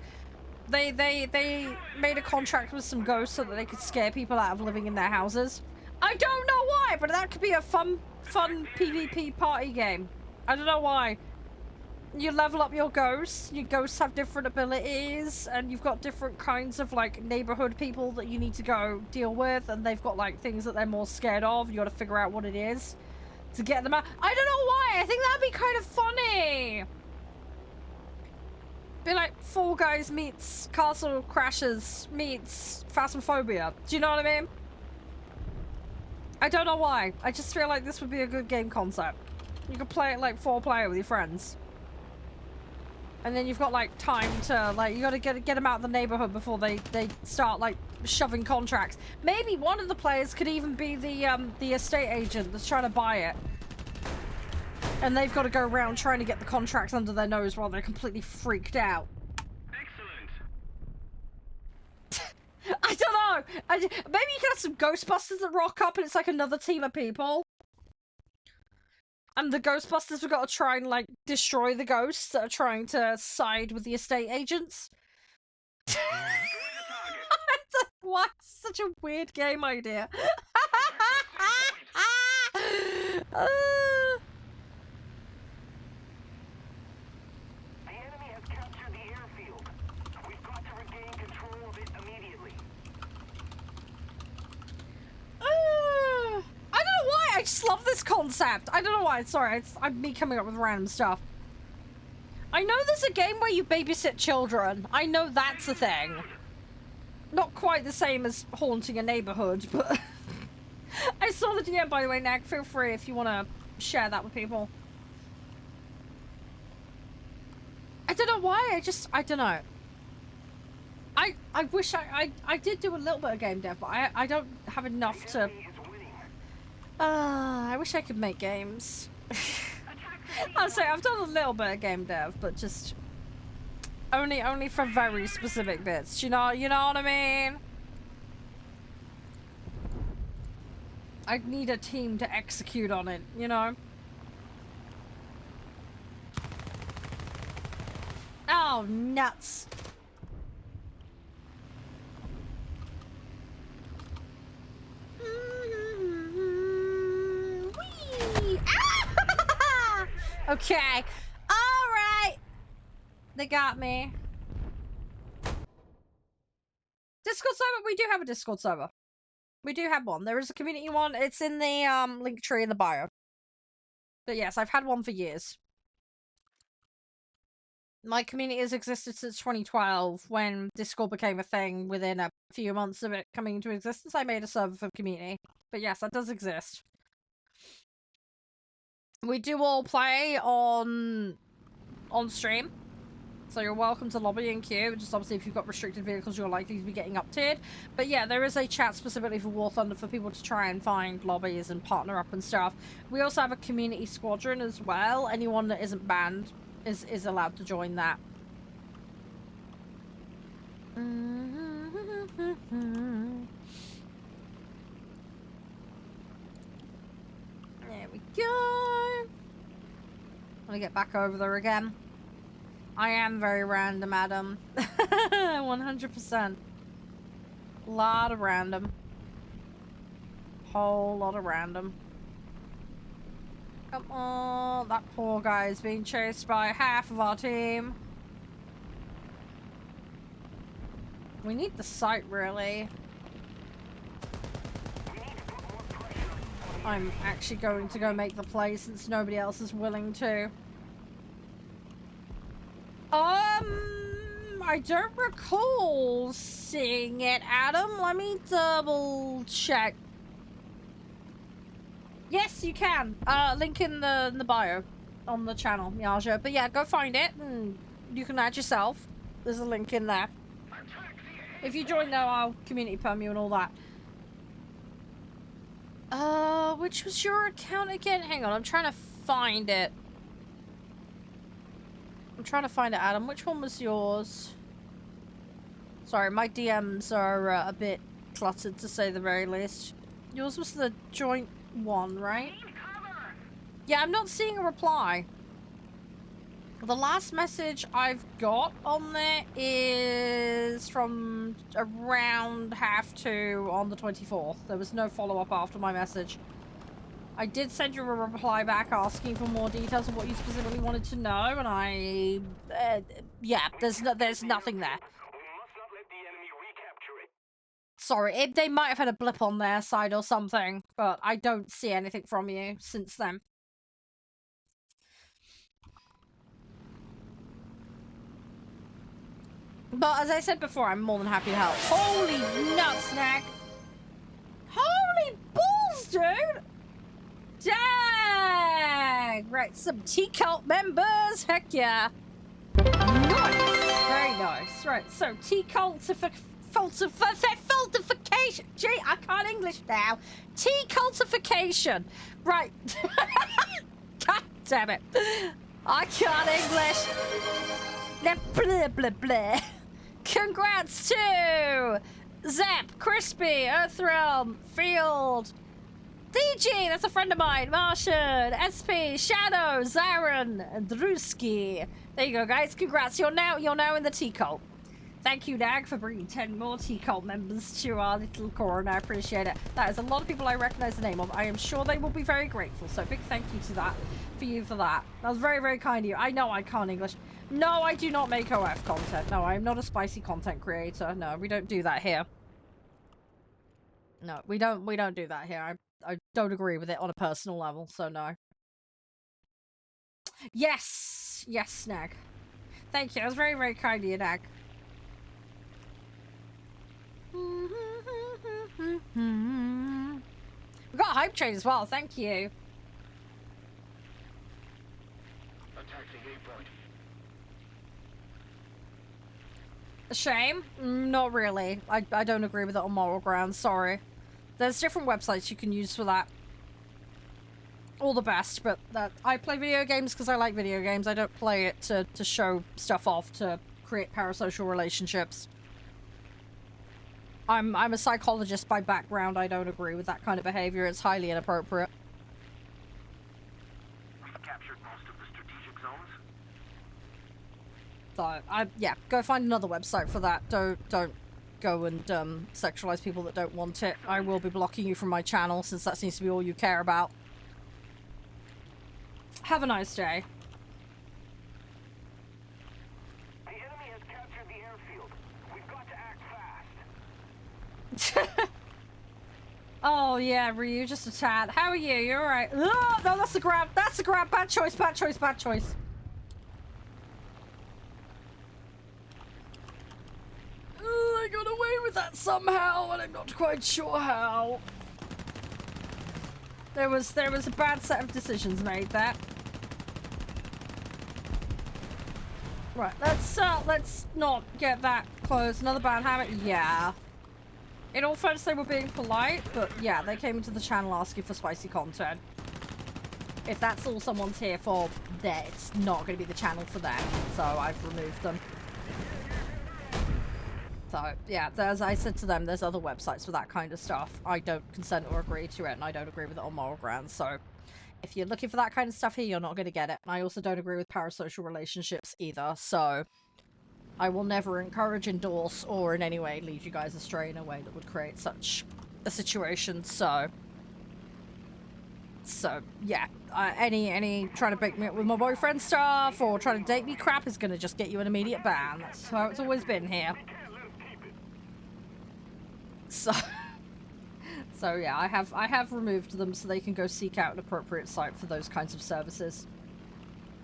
They made a contract with some ghosts so that they could scare people out of living in their houses. I don't know why, but that could be a fun PvP party game. I don't know why. You level up your ghosts have different abilities, and you've got different kinds of, like, neighborhood people that you need to go deal with, and they've got, like, things that they're more scared of. You gotta figure out what it is to get them out. I don't know why! I think that'd be kind of funny! Be like Fall Guys meets Castle Crashers meets Phasmophobia. Do you know what I mean? I don't know why. I just feel like this would be a good game concept. You could play it like 4-player with your friends. And then you've got like time to like, you gotta get them out of the neighborhood before they start like shoving contracts. Maybe one of the players could even be the estate agent that's trying to buy it. And they've got to go around trying to get the contracts under their nose while they're completely freaked out. Excellent. I don't know. Maybe you can have some Ghostbusters that rock up and it's like another team of people. And the Ghostbusters have got to try and like destroy the ghosts that are trying to side with the estate agents. Why? Such a weird game idea. this concept. I don't know why. Sorry, it's me coming up with random stuff. I know there's a game where you babysit children. I know that's a thing. Not quite the same as haunting a neighborhood, but... I saw the DM, by the way, Nag. Feel free if you want to share that with people. I don't know why. I don't know. I wish I did do a little bit of game dev, but I don't have enough to... I wish I could make games. I'll say I've done a little bit of game dev, but just... Only for very specific bits. You know what I mean? I'd need a team to execute on it, you know? Oh, nuts. Whee! Ah! Okay. All right. They got me. Discord server? We do have a Discord server. We do have one. There is a community one. It's in the link tree in the bio. But yes, I've had one for years. My community has existed since 2012 when Discord became a thing. Within a few months of it coming into existence, I made a server for community. But yes, that does exist. We do all play on stream. So you're welcome to lobby and queue. Just obviously if you've got restricted vehicles, you're likely to be getting up-tiered. But yeah, there is a chat specifically for War Thunder for people to try and find lobbies and partner up and stuff. We also have a community squadron as well. Anyone that isn't banned is allowed to join that. There we go. I'm gonna get back over there again. I am very random, Adam. 100%. Lot of random. Whole lot of random. Come on, that poor guy is being chased by half of our team. We need the site, really. I'm actually going to go make the play since nobody else is willing to. I don't recall seeing it, Adam. Let me double check. Yes, you can. Link in the bio on the channel, Miaja. But yeah, go find it and you can add yourself. There's a link in there. If you join though, I'll community perm you and all that. Which was your account again? Hang on, I'm trying to find it. I'm trying to find it, Adam. Which one was yours? Sorry, my DMs are a bit cluttered to say the very least. Yours was the joint one, right? Yeah, I'm not seeing a reply. The last message I've got on there is from around 2:30 on the 24th. There was no follow-up after my message. I did send you a reply back asking for more details of what you specifically wanted to know, and yeah, there's nothing there. Sorry, they might have had a blip on their side or something, but I don't see anything from you since then. But as I said before, I'm more than happy to help. Holy nuts, Snack! Holy balls, dude! Dang! Right, some T-Cult members! Heck yeah! Nice! Very nice. Right, so T-Cultification... Gee, I can't English now. T-Cultification! Right. God damn it. I can't English. Blah, blah, blah. Congrats to Zap, Crispy, Earthrealm, Field, DG, that's a friend of mine, Martian, SP, Shadow, Zaran, and Druski. There you go, guys. Congrats. You're now in the T-Cult. Thank you, Nag, for bringing 10 more T-Cult members to our little corner. I appreciate it. That is a lot of people I recognize the name of. I am sure they will be very grateful. So big thank you to that, for you for that. That was very, very kind of you. I know I can't English. No, I do not make OF content. No, I'm not a spicy content creator. No, we don't do that here. No, we don't do that here. I don't agree with it on a personal level, so no. Yes! Yes, Snag. Thank you. That was very, very kind of you, Nag. We got a hype train as well. Thank you. Attack the A point. A shame? Not really. I don't agree with it on moral grounds. Sorry. There's different websites you can use for that. All the best, but I play video games because I like video games. I don't play it to show stuff off, to create parasocial relationships. I'm a psychologist by background. I don't agree with that kind of behavior. It's highly inappropriate. We've captured most of the strategic zones. So yeah, go find another website for that. Don't go and sexualize people that don't want it. I will be blocking you from my channel since that seems to be all you care about. Have a nice day. The enemy has captured the airfield. We've got to act fast. Oh yeah, Ryu, just a tad. How are you? You're alright. Oh, no, that's a grab. That's a grab. Bad choice, bad choice, bad choice. I got away with that somehow, and I'm not quite sure how. There was a bad set of decisions made there. Right, let's not get that close. Another bad habit? Yeah. In all fairness, they were being polite, but yeah, they came into the channel asking for spicy content. If that's all someone's here for, then it's not going to be the channel for them, so I've removed them. So, yeah, as I said to them, there's other websites for that kind of stuff. I don't consent or agree to it, and I don't agree with it on moral grounds, so if you're looking for that kind of stuff here, you're not going to get it. And I also don't agree with parasocial relationships either, so I will never encourage, endorse, or in any way lead you guys astray in a way that would create such a situation, so yeah. Any trying to break me up with my boyfriend stuff, or trying to date me crap is going to just get you an immediate ban. That's how it's always been here. So yeah, I have removed them so they can go seek out an appropriate site for those kinds of services.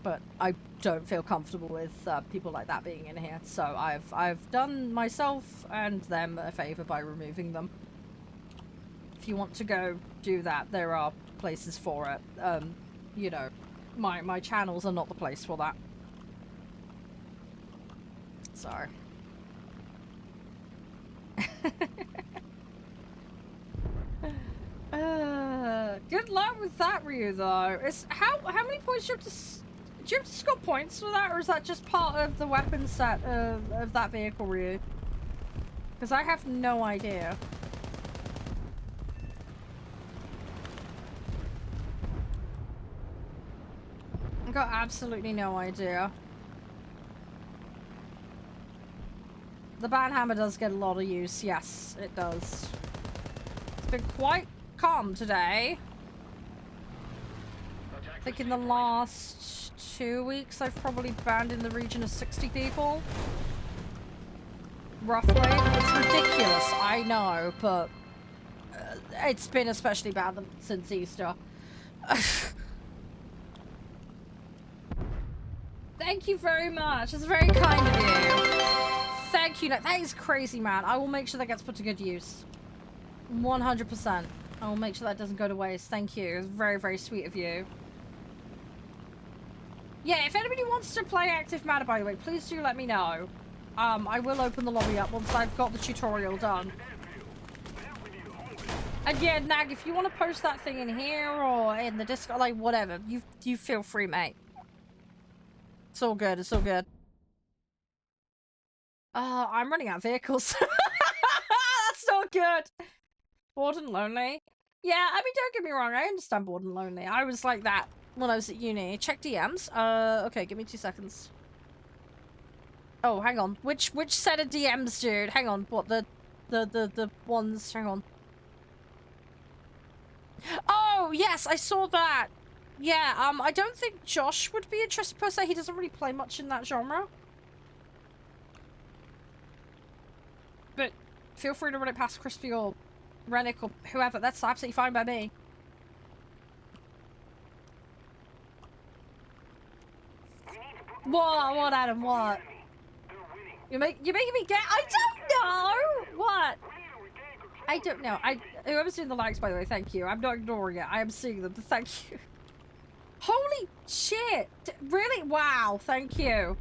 But I don't feel comfortable with people like that being in here, so I've done myself and them a favor by removing them. If you want to go do that, there are places for it. You know, my channels are not the place for that. Sorry. Good luck with that, Ryu, though. How many points do you have to score points for that, or is that just part of the weapon set of that vehicle, Ryu? Because I have no idea. I've got absolutely no idea. The banhammer does get a lot of use, yes, it does. It's been quite calm today. I think in the last 2 weeks I've probably banned in the region of 60 people. Roughly. It's ridiculous, I know, but it's been especially bad since Easter. Thank you very much. It's very kind of you. Thank you. That is crazy, man. I will make sure that gets put to good use. 100%. I will make sure that doesn't go to waste. Thank you. It's very, very sweet of you. Yeah, if anybody wants to play Active Matter, by the way, please do let me know. I will open the lobby up once I've got the tutorial done. And yeah, Nag, if you want to post that thing in here or in the Discord, like whatever, you feel free, mate. It's all good. It's all good. I'm running out of vehicles. That's not good. Bored and lonely. Yeah, I mean, don't get me wrong. I understand bored and lonely. I was like that when I was at uni. Check DMs. Okay, give me 2 seconds. Oh, hang on. Which set of DMs, dude? Hang on. What, the ones? Hang on. Oh, yes, I saw that. Yeah, I don't think Josh would be interested per se. He doesn't really play much in that genre. But feel free to run it past Crispy or Rennick or whoever. That's absolutely fine by me. What, Adam, what? You're making me get- I don't know! What? I don't know. Whoever's doing the likes, by the way, thank you. I'm not ignoring it. I am seeing them, but thank you. Holy shit! Really? Wow, thank you.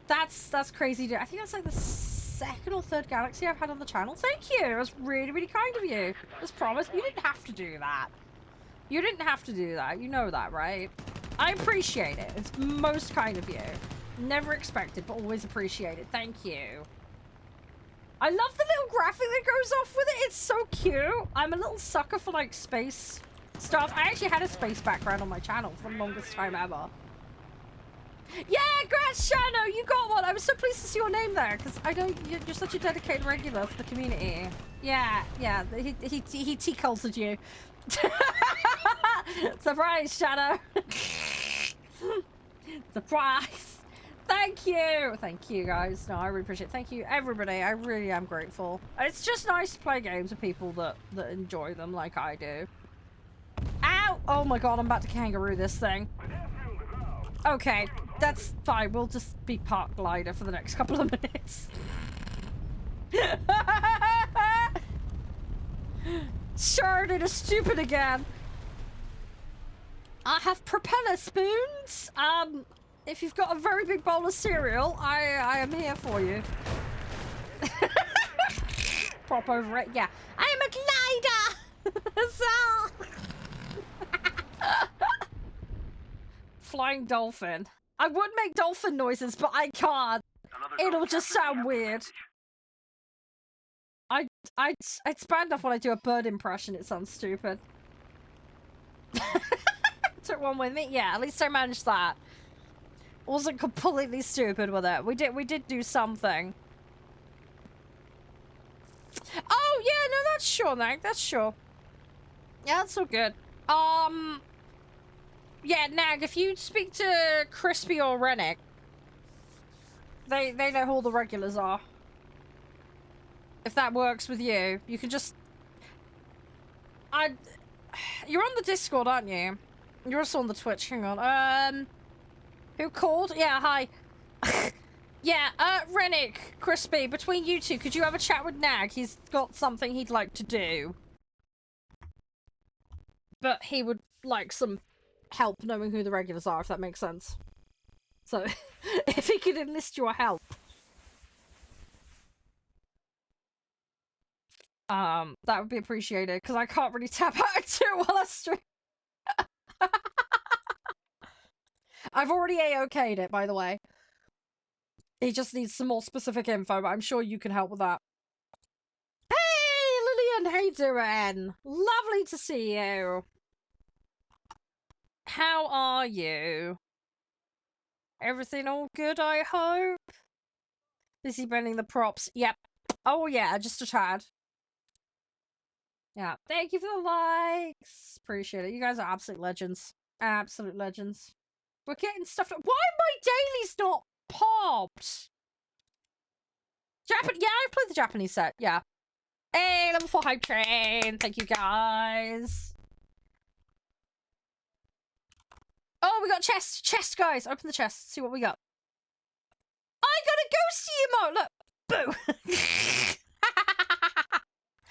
That's crazy. I think that's like the second or third galaxy I've had on the channel. Thank you! It was really, really kind of you. Just promise. You didn't have to do that. You didn't have to do that. You know that, right? I appreciate it. It's most kind of you. Never expected, but always appreciated. Thank you. I love the little graphic that goes off with it. It's so cute. I'm a little sucker for, like, space stuff. I actually had a space background on my channel for the longest time ever. Yeah, congrats, Shano! You got one! I was so pleased to see your name there, because I know you're such a dedicated regular for the community. Yeah, he T-culted you. Surprise, Shadow! Surprise! Thank you guys. No, I really appreciate it. Thank you everybody. I really am grateful. It's just nice to play games with people that enjoy them like I do. Ow! Oh my god, I'm about to kangaroo this thing. Okay, that's fine. We'll just be park glider for the next couple of minutes. Charede is stupid again. I have propeller spoons. If you've got a very big bowl of cereal, I am here for you. Prop over it. Yeah. I am a glider! Flying dolphin. I would make dolphin noises, but I can't. It'll just sound weird. It's bad enough when I do a bird impression, it sounds stupid. Took one with me? Yeah, at least I managed that. Wasn't completely stupid with it. We did do something. Oh yeah, no, that's sure, Nag. That's sure. Yeah, that's all good. Yeah, Nag, if you speak to Crispy or Rennick, they know who all the regulars are. If that works with you, you can just... You're on the Discord, aren't you? You're also on the Twitch. Hang on. Who called? Yeah, hi. Yeah, Rennick, Crispy, between you two, could you have a chat with Nag? He's got something he'd like to do. But he would like some help knowing who the regulars are, if that makes sense. So, if he could enlist your help. That would be appreciated, because I can't really tap out to it while I stream. I've already AOK'd it, by the way. He just needs some more specific info, but I'm sure you can help with that. Hey, Lillian, how you doing? Lovely to see you. How are you? Everything all good, I hope? Busy bending the props. Yep. Oh, yeah, just a tad. Yeah. Thank you for the likes. Appreciate it. You guys are absolute legends. Absolute legends. We're getting stuff. Why are my dailies not popped? Yeah, I played the Japanese set. Yeah. Hey, level 4 hype train. Thank you, guys. Oh, we got chest. Chest, guys. Open the chest. See what we got. I got a ghosty emote. Look. Boo.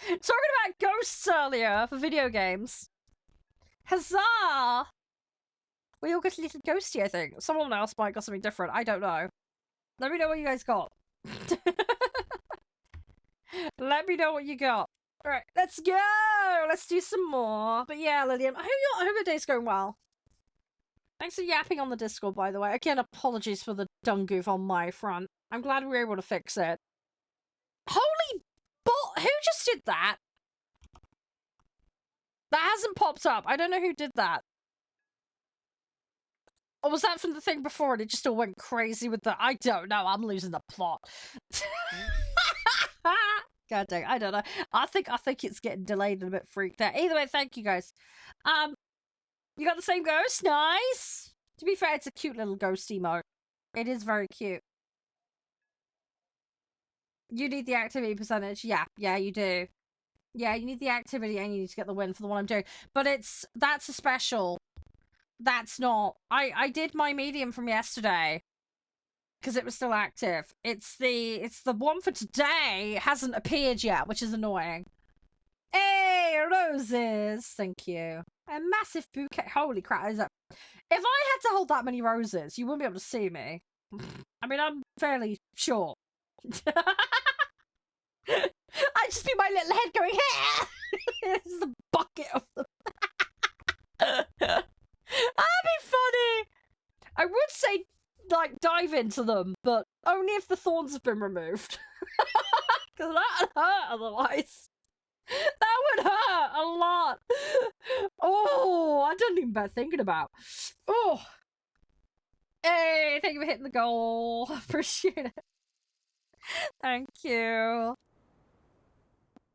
Talking about ghosts earlier for video games. Huzzah! We all got a little ghosty, I think. Someone else might got something different. I don't know. Let me know what you guys got. Let me know what you got. Alright, let's go! Let's do some more. But yeah, Lillian, I hope your day's going well. Thanks for yapping on the Discord, by the way. Again, apologies for the dung goof on my front. I'm glad we were able to fix it. Holy who just did that? That hasn't popped up. I don't know who did that. Or was that from the thing before and it just all went crazy with the... I don't know. I'm losing the plot. God dang, I don't know. I think it's getting delayed and a bit freaked out. Either way, thank you guys. You got the same ghost? Nice! To be fair, it's a cute little ghost emote. It is very cute. You need the activity percentage. Yeah, you do. Yeah, you need the activity and you need to get the win for the one I'm doing. But that's a special. That's not... I did my medium from yesterday. Because it was still active. It's the one for today hasn't appeared yet, which is annoying. Hey, roses! Thank you. A massive bouquet. Holy crap. Is that... If I had to hold that many roses, you wouldn't be able to see me. I mean, I'm fairly short. I'd just be my little head going, hey! It's the bucket of them. That'd be funny. I would say, like, dive into them, but only if the thorns have been removed. Because that'd hurt otherwise. That would hurt a lot. Oh, I don't even better thinking about. Oh. Hey, thank you for hitting the goal. Appreciate it. Thank you.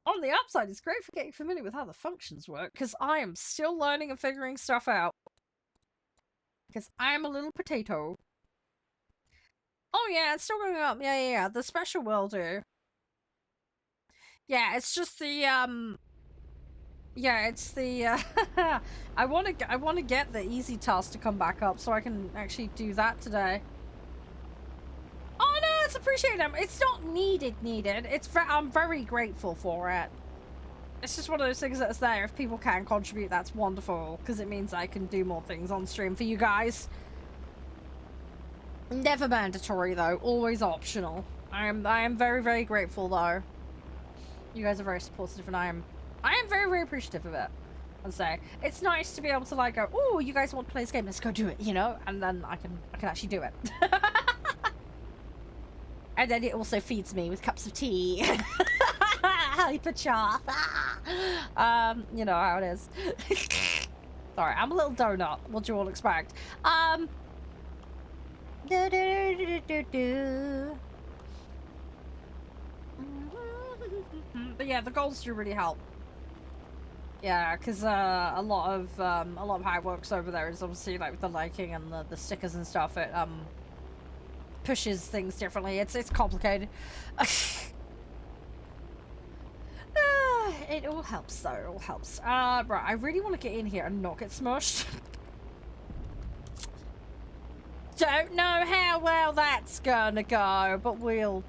On the upside, it's great for getting familiar with how the functions work, because I am still learning and figuring stuff out. Because I am a little potato. Oh yeah, it's still going up. Yeah. The special will do. Yeah, it's just the, yeah, it's the, I want to get the easy task to come back up so I can actually do that today. Oh no, it's appreciated. It's not needed. I'm very grateful for it. It's just one of those things that's there. If people can contribute, that's wonderful, because it means I can do more things on stream for you guys. Never mandatory though, always optional. I am very, very grateful though. You guys are very supportive, and I am very, very appreciative of it. I'd say it's nice to be able to like go, oh, you guys want to play this game? Let's go do it, you know, and then I can actually do it. And then it also feeds me with cups of tea. Hyperchar. You know how it is. Sorry, I'm a little donut. What do you all expect? But yeah, the goals do really help. Yeah, because a lot of how it works over there is obviously like with the liking and the stickers and stuff. It pushes things differently. It's complicated. It all helps though. It all helps. Right, I really want to get in here and not get smushed. Don't know how well that's gonna go, but we'll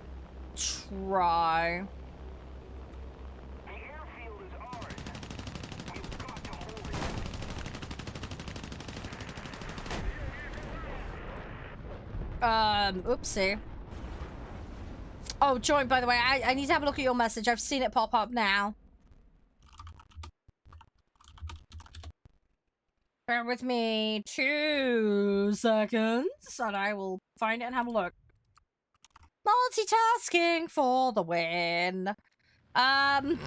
try. The airfield is ours. We've got to hold it. Oopsie. Oh, join, by the way. I need to have a look at your message. I've seen it pop up now. Bear with me 2 seconds, and I will find it and have a look. Multitasking for the win. We captured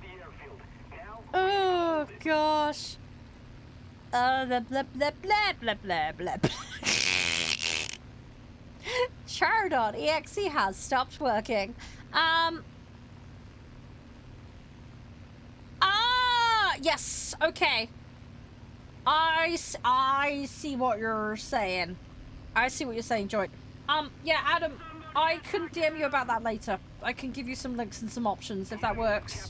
the airfield. Now. Oh gosh. Blah blah blah blah blah blah blah. Charede.exe has stopped working. Yes, okay. I see what you're saying. I see what you're saying, Joy. Yeah, Adam, I can DM you about that later. I can give you some links and some options if that works.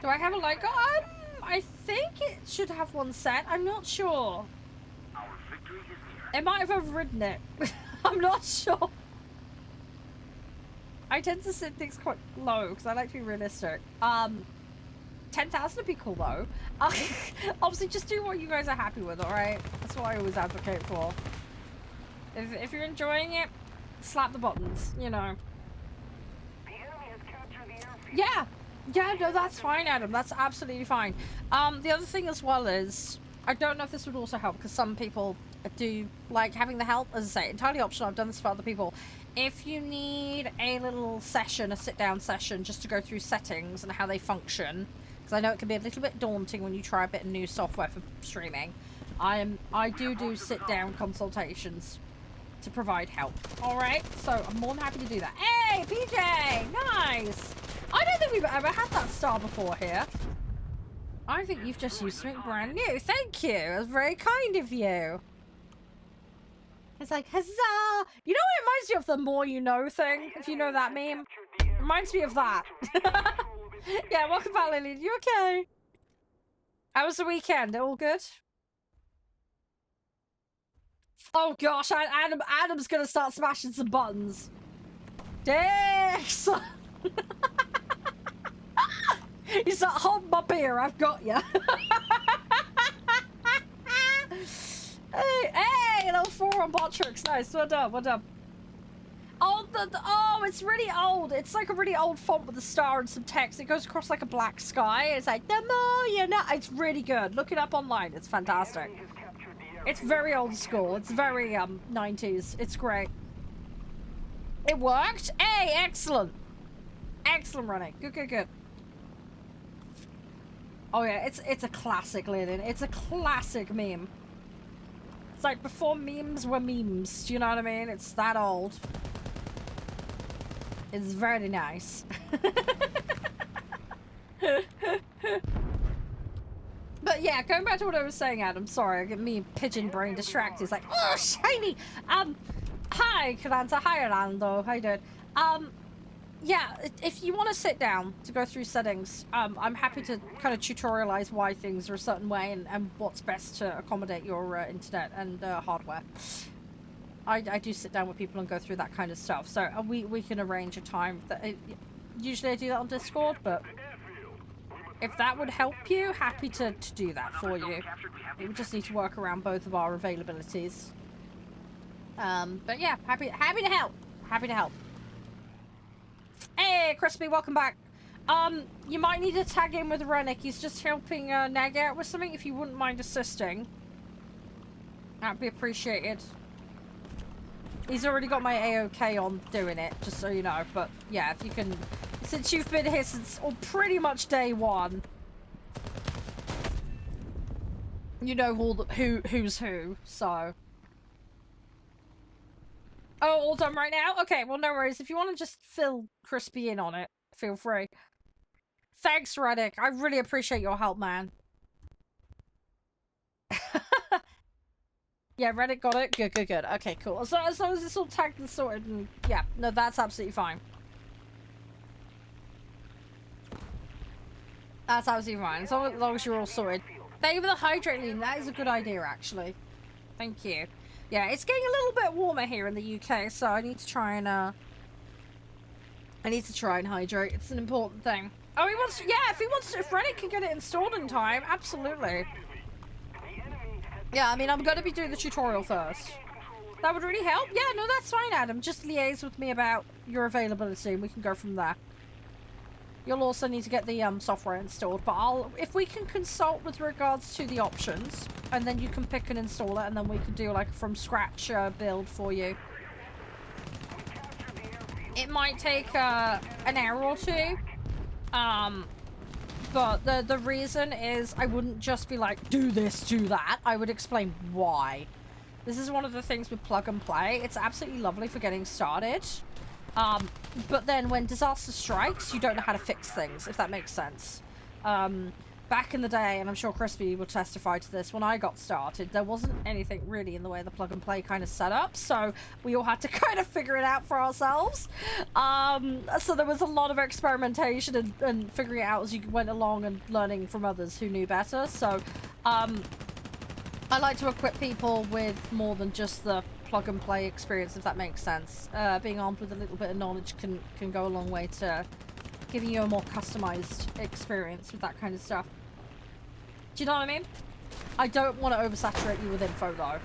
Do I have a like? I think it should have one set. I'm not sure. It might have overridden it. I'm not sure. I tend to set things quite low because I like to be realistic. 10,000 would be cool though. Obviously, just do what you guys are happy with, alright? That's what I always advocate for. If you're enjoying it, slap the buttons, you know. The enemy has captured the airfield. Yeah! Yeah, no, that's fine, Adam. That's absolutely fine. The other thing as well is, I don't know if this would also help, because some people do like having the help. As I say, entirely optional. I've done this for other people. If you need a little session, a sit-down session, just to go through settings and how they function, because I know it can be a little bit daunting when you try a bit of new software for streaming, I do sit-down consultations to provide help. Alright, so I'm more than happy to do that. Hey, PJ! Nice! I don't think we've ever had that star before here. I think you've just used something brand new. Thank you! That's very kind of you. It's like, huzzah! You know what it reminds you of the more you know thing? If you know that meme? Reminds me of that. Yeah, welcome back, Lillian. You okay? How was the weekend? All good? Oh gosh, Adam's gonna start smashing some buttons. Dicks! He's like, hold my beer, I've got you. Hey, level 4 on bot tricks. Nice, well done, well done. Oh, oh, it's really old. It's like a really old font with a star and some text. It goes across like a black sky. It's like, the more you know. It's really good. Look it up online. It's fantastic. It's very old school. It's very 90s. It's great. It worked. Hey, excellent. Excellent running. Good, good, good. Oh yeah, it's a classic, Lillian. It's a classic meme. It's like before memes were memes. Do you know what I mean? It's that old. It's very nice. But yeah, going back to what I was saying, Adam. Sorry, I get me pigeon brain distracted. It's like, oh, shiny. Hi, Kalanta. Hi, Orlando. How you doing? Yeah, if you want to sit down to go through settings, I'm happy to kind of tutorialize why things are a certain way and what's best to accommodate your internet and hardware. I do sit down with people and go through that kind of stuff, so we can arrange a time. Usually I do that on Discord, but if that would help you, happy to do that for you. We just need to work around both of our availabilities. But yeah, happy to help. Happy to help. Hey, Crispy, welcome back. You might need to tag in with Rennick. He's just helping Nag out with something. If you wouldn't mind assisting, that'd be appreciated. He's already got my A-OK on doing it, just so you know. But yeah, if you can, since you've been here since pretty much day one, you know who's who. So. Oh, all done right now? Okay, well, no worries. If you want to just fill Crispy in on it, feel free. Thanks, Reddick. I really appreciate your help, man. Yeah, Reddick got it? Good, good, good. Okay, cool. So, as long as it's all tagged and sorted, and yeah, no, that's absolutely fine. That's absolutely fine. As long as you're all sorted. Thank you for the hydrate lean. That is a good idea, actually. Thank you. Yeah, it's getting a little bit warmer here in the UK, so I need to try and hydrate. It's an important thing. Oh, he wants, yeah, if Rennick can get it installed in time, absolutely. Yeah, I mean, I'm going to be doing the tutorial first. That would really help. Yeah, no, that's fine, Adam. Just liaise with me about your availability, and we can go from there. You'll also need to get the software installed, but if we can consult with regards to the options, and then you can pick and install it, and then we can do like a from scratch build for you. It might take an hour or two, but the reason is I wouldn't just be like, do this, do that. I would explain why. This is one of the things with plug and play. It's absolutely lovely for getting started. But then when disaster strikes, you don't know how to fix things, if that makes sense. Back in the day, and I'm sure Crispy will testify to this, when I got started, there wasn't anything really in the way of the plug and play kind of setup, so we all had to kind of figure it out for ourselves. So there was a lot of experimentation and figuring it out as you went along and learning from others who knew better. So I like to equip people with more than just the plug and play experience, if that makes sense. Being armed with a little bit of knowledge can go a long way to giving you a more customized experience with that kind of stuff. Do you know what I mean? I don't want to oversaturate you with info though.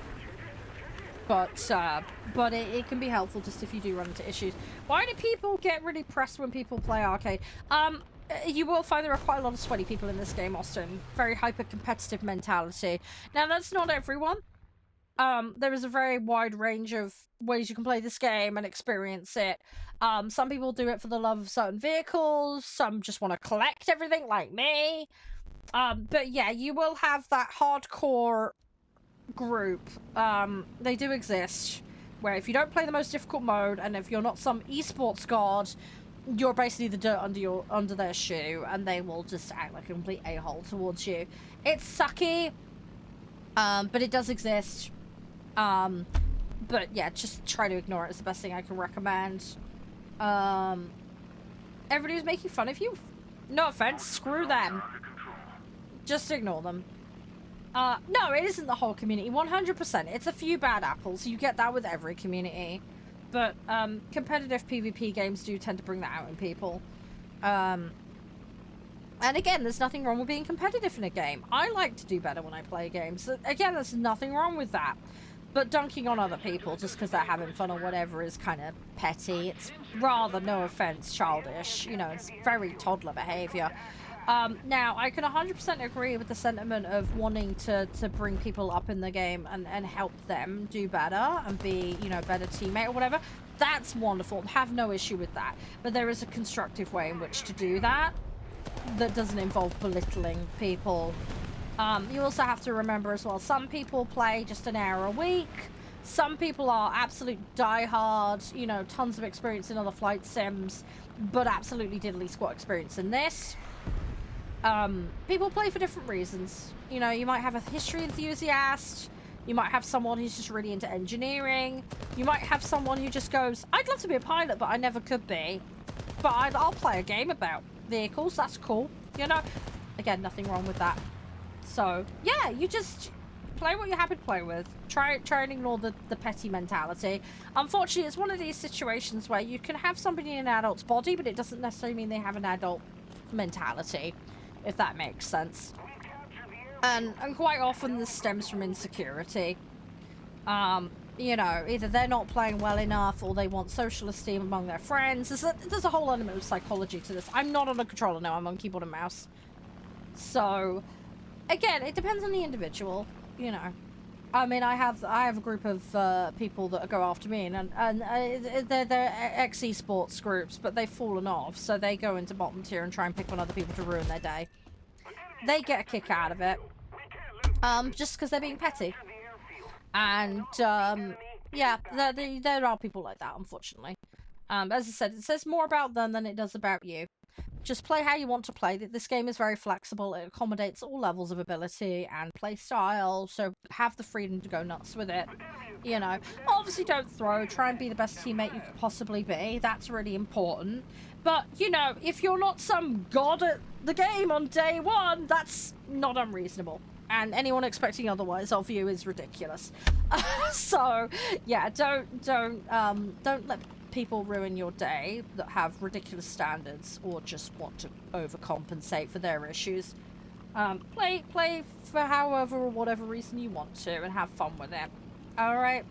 But it can be helpful just if you do run into issues. Why do people get really pressed when people play arcade? You will find there are quite a lot of sweaty people in this game, Austin. Very hyper-competitive mentality. Now, that's not everyone. There is a very wide range of ways you can play this game and experience it. Some people do it for the love of certain vehicles. Some just want to collect everything, like me. But yeah, you will have that hardcore group. They do exist, where if you don't play the most difficult mode, and if you're not some esports god, you're basically the dirt under their shoe, and they will just act like a complete a-hole towards you. It's sucky, but it does exist. But yeah, just try to ignore it. It's the best thing I can recommend. everybody was making fun of you. No offense, screw them. Just ignore them. No, it isn't the whole community, 100%. It's a few bad apples. You get that with every community. But, competitive PvP games do tend to bring that out in people. And again, there's nothing wrong with being competitive in a game. I like to do better when I play games. Again, there's nothing wrong with that. But dunking on other people just because they're having fun or whatever is kind of petty. It's rather, no offense, childish. You know, it's very toddler behavior. Now, I can 100% agree with the sentiment of wanting to bring people up in the game and help them do better and be, you know, a better teammate or whatever. That's wonderful. Have no issue with that. But there is a constructive way in which to do that that doesn't involve belittling people. You also have to remember as well, some people play just an hour a week. Some people are absolute diehard, you know, tons of experience in other flight sims, but absolutely diddly squat experience in this. People play for different reasons. You know, you might have a history enthusiast. You might have someone who's just really into engineering. You might have someone who just goes, I'd love to be a pilot, but I never could be. But I'll play a game about vehicles. That's cool. You know, again, nothing wrong with that. So, yeah, you just play what you're happy to play with. Try and ignore the petty mentality. Unfortunately, it's one of these situations where you can have somebody in an adult's body, but it doesn't necessarily mean they have an adult mentality, if that makes sense. And quite often this stems from insecurity. You know, either they're not playing well enough or they want social esteem among their friends. There's a whole element of psychology to this. I'm not on a controller now, I'm on keyboard and mouse. So, again, it depends on the individual, you know. I mean, I have a group of people that go after me, and they're ex-esports groups, but they've fallen off, so they go into bottom tier and try and pick on other people to ruin their day. They get a kick out of it, just because they're being petty. And, yeah, there are people like that, unfortunately. As I said, it says more about them than it does about you. Just play how you want to play. This game is very flexible. It accommodates all levels of ability and play style, so have the freedom to go nuts with it. You know, obviously don't throw. Try and be the best teammate you could possibly be. That's really important. But, you know, if you're not some god at the game on day one, that's not unreasonable. And anyone expecting otherwise of you is ridiculous. So, yeah, don't let people ruin your day that have ridiculous standards or just want to overcompensate for their issues. Play for however or whatever reason you want to and have fun with it. Alright?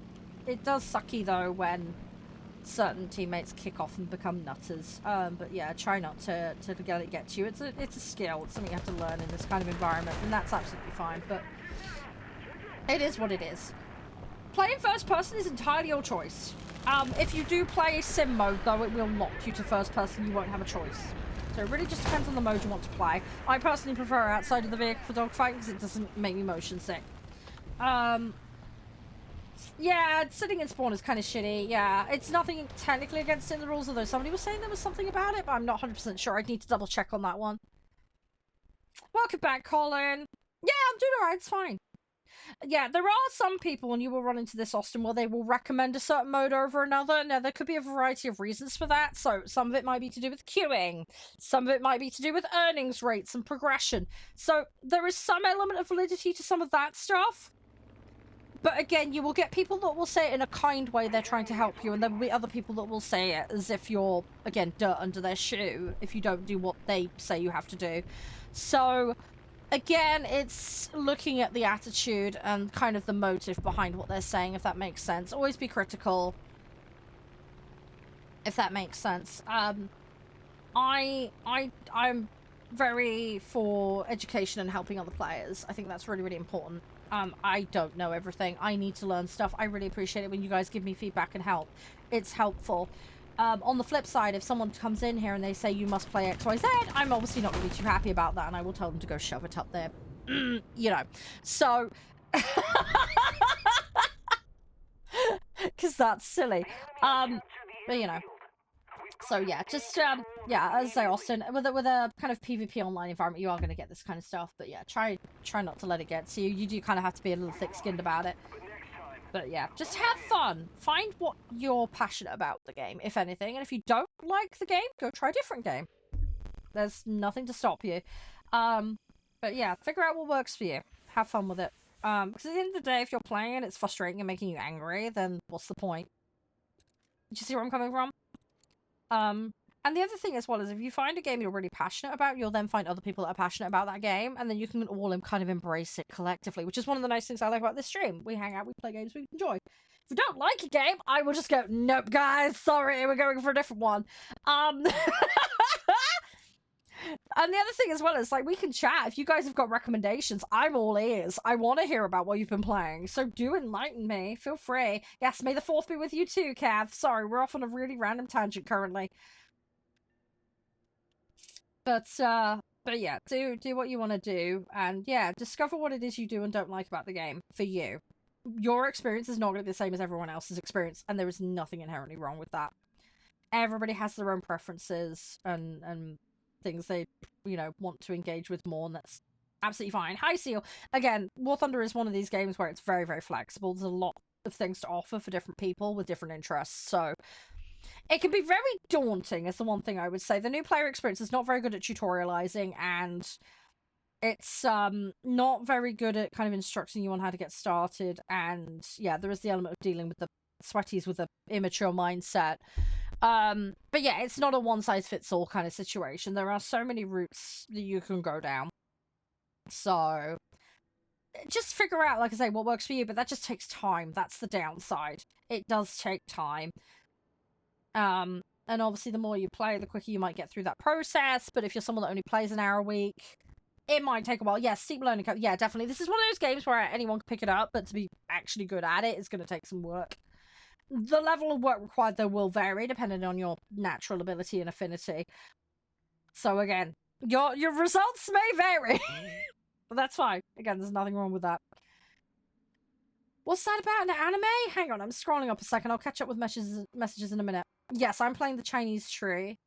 It does sucky though when certain teammates kick off and become nutters. But yeah, try not to let it get to you. It's a skill. It's something you have to learn in this kind of environment, and that's absolutely fine, but it is what it is. Playing first person is entirely your choice. If you do play sim mode, though, it will lock you to first person. You won't have a choice. So it really just depends on the mode you want to play. I personally prefer outside of the vehicle for dogfighting because it doesn't make me motion sick. Yeah, sitting in spawn is kind of shitty. Yeah, it's nothing technically against it in the rules, although somebody was saying there was something about it, but I'm not 100% sure. I'd need to double check on that one. Welcome back, Colin. Yeah, I'm doing alright. It's fine. Yeah, there are some people, and you will run into this, Austin, where they will recommend a certain mode over another. Now, there could be a variety of reasons for that. So, some of it might be to do with queuing. Some of it might be to do with earnings rates and progression. So, there is some element of validity to some of that stuff. But again, you will get people that will say it in a kind way, they're trying to help you, and there will be other people that will say it as if you're, again, dirt under their shoe if you don't do what they say you have to do. So, again, it's looking at the attitude and kind of the motive behind what they're saying, if that makes sense. Always be critical, if that makes sense. I'm very for education and helping other players. I think that's really, really important. I don't know everything. I need to learn stuff. I really appreciate it when you guys give me feedback and help. It's helpful. On the flip side, if someone comes in here and they say you must play XYZ, I'm obviously not really too happy about that, and I will tell them to go shove it up there. You know. So... because that's silly. But, you know. So, yeah, just, yeah, as I say, Austin, with a kind of PvP online environment, you are going to get this kind of stuff. But, yeah, try not to let it get to you. You do kind of have to be a little thick-skinned about it. But yeah, just have fun. Find what you're passionate about the game, if anything. And if you don't like the game, go try a different game. There's nothing to stop you. But yeah, figure out what works for you. Have fun with it. Because at the end of the day, if you're playing and it's frustrating and making you angry, then what's the point? Do you see where I'm coming from? And the other thing as well is if you find a game you're really passionate about, you'll then find other people that are passionate about that game, and then you can all kind of embrace it collectively, which is one of the nice things I like about this stream. We hang out, we play games we enjoy. If we don't like a game, I will just go, nope, guys, sorry, we're going for a different one. And the other thing as well is, like, we can chat. If you guys have got recommendations, I'm all ears. I want to hear about what you've been playing, so do enlighten me. Feel free. Yes, may the 4th be with you too, Cav. Sorry, we're off on a really random tangent currently. But yeah, do what you want to do, and yeah, discover what it is you do and don't like about the game for you. Your experience is not going to be the same as everyone else's experience, and there is nothing inherently wrong with that. Everybody has their own preferences and things they, you know, want to engage with more, and that's absolutely fine. Hi, Seal. Again, War Thunder is one of these games where it's very, very flexible. There's a lot of things to offer for different people with different interests, so it can be very daunting, is the one thing I would say. The new player experience is not very good at tutorializing, and it's not very good at kind of instructing you on how to get started. And yeah, there is the element of dealing with the sweaties with an immature mindset. But yeah, it's not a one-size-fits-all kind of situation. There are so many routes that you can go down. So just figure out, like I say, what works for you, but that just takes time. That's the downside. It does take time. And obviously the more you play, the quicker you might get through that process. But if you're someone that only plays an hour a week, it might take a while. Yeah, steep learning curve. Yeah, definitely. This is one of those games where anyone can pick it up, but to be actually good at it is going to take some work. The level of work required, though, will vary depending on your natural ability and affinity. So again, your results may vary. But that's fine. Again, there's nothing wrong with that. What's that about, an anime? Hang on, I'm scrolling up a second. I'll catch up with messages in a minute. Yes, I'm playing the Chinese tree.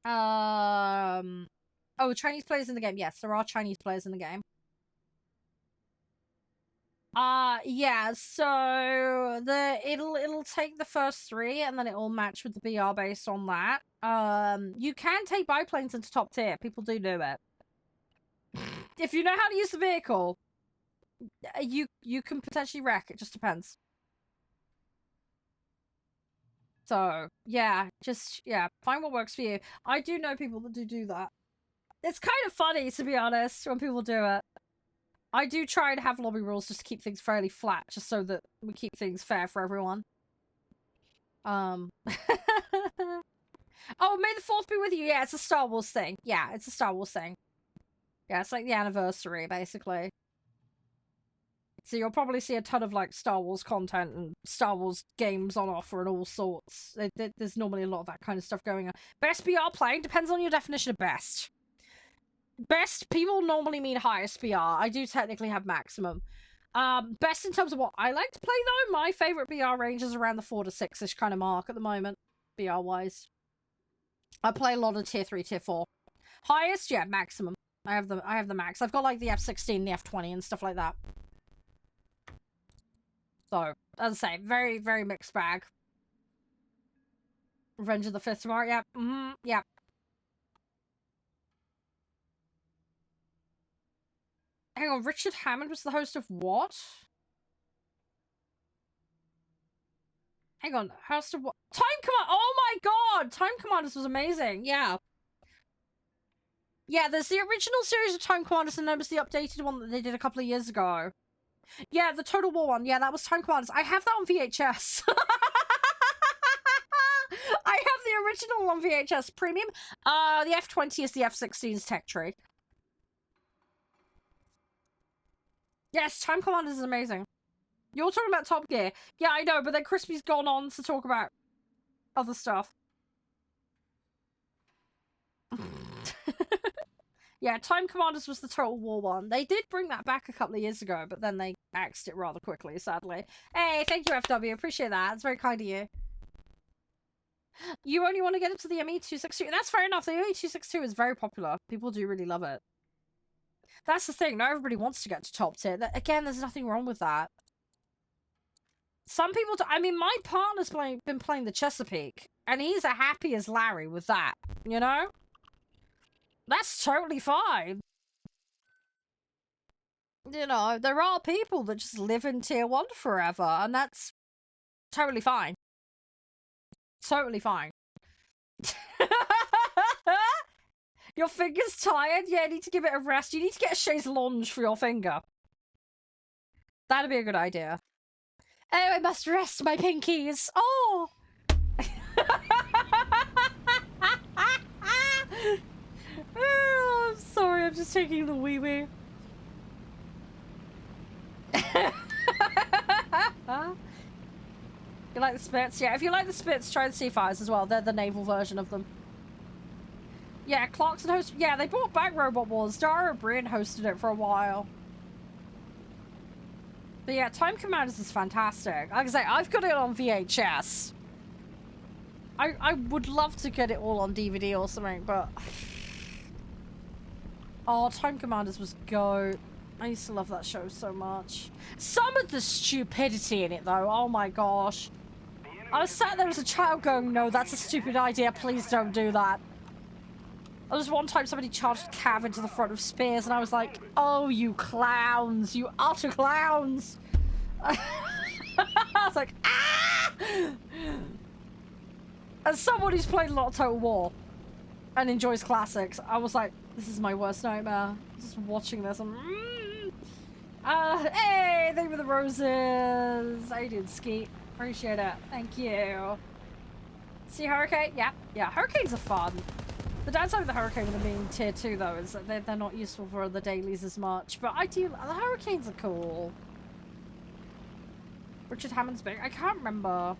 Oh, Chinese players in the game. Yes, there are Chinese players in the game. Yeah, so it'll take the first 3 and then it'll match with the BR based on that. You can take biplanes into top tier. People do it. If you know how to use the vehicle, you can potentially wreck. It just depends. So, yeah, find what works for you. I do know people that do that. It's kind of funny, to be honest, when people do it. I do try and have lobby rules just to keep things fairly flat, just so that we keep things fair for everyone. Oh, may the 4th be with you. Yeah, it's a Star Wars thing. Yeah, it's a Star Wars thing. Yeah, it's like the anniversary, basically. So you'll probably see a ton of, like, Star Wars content and Star Wars games on offer and all sorts. There's normally a lot of that kind of stuff going on. Best BR playing depends on your definition of best. Best, people normally mean highest BR. I do technically have maximum. Best in terms of what I like to play, though, my favourite BR range is around the 4 to 6-ish kind of mark at the moment, BR-wise. I play a lot of tier 3, tier 4. Highest, yeah, maximum. I have the max. I've got, like, the F-16, the F-20 and stuff like that. So, as I say, very, very mixed bag. Revenge of the 5th tomorrow, yeah. Yeah. Hang on, Richard Hammond was the host of what? Hang on, host of what? Time Command! Oh my god! Time Commanders was amazing, yeah. Yeah, there's the original series of Time Commanders, and there was the updated one that they did a couple of years ago. Yeah, the Total War one. Yeah, that was Time Commanders. I have that on VHS. I have the original on VHS Premium. The F-20 is the F-16's tech tree. Yes, Time Commanders is amazing. You're talking about Top Gear. Yeah, I know, but then Crispy's gone on to talk about other stuff. Yeah, Time Commanders was the Total War one. They did bring that back a couple of years ago, but then they axed it rather quickly, sadly. Hey, thank you, FW. Appreciate that. It's very kind of you. You only want to get into the ME262. That's fair enough. The ME262 is very popular. People do really love it. That's the thing. Not everybody wants to get to top tier. Again, there's nothing wrong with that. Some people do. I mean, my partner's been playing the Chesapeake, and he's as happy as Larry with that, you know? That's totally fine. You know, there are people that just live in tier 1 forever, and that's totally fine. Totally fine. Your finger's tired? Yeah, you need to give it a rest. You need to get a chaise longue for your finger. That'd be a good idea. Oh, I must rest my pinkies. Oh! Oh, I'm sorry, I'm just taking the wee-wee. You like the Spits? Yeah, if you like the Spits, try the C5s as well. They're the naval version of them. Yeah, Clarkson host. Yeah, they brought back Robot Wars. Dara O'Brien hosted it for a while. But yeah, Time Commanders is fantastic. Like I say, I've got it on VHS. I would love to get it all on DVD or something, but... Oh, Time Commanders was GOAT. I used to love that show so much. Some of the stupidity in it, though. Oh my gosh. I was sat there as a child going, no, that's a stupid idea. Please don't do that. There was one time somebody charged Cav into the front of Spears, and I was like, oh, you clowns. You utter clowns. I was like, ah! As someone who's played a lot of Total War and enjoys classics, I was like, this is my worst nightmare. Just watching this. Hey, they were the roses. How you doing, Skeet? Appreciate it. Thank you. See Hurricane? Yeah. Yeah, Hurricanes are fun. The downside of the Hurricane with them being tier 2, though, is that they're not useful for the dailies as much. But I do... The Hurricanes are cool. Richard Hammond's big. I can't remember.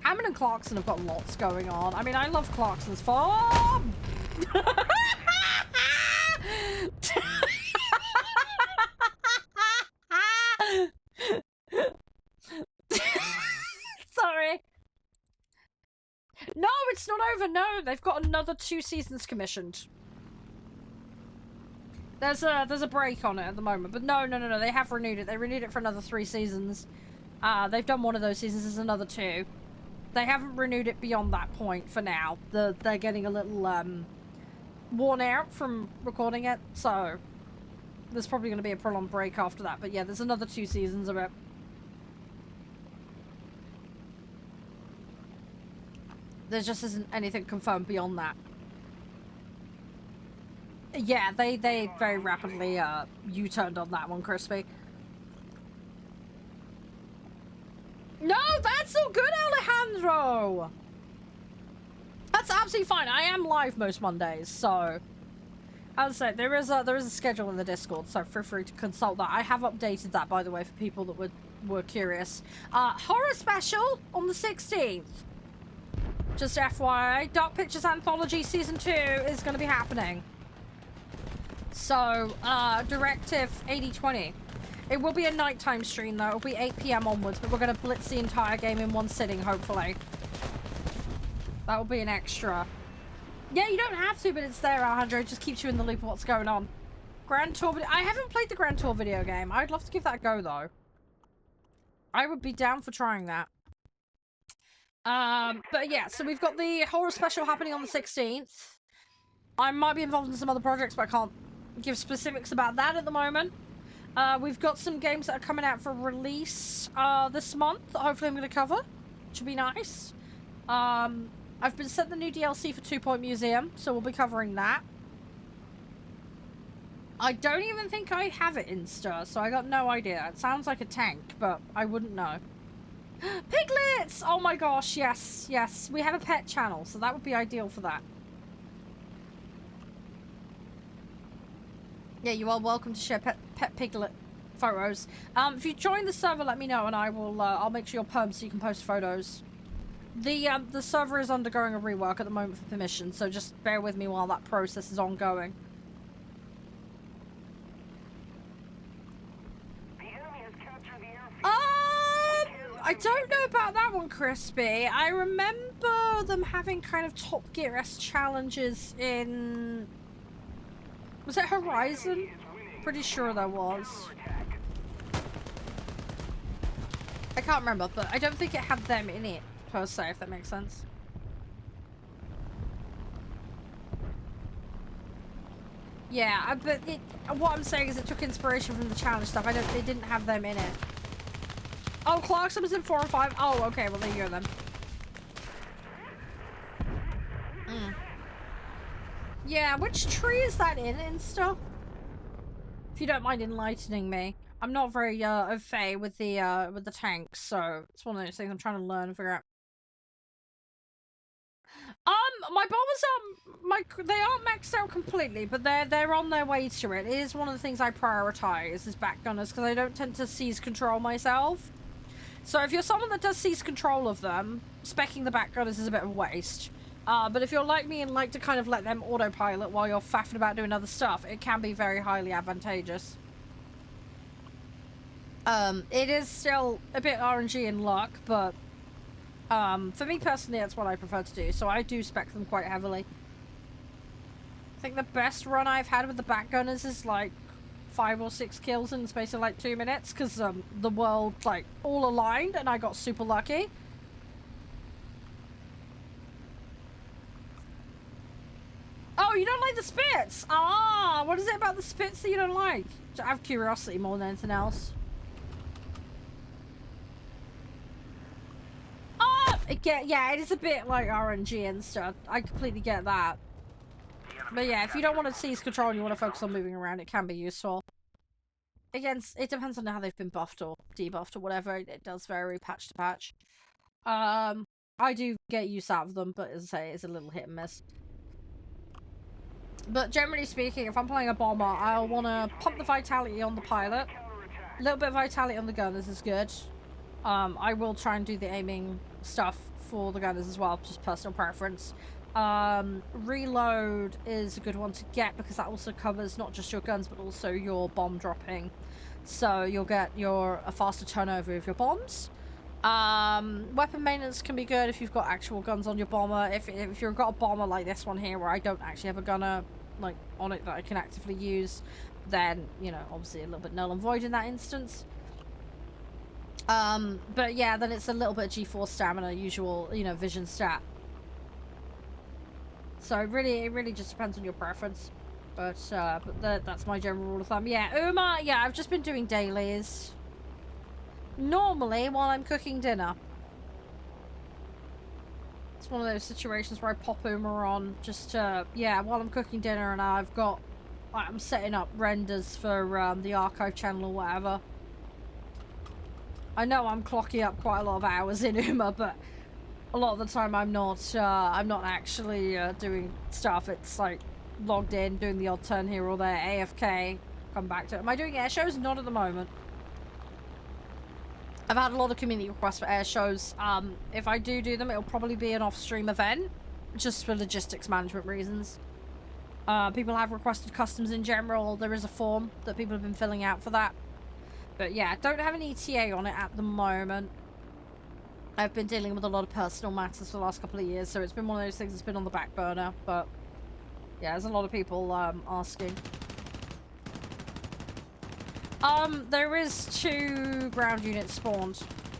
Hammond and Clarkson have got lots going on. I mean, I love Clarkson's farm. Sorry. No, it's not over. No, they've got another 2 seasons commissioned. There's a break on it at the moment, but no. They have renewed it. They renewed it for another 3 seasons. They've done one of those seasons. There's another 2. They haven't renewed it beyond that point for now. They're getting a little worn out from recording it, so there's probably going to be a prolonged break after that. But yeah, there's another 2 seasons of it. There just isn't anything confirmed beyond that. Yeah, they very rapidly U-turned on that one, Crispy. No, that's all good, Alejandro! That's absolutely fine. I am live most Mondays, so... As I said, there is a schedule in the Discord, so feel free to consult that. I have updated that, by the way, for people that were curious. Horror special on the 16th. Just FYI, Dark Pictures Anthology Season 2 is going to be happening. So, Directive 8020. It will be a nighttime stream, though. It'll be 8 PM onwards, but we're going to blitz the entire game in one sitting, hopefully. That will be an extra. Yeah, you don't have to, but it's there, Alejandro. It just keeps you in the loop of what's going on. Grand Tour video. I haven't played the Grand Tour video game. I'd love to give that a go, though. I would be down for trying that. But yeah, so we've got the horror special happening on the 16th. I might be involved in some other projects, but I can't give specifics about that at the moment. We've got some games that are coming out for release this month that hopefully I'm going to cover, which will be nice. I've been sent the new DLC for 2 Point Museum, so we'll be covering that. I don't even think I have it Insta, so I got no idea. It sounds like a tank, but I wouldn't know. Piglets! Oh my gosh, yes, yes. We have a pet channel, so that would be ideal for that. Yeah, you are welcome to share pet piglet photos. If you join the server, let me know, and I will. I'll make sure you're permed so you can post photos. The server is undergoing a rework at the moment for permission, so just bear with me while that process is ongoing. The enemy has captured the airfield. I don't know about that one, Crispy. I remember them having kind of Top Gear-esque challenges in Was it Horizon? Pretty sure there was. I can't remember, but I don't think it had them in it, per se, if that makes sense. Yeah, but what I'm saying is it took inspiration from the challenge stuff. It didn't have them in it. Oh, Clarkson was in 4 and 5. Oh, okay, well there you go then. Yeah, which tree is that in stuff? If you don't mind enlightening me. I'm not very au fait with the tanks, so it's one of those things I'm trying to learn and figure out. My bombers they aren't maxed out completely, but they're on their way to it. It is one of the things I prioritize is back gunners because I don't tend to seize control myself. So if you're someone that does seize control of them, speccing the back gunners is a bit of a waste. But if you're like me and like to kind of let them autopilot while you're faffing about doing other stuff, it can be very highly advantageous. It is still a bit RNG and luck, but for me personally, that's what I prefer to do. So I do spec them quite heavily. I think the best run I've had with the back gunners is like 5 or 6 kills in the space of like 2 minutes because the world like all aligned and I got super lucky. Oh, you don't like the spits? Ah, what is it about the spits that you don't like? I have curiosity more than anything else. Ah, yeah, it is a bit like RNG and stuff. I completely get that. But yeah, if you don't want to seize control and you want to focus on moving around, it can be useful. Again, it depends on how they've been buffed or debuffed or whatever. It does vary patch to patch. I do get use out of them, but as I say, it's a little hit and miss. But generally speaking, if I'm playing a bomber, I'll want to pump the vitality on the pilot. A little bit of vitality on the gunners is good. I will try and do the aiming stuff for the gunners as well, just personal preference. Reload is a good one to get because that also covers not just your guns but also your bomb dropping. So you'll get a faster turnover of your bombs. Weapon maintenance can be good if you've got actual guns on your bomber. If you've got a bomber like this one here where I don't actually have a gunner like on it that I can actively use, then, you know, obviously a little bit null and void in that instance. But yeah, then it's a little bit of G4 stamina, usual, you know, vision stat. So it really just depends on your preference. But that's my general rule of thumb. Yeah, Uma, yeah, I've just been doing dailies. Normally while I'm cooking dinner. It's one of those situations where I pop Uma on just to, yeah, while I'm cooking dinner and I'm setting up renders for the archive channel or whatever. I know I'm clocking up quite a lot of hours in Uma, but a lot of the time I'm not actually doing stuff. It's like logged in, doing the odd turn here or there, AFK, come back to it. Am I doing air shows? Not at the moment. I've had a lot of community requests for air shows. If I do them, it'll probably be an off-stream event, just for logistics management reasons. People have requested customs in general. There is a form that people have been filling out for that. But yeah, don't have an ETA on it at the moment. I've been dealing with a lot of personal matters for the last couple of years, so it's been one of those things that's been on the back burner. But yeah, there's a lot of people asking. There is 2 ground units spawned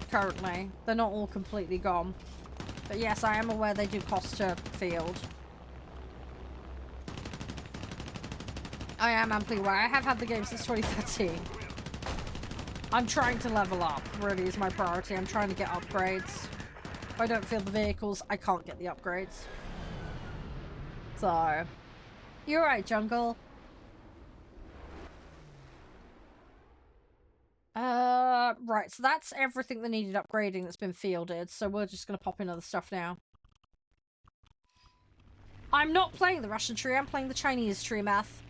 currently. They're not all completely gone. But yes, I am aware they do cost to field. I am amply aware. I have had the game since 2013. I'm trying to level up, really is my priority. I'm trying to get upgrades. If I don't field the vehicles, I can't get the upgrades. So, you're right, Jungle. Right, so that's everything that needed upgrading that's been fielded, so we're just gonna pop in other stuff now. I'm not playing the Russian tree, I'm playing the Chinese tree, Math.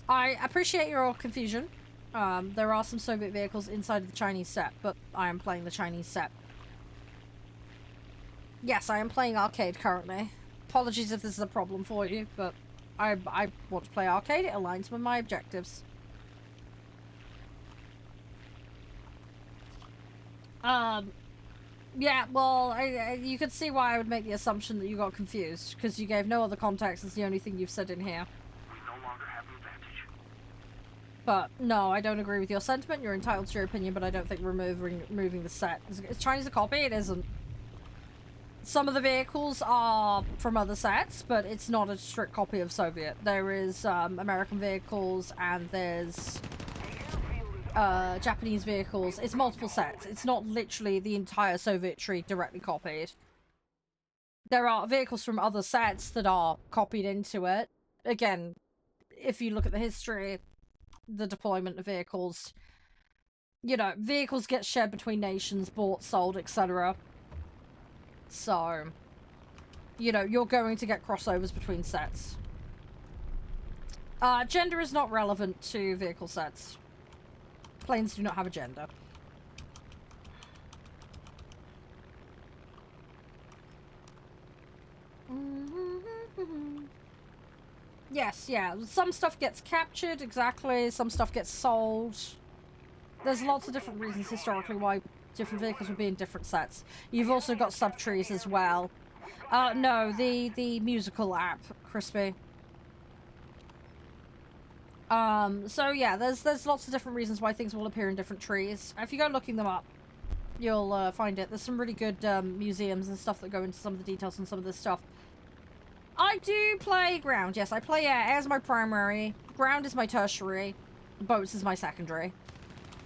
I appreciate your confusion. There are some Soviet vehicles inside of the Chinese set, but I am playing the Chinese set. Yes, I am playing arcade currently. Apologies if this is a problem for you, but I want to play arcade. It aligns with my objectives. Yeah, well, you could see why I would make the assumption that you got confused, because you gave no other context. It's the only thing you've said in here. We no longer have an advantage. But no, I don't agree with your sentiment. You're entitled to your opinion, but I don't think removing the set is Chinese a copy. It isn't. Some of the vehicles are from other sets, but it's not a strict copy of Soviet. There is American vehicles and there's Japanese vehicles. It's multiple sets. It's not literally the entire Soviet tree directly copied. There are vehicles from other sets that are copied into it. Again, if you look at the history, the deployment of vehicles, you know, vehicles get shared between nations, bought, sold, etc. So, you know, you're going to get crossovers between sets. Gender is not relevant to vehicle sets. Planes do not have a gender. Yes, yeah. Some stuff gets captured, exactly. Some stuff gets sold. There's lots of different reasons historically why different vehicles would be in different sets. You've also got sub-trees as well. No, the musical app, Crispy. So yeah, there's lots of different reasons why things will appear in different trees. If you go looking them up, you'll find it. There's some really good museums and stuff that go into some of the details and some of this stuff. I do play ground, yes. I play air. Air's my primary. Ground is my tertiary. Boats is my secondary.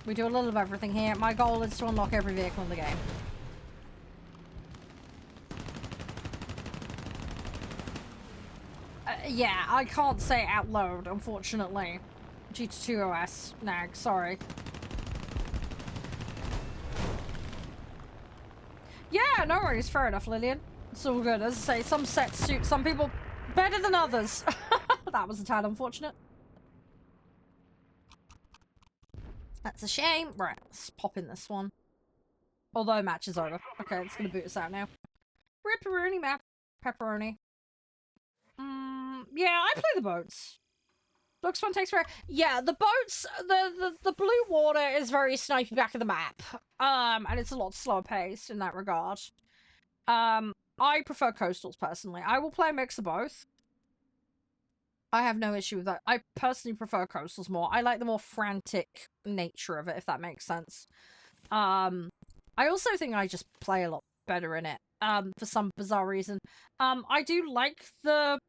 We do a little of everything here. My goal is to unlock every vehicle in the game. Yeah, I can't say it out loud, unfortunately. G2OS. Nag, sorry. Yeah, no worries. Fair enough, Lillian. It's all good. As I say, some sets suit some people better than others. That was a tad unfortunate. That's a shame. Right, let's pop in this one. Although match is over. Okay, it's gonna boot us out now. Ripperoni map. Pepperoni. Yeah, I play the boats. Looks fun, takes forever. Yeah, the boats, the blue water is very snipey back of the map. And it's a lot slower paced in that regard. I prefer coastals personally. I will play a mix of both. I have no issue with that. I personally prefer coastals more. I like the more frantic nature of it, if that makes sense. I also think I just play a lot better in it. For some bizarre reason. I do like the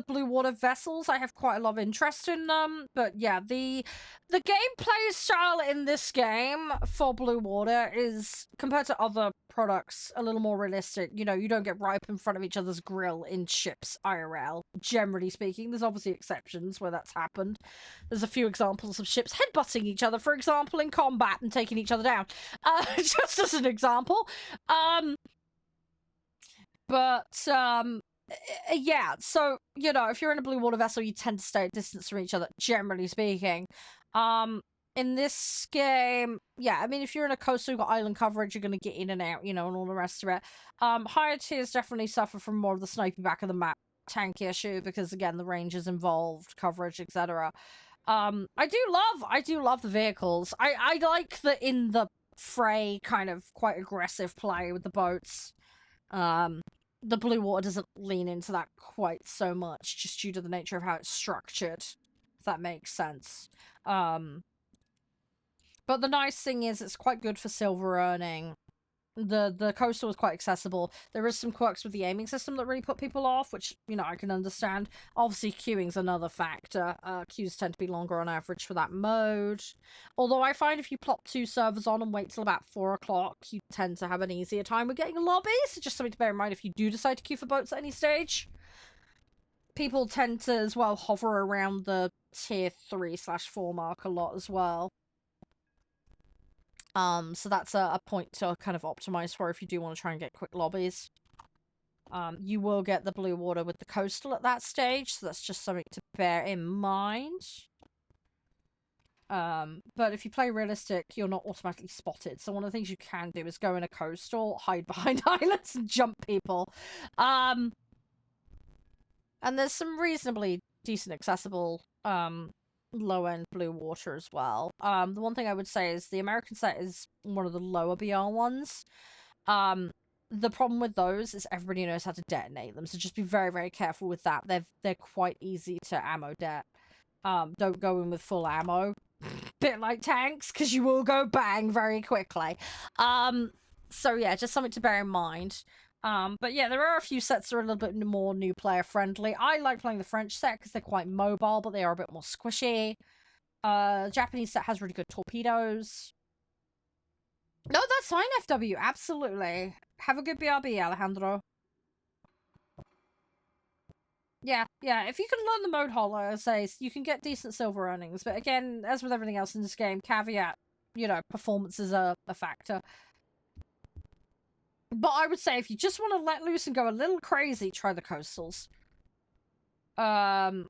blue water vessels. I have quite a lot of interest in them. But yeah, the gameplay style in this game for blue water is, compared to other products, a little more realistic. You know, you don't get right up in front of each other's grill in ships IRL, generally speaking. There's obviously exceptions where that's happened. There's a few examples of ships headbutting each other, for example, in combat and taking each other down. Just as an example. Yeah, so, you know, if you're in a blue water vessel, you tend to stay at distance from each other, generally speaking. In this game, yeah, I mean, if you're in a coastal, you've got island coverage, you're going to get in and out, you know, and all the rest of it. Higher tiers definitely suffer from more of the snipey back of the map tank issue, because, again, the range is involved, coverage, etc. I do love the vehicles. I like the in the fray kind of quite aggressive play with the boats. The blue water doesn't lean into that quite so much, just due to the nature of how it's structured, if that makes sense. But the nice thing is it's quite good for silver earning. The coastal is quite accessible. There is some quirks with the aiming system that really put people off, which, you know, I can understand. Obviously, queuing's another factor. Queues tend to be longer on average for that mode. Although I find if you plop 2 servers on and wait till about 4 o'clock, you tend to have an easier time with getting lobbies. Just something to bear in mind if you do decide to queue for boats at any stage. People tend to, as well, hover around the tier 3/4 mark a lot as well. So that's a point to kind of optimize for if you do want to try and get quick lobbies. You will get the blue water with the coastal at that stage, so that's just something to bear in mind. But if you play realistic, you're not automatically spotted. So one of the things you can do is go in a coastal, hide behind islands, and jump people. And there's some reasonably decent accessible low-end blue water as well. The one thing I would say is the American set is one of the lower BR ones. The problem with those is everybody knows how to detonate them, so just be very, very careful with that. They're quite easy to ammo det. Don't go in with full ammo. Bit like tanks, because you will go bang very quickly. So yeah, just something to bear in mind. But yeah, there are a few sets that are a little bit more new player friendly. I like playing the French set because they're quite mobile, but they are a bit more squishy. Japanese set has really good torpedoes. No, that's fine, FW. Absolutely. Have a good BRB, Alejandro. Yeah. If you can learn the mode holo, I say, you can get decent silver earnings. But again, as with everything else in this game, caveat, performance is a factor. But I would say if you just want to let loose and go a little crazy, try the coastals. They're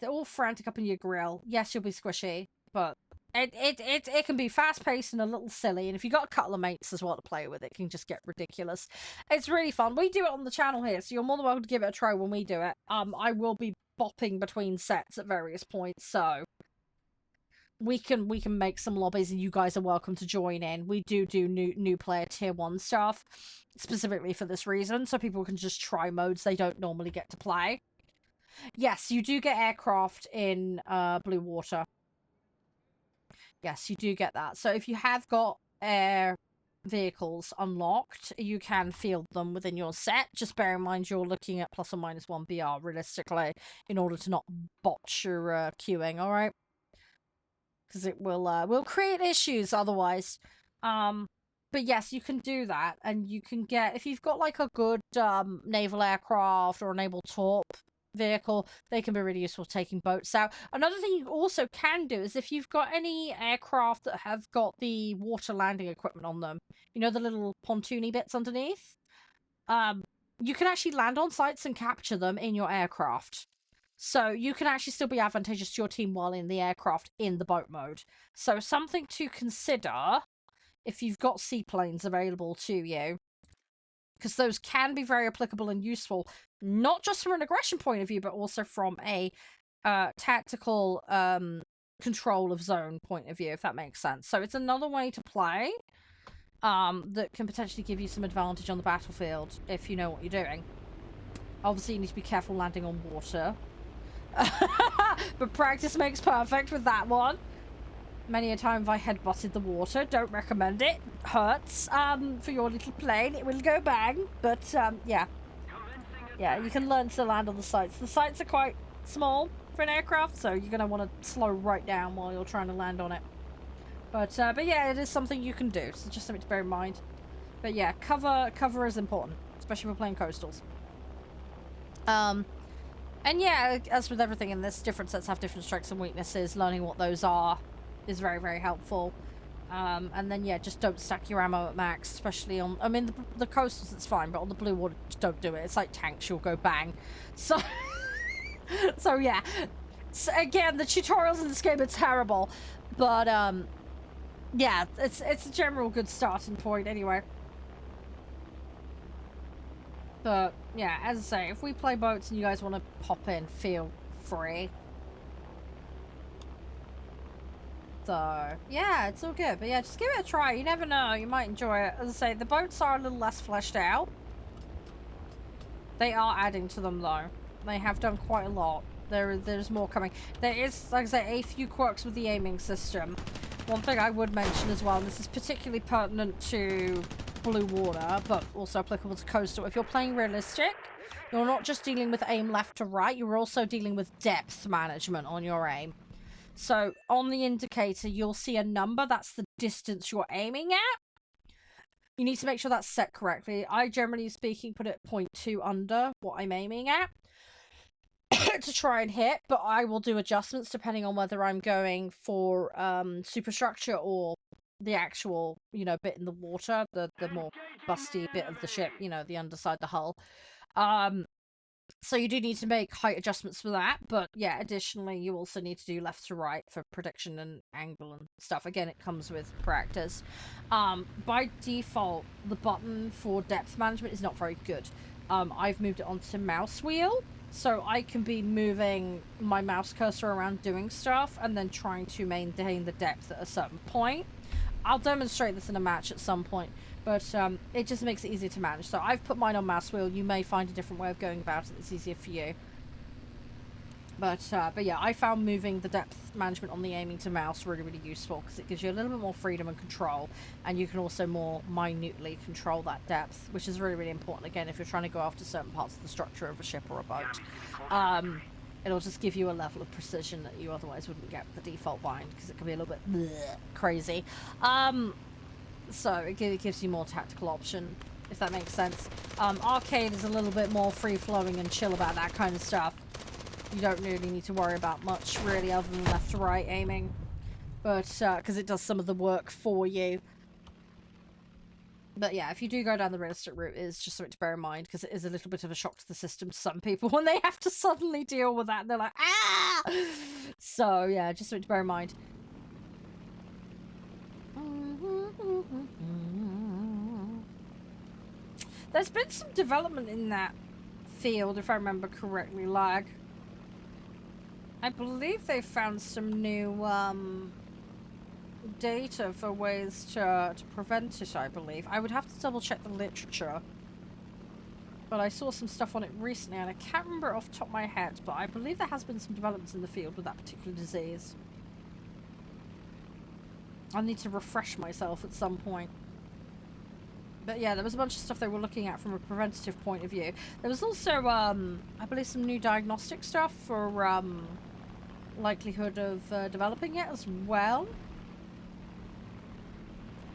all frantic up in your grill. Yes, you'll be squishy, but it can be fast paced and a little silly. And if you got a couple of mates as well to play with, it can just get ridiculous. It's really fun. We do it on the channel here, so you're more than welcome to give it a try when we do it. I will be bopping between sets at various points, so we can make some lobbies and you guys are welcome to join in. We do new player tier 1 stuff specifically for this reason, so people can just try modes they don't normally get to play. Yes, you do get aircraft in Blue Water. Yes, you do get that. So if you have got air vehicles unlocked, you can field them within your set. Just bear in mind you're looking at plus or minus 1 BR realistically in order to not botch your queuing, alright? Because it will create issues otherwise. But yes, you can do that, and you can get, if you've got like a good naval aircraft or a naval torp vehicle, they can be really useful taking boats out. Another thing you also can do is if you've got any aircraft that have got the water landing equipment on them, you know, the little pontoony bits underneath, you can actually land on sites and capture them in your aircraft. So you can actually still be advantageous to your team while in the aircraft in the boat mode. So something to consider if you've got seaplanes available to you, because those can be very applicable and useful, not just from an aggression point of view, but also from a tactical control of zone point of view, if that makes sense. So it's another way to play that can potentially give you some advantage on the battlefield if you know what you're doing. Obviously, you need to be careful landing on water. But practice makes perfect with that one. Many a time have I headbutted the water. Don't recommend it. Hurts for your little plane. It will go bang. But yeah, you can learn to land on the sites. The sites are quite small for an aircraft, so you're going to want to slow right down while you're trying to land on it. But yeah, it is something you can do, so just something to bear in mind. But yeah, cover is important, especially if we're playing coastals. And yeah, as with everything in this, different sets have different strengths and weaknesses. Learning what those are is very, very helpful. And then yeah, just don't stack your ammo at max, especially on, I mean, the coastals it's fine, but on the blue water, just don't do it. It's like tanks, you'll go bang. So, so yeah. So again, the tutorials in this game are terrible, but yeah, it's a general good starting point anyway. But yeah, as I say, if we play boats and you guys want to pop in, feel free. So yeah, it's all good. But yeah, just give it a try. You never know, you might enjoy it. As I say, the boats are a little less fleshed out. They are adding to them though. They have done quite a lot. There's more coming. There is, like I say, a few quirks with the aiming system. One thing I would mention as well, and this is particularly pertinent to blue water, but also applicable to coastal. If you're playing realistic, you're not just dealing with aim left to right, you're also dealing with depth management on your aim. So on the indicator, you'll see a number. That's the distance you're aiming at. You need to make sure that's set correctly. I, generally speaking, put it 0.2 under what I'm aiming at to try and hit, but I will do adjustments depending on whether I'm going for superstructure or the actual, you know, bit in the water, the more busty bit of the ship, you know, the underside, the hull. So you do need to make height adjustments for that, but yeah, additionally, you also need to do left to right for prediction and angle and stuff. Again, it comes with practice. By default, the button for depth management is not very good. I've moved it onto mouse wheel, so I can be moving my mouse cursor around doing stuff and then trying to maintain the depth at a certain point. I'll demonstrate this in a match at some point, but it just makes it easier to manage. So I've put mine on mouse wheel. You may find a different way of going about it that's easier for you. But yeah, I found moving the depth management on the aiming to mouse really, really useful because it gives you a little bit more freedom and control, and you can also more minutely control that depth, which is really, really important, again, if you're trying to go after certain parts of the structure of a ship or a boat. It'll just give you a level of precision that you otherwise wouldn't get with the default bind, because it can be a little bit bleh, crazy. So it gives you more tactical option, if that makes sense. Arcade is a little bit more free-flowing and chill about that kind of stuff. You don't really need to worry about much, really, other than left to right aiming. But, because it does some of the work for you. But yeah, if you do go down the realistic route, it is just something to bear in mind, because it is a little bit of a shock to the system to some people when they have to suddenly deal with that, and they're like, ah! So, yeah, just something to bear in mind. There's been some development in that field, if I remember correctly, Lag. I believe they found some new data for ways to prevent it, I believe. I would have to double check the literature. But I saw some stuff on it recently, and I can't remember it off the top of my head, but I believe there has been some developments in the field with that particular disease. I'll need to refresh myself at some point. But yeah, there was a bunch of stuff they were looking at from a preventative point of view. There was also, I believe, some new diagnostic stuff for likelihood of developing it as well.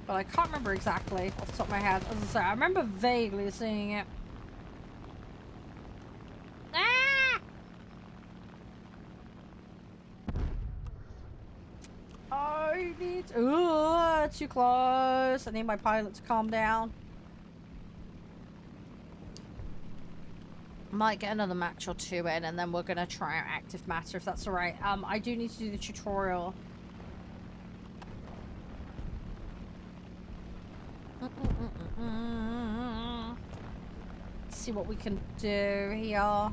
But I can't remember exactly off the top of my head. As I say, I remember vaguely seeing it. Ah! I need... Ooh, too close. I need my pilot to calm down. Might get another match or two in, and then we're gonna try out active matter, if that's alright. I do need to do the tutorial. Let's see what we can do here.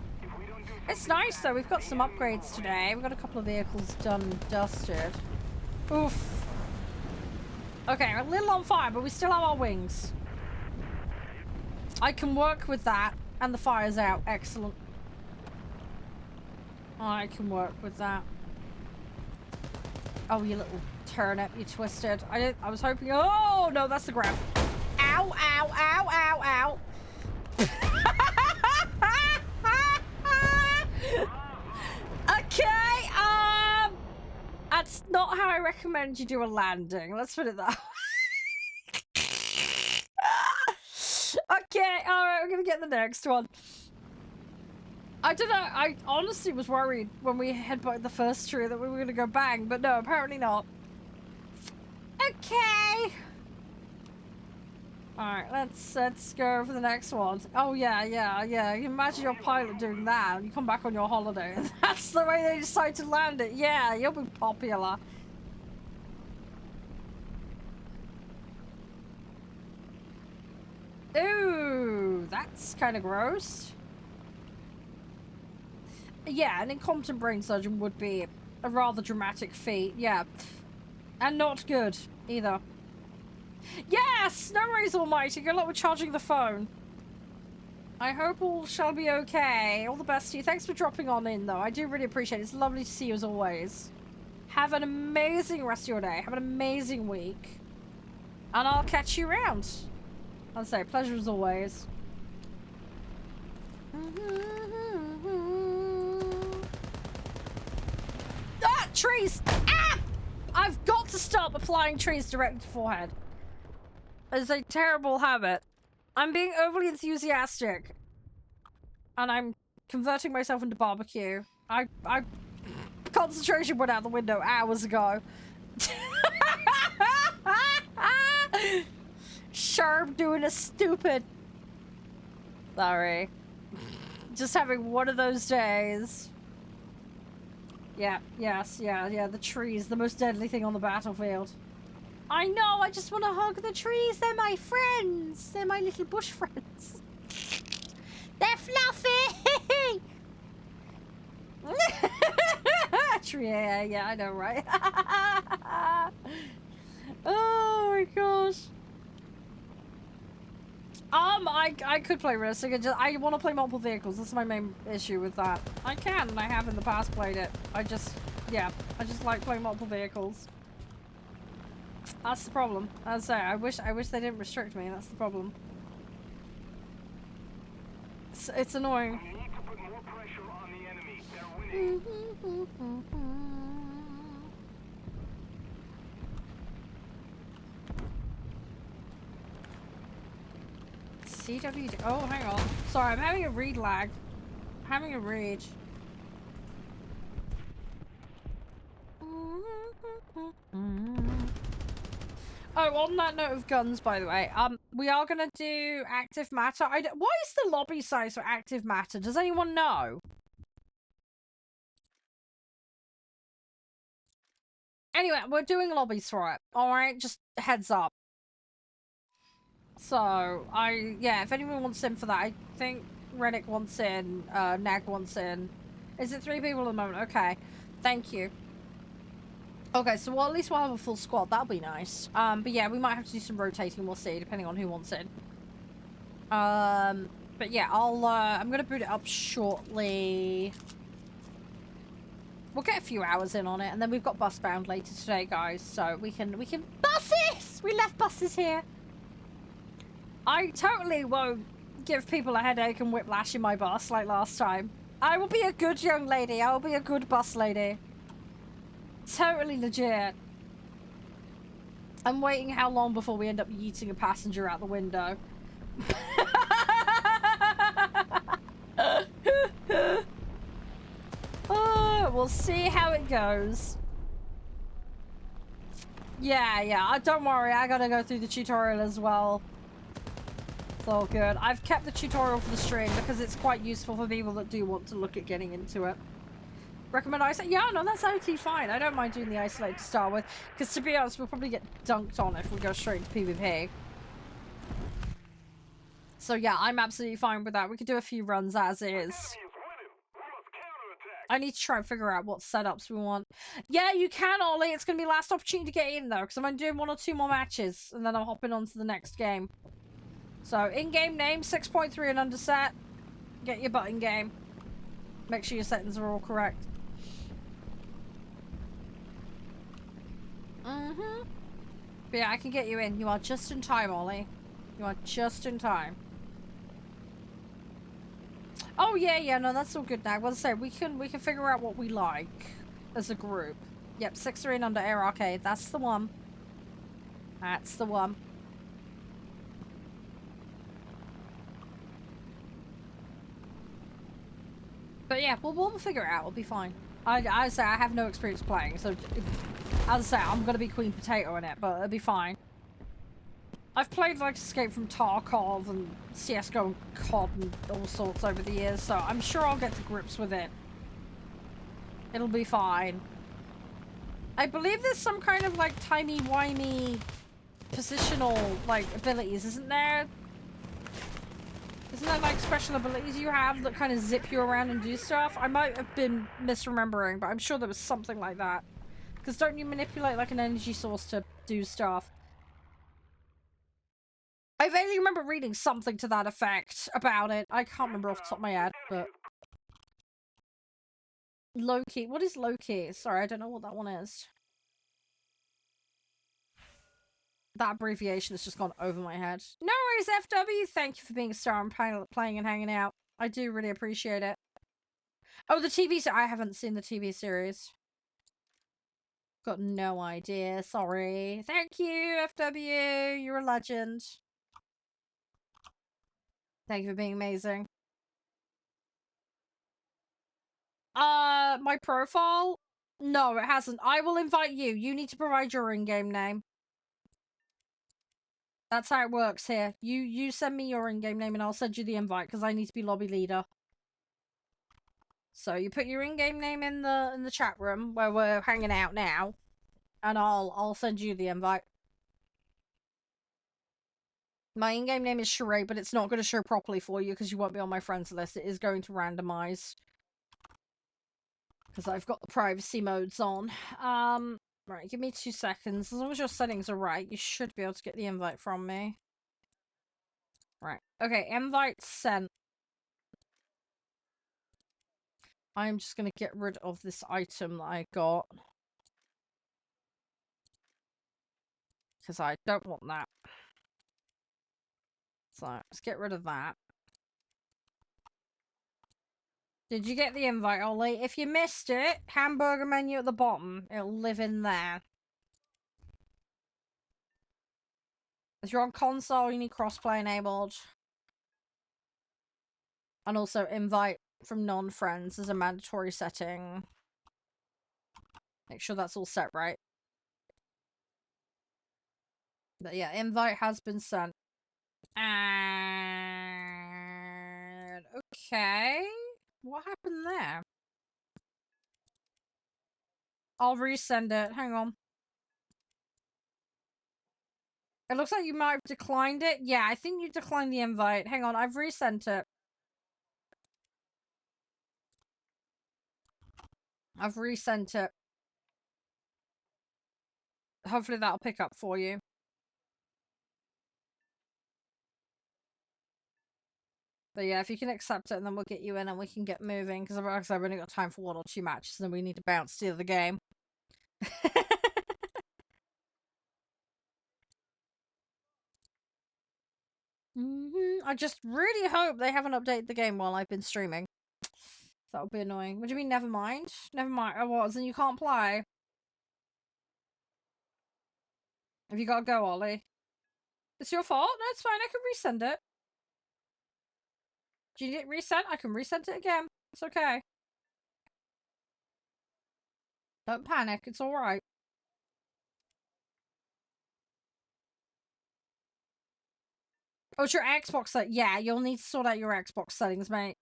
It's nice though, we've got some upgrades today. We've got a couple of vehicles done and dusted. Oof. Okay, a little on fire, but we still have our wings. I can work with that. And the fire's out. Excellent. I can work with that. Oh, you little turnip. You twisted. I was hoping... Oh, no, that's the grab. Ow, ow, ow, ow, ow. Okay, that's not how I recommend you do a landing. Let's put it that way. Okay, alright, we're gonna get the next one. I don't know, I honestly was worried when we headbutted the first tree that we were gonna go bang, but no, apparently not. Okay. Alright, let's go for the next one. Oh yeah. You can imagine your pilot doing that and you come back on your holiday and that's the way they decide to land it. Yeah, you'll be popular. Ooh, that's kind of gross. Yeah, an incompetent brain surgeon would be a rather dramatic feat, yeah. And not good, either. Yes! No worries, Almighty. Good luck with charging the phone. I hope all shall be okay. All the best to you. Thanks for dropping on in, though. I do really appreciate it. It's lovely to see you as always. Have an amazing rest of your day. Have an amazing week. And I'll catch you around. I'll say, pleasure as always. Ah! Trees! Ah! I've got to stop applying trees directly to forehead. It's a terrible habit. I'm being overly enthusiastic. And I'm converting myself into barbecue. I concentration went out the window hours ago. Sharp doing a stupid. Sorry. Just having one of those days. Yeah, the trees, the most deadly thing on the battlefield. I know, I just want to hug the trees. They're my friends. They're my little bush friends. They're fluffy! Yeah, I know, right? Oh my gosh. I could play realistic. I want to play multiple vehicles. That's my main issue with that. I can, and I have in the past played it. I just like playing multiple vehicles. That's the problem. As I say, I wish they didn't restrict me. That's the problem. It's annoying. We need to put more pressure on the enemy. They're winning. CWD. Oh, hang on. Sorry, I'm having a read lag. I'm having a read. Oh, on that note of guns, by the way, we are gonna do active matter. Why is the lobby size for active matter? Does anyone know? Anyway, we're doing lobbies for it. Alright, just heads up. So, yeah, if anyone wants in for that, I think Reddick wants in, Nag wants in. Is it 3 people at the moment? Okay. Thank you. Okay, so at least we'll have a full squad. That'll be nice. But yeah, we might have to do some rotating. We'll see, depending on who wants in. But yeah, I'm gonna boot it up shortly. We'll get a few hours in on it, and then we've got bus bound later today, guys. So we can buses! We left buses here. I totally won't give people a headache and whiplash in my bus like last time. I will be a good young lady. I will be a good bus lady. Totally legit. I'm waiting how long before we end up yeeting a passenger out the window. Oh, we'll see how it goes. Yeah, don't worry. I gotta go through the tutorial as well. It's all good. I've kept the tutorial for the stream because it's quite useful for people that do want to look at getting into it. Recommend isolate? Yeah, no, that's totally fine. I don't mind doing the isolate to start with, because to be honest, we'll probably get dunked on if we go straight to PvP. So yeah, I'm absolutely fine with that. We could do a few runs as is. I need to try and figure out what setups we want. Yeah, you can, Ollie. It's going to be last opportunity to get in, though, because I'm only doing 1 or 2 more matches, and then I'm hopping on to the next game. So, in-game name, 6.3 and under set. Get your butt in game. Make sure your settings are all correct. But yeah, I can get you in. You are just in time, Ollie. You are just in time. Oh yeah, no, that's all good now. Well, say we can figure out what we like as a group. Yep, 6.3 and under Air Arcade. That's the one. That's the one. But yeah, we'll figure it out. We'll be fine. I say I have no experience playing, so as I say, I'm gonna be Queen Potato in it, but it'll be fine. I've played like Escape from Tarkov and CS:GO and COD and all sorts over the years, so I'm sure I'll get to grips with it. It'll be fine. I believe there's some kind of like timey-wimey positional like abilities, isn't there? Isn't there like special abilities you have that kind of zip you around and do stuff? I might have been misremembering, but I'm sure there was something like that. Because don't you manipulate like an energy source to do stuff? I vaguely remember reading something to that effect about it. I can't remember off the top of my head, but... Low-key. What is low-key? Sorry, I don't know what that one is. That abbreviation has just gone over my head. No worries, FW! Thank you for being a star and playing and hanging out. I do really appreciate it. Oh, the TV series. I haven't seen the TV series. Got no idea. Sorry. Thank you, FW. You're a legend. Thank you for being amazing. My profile? No, it hasn't. I will invite you. You need to provide your in-game name. That's how it works here. You send me your in-game name and I'll send you the invite because I need to be lobby leader. So you put your in-game name in the chat room where we're hanging out now, and I'll send you the invite. My in-game name is Charede, but it's not going to show properly for you because you won't be on my friends list. It is going to randomize because I've got the privacy modes on. Right, give me 2 seconds. As long as your settings are right, you should be able to get the invite from me. Right. Okay, invite sent. I'm just going to get rid of this item that I got. Because I don't want that. So, let's get rid of that. Did you get the invite, Ollie? If you missed it, hamburger menu at the bottom. It'll live in there. If you're on console, you need crossplay enabled. And also invite from non-friends is a mandatory setting. Make sure that's all set right. But yeah, invite has been sent. And okay. What happened there? I'll resend it. Hang on. It looks like you might have declined it. Yeah, I think you declined the invite. Hang on, I've resent it. I've resent it. Hopefully that'll pick up for you. But yeah, if you can accept it, and then we'll get you in and we can get moving. Because I've only got time for 1 or 2 matches, and then we need to bounce to the other game. I just really hope they haven't updated the game while I've been streaming. That would be annoying. What do you mean, never mind? Never mind. Oh, what? Then you can't play? Have you got to go, Ollie? It's your fault? No, it's fine. I can resend it. Do you need it resent? I can resend it again. It's okay. Don't panic. It's alright. Oh, it's your Xbox set. Yeah, you'll need to sort out your Xbox settings, mate.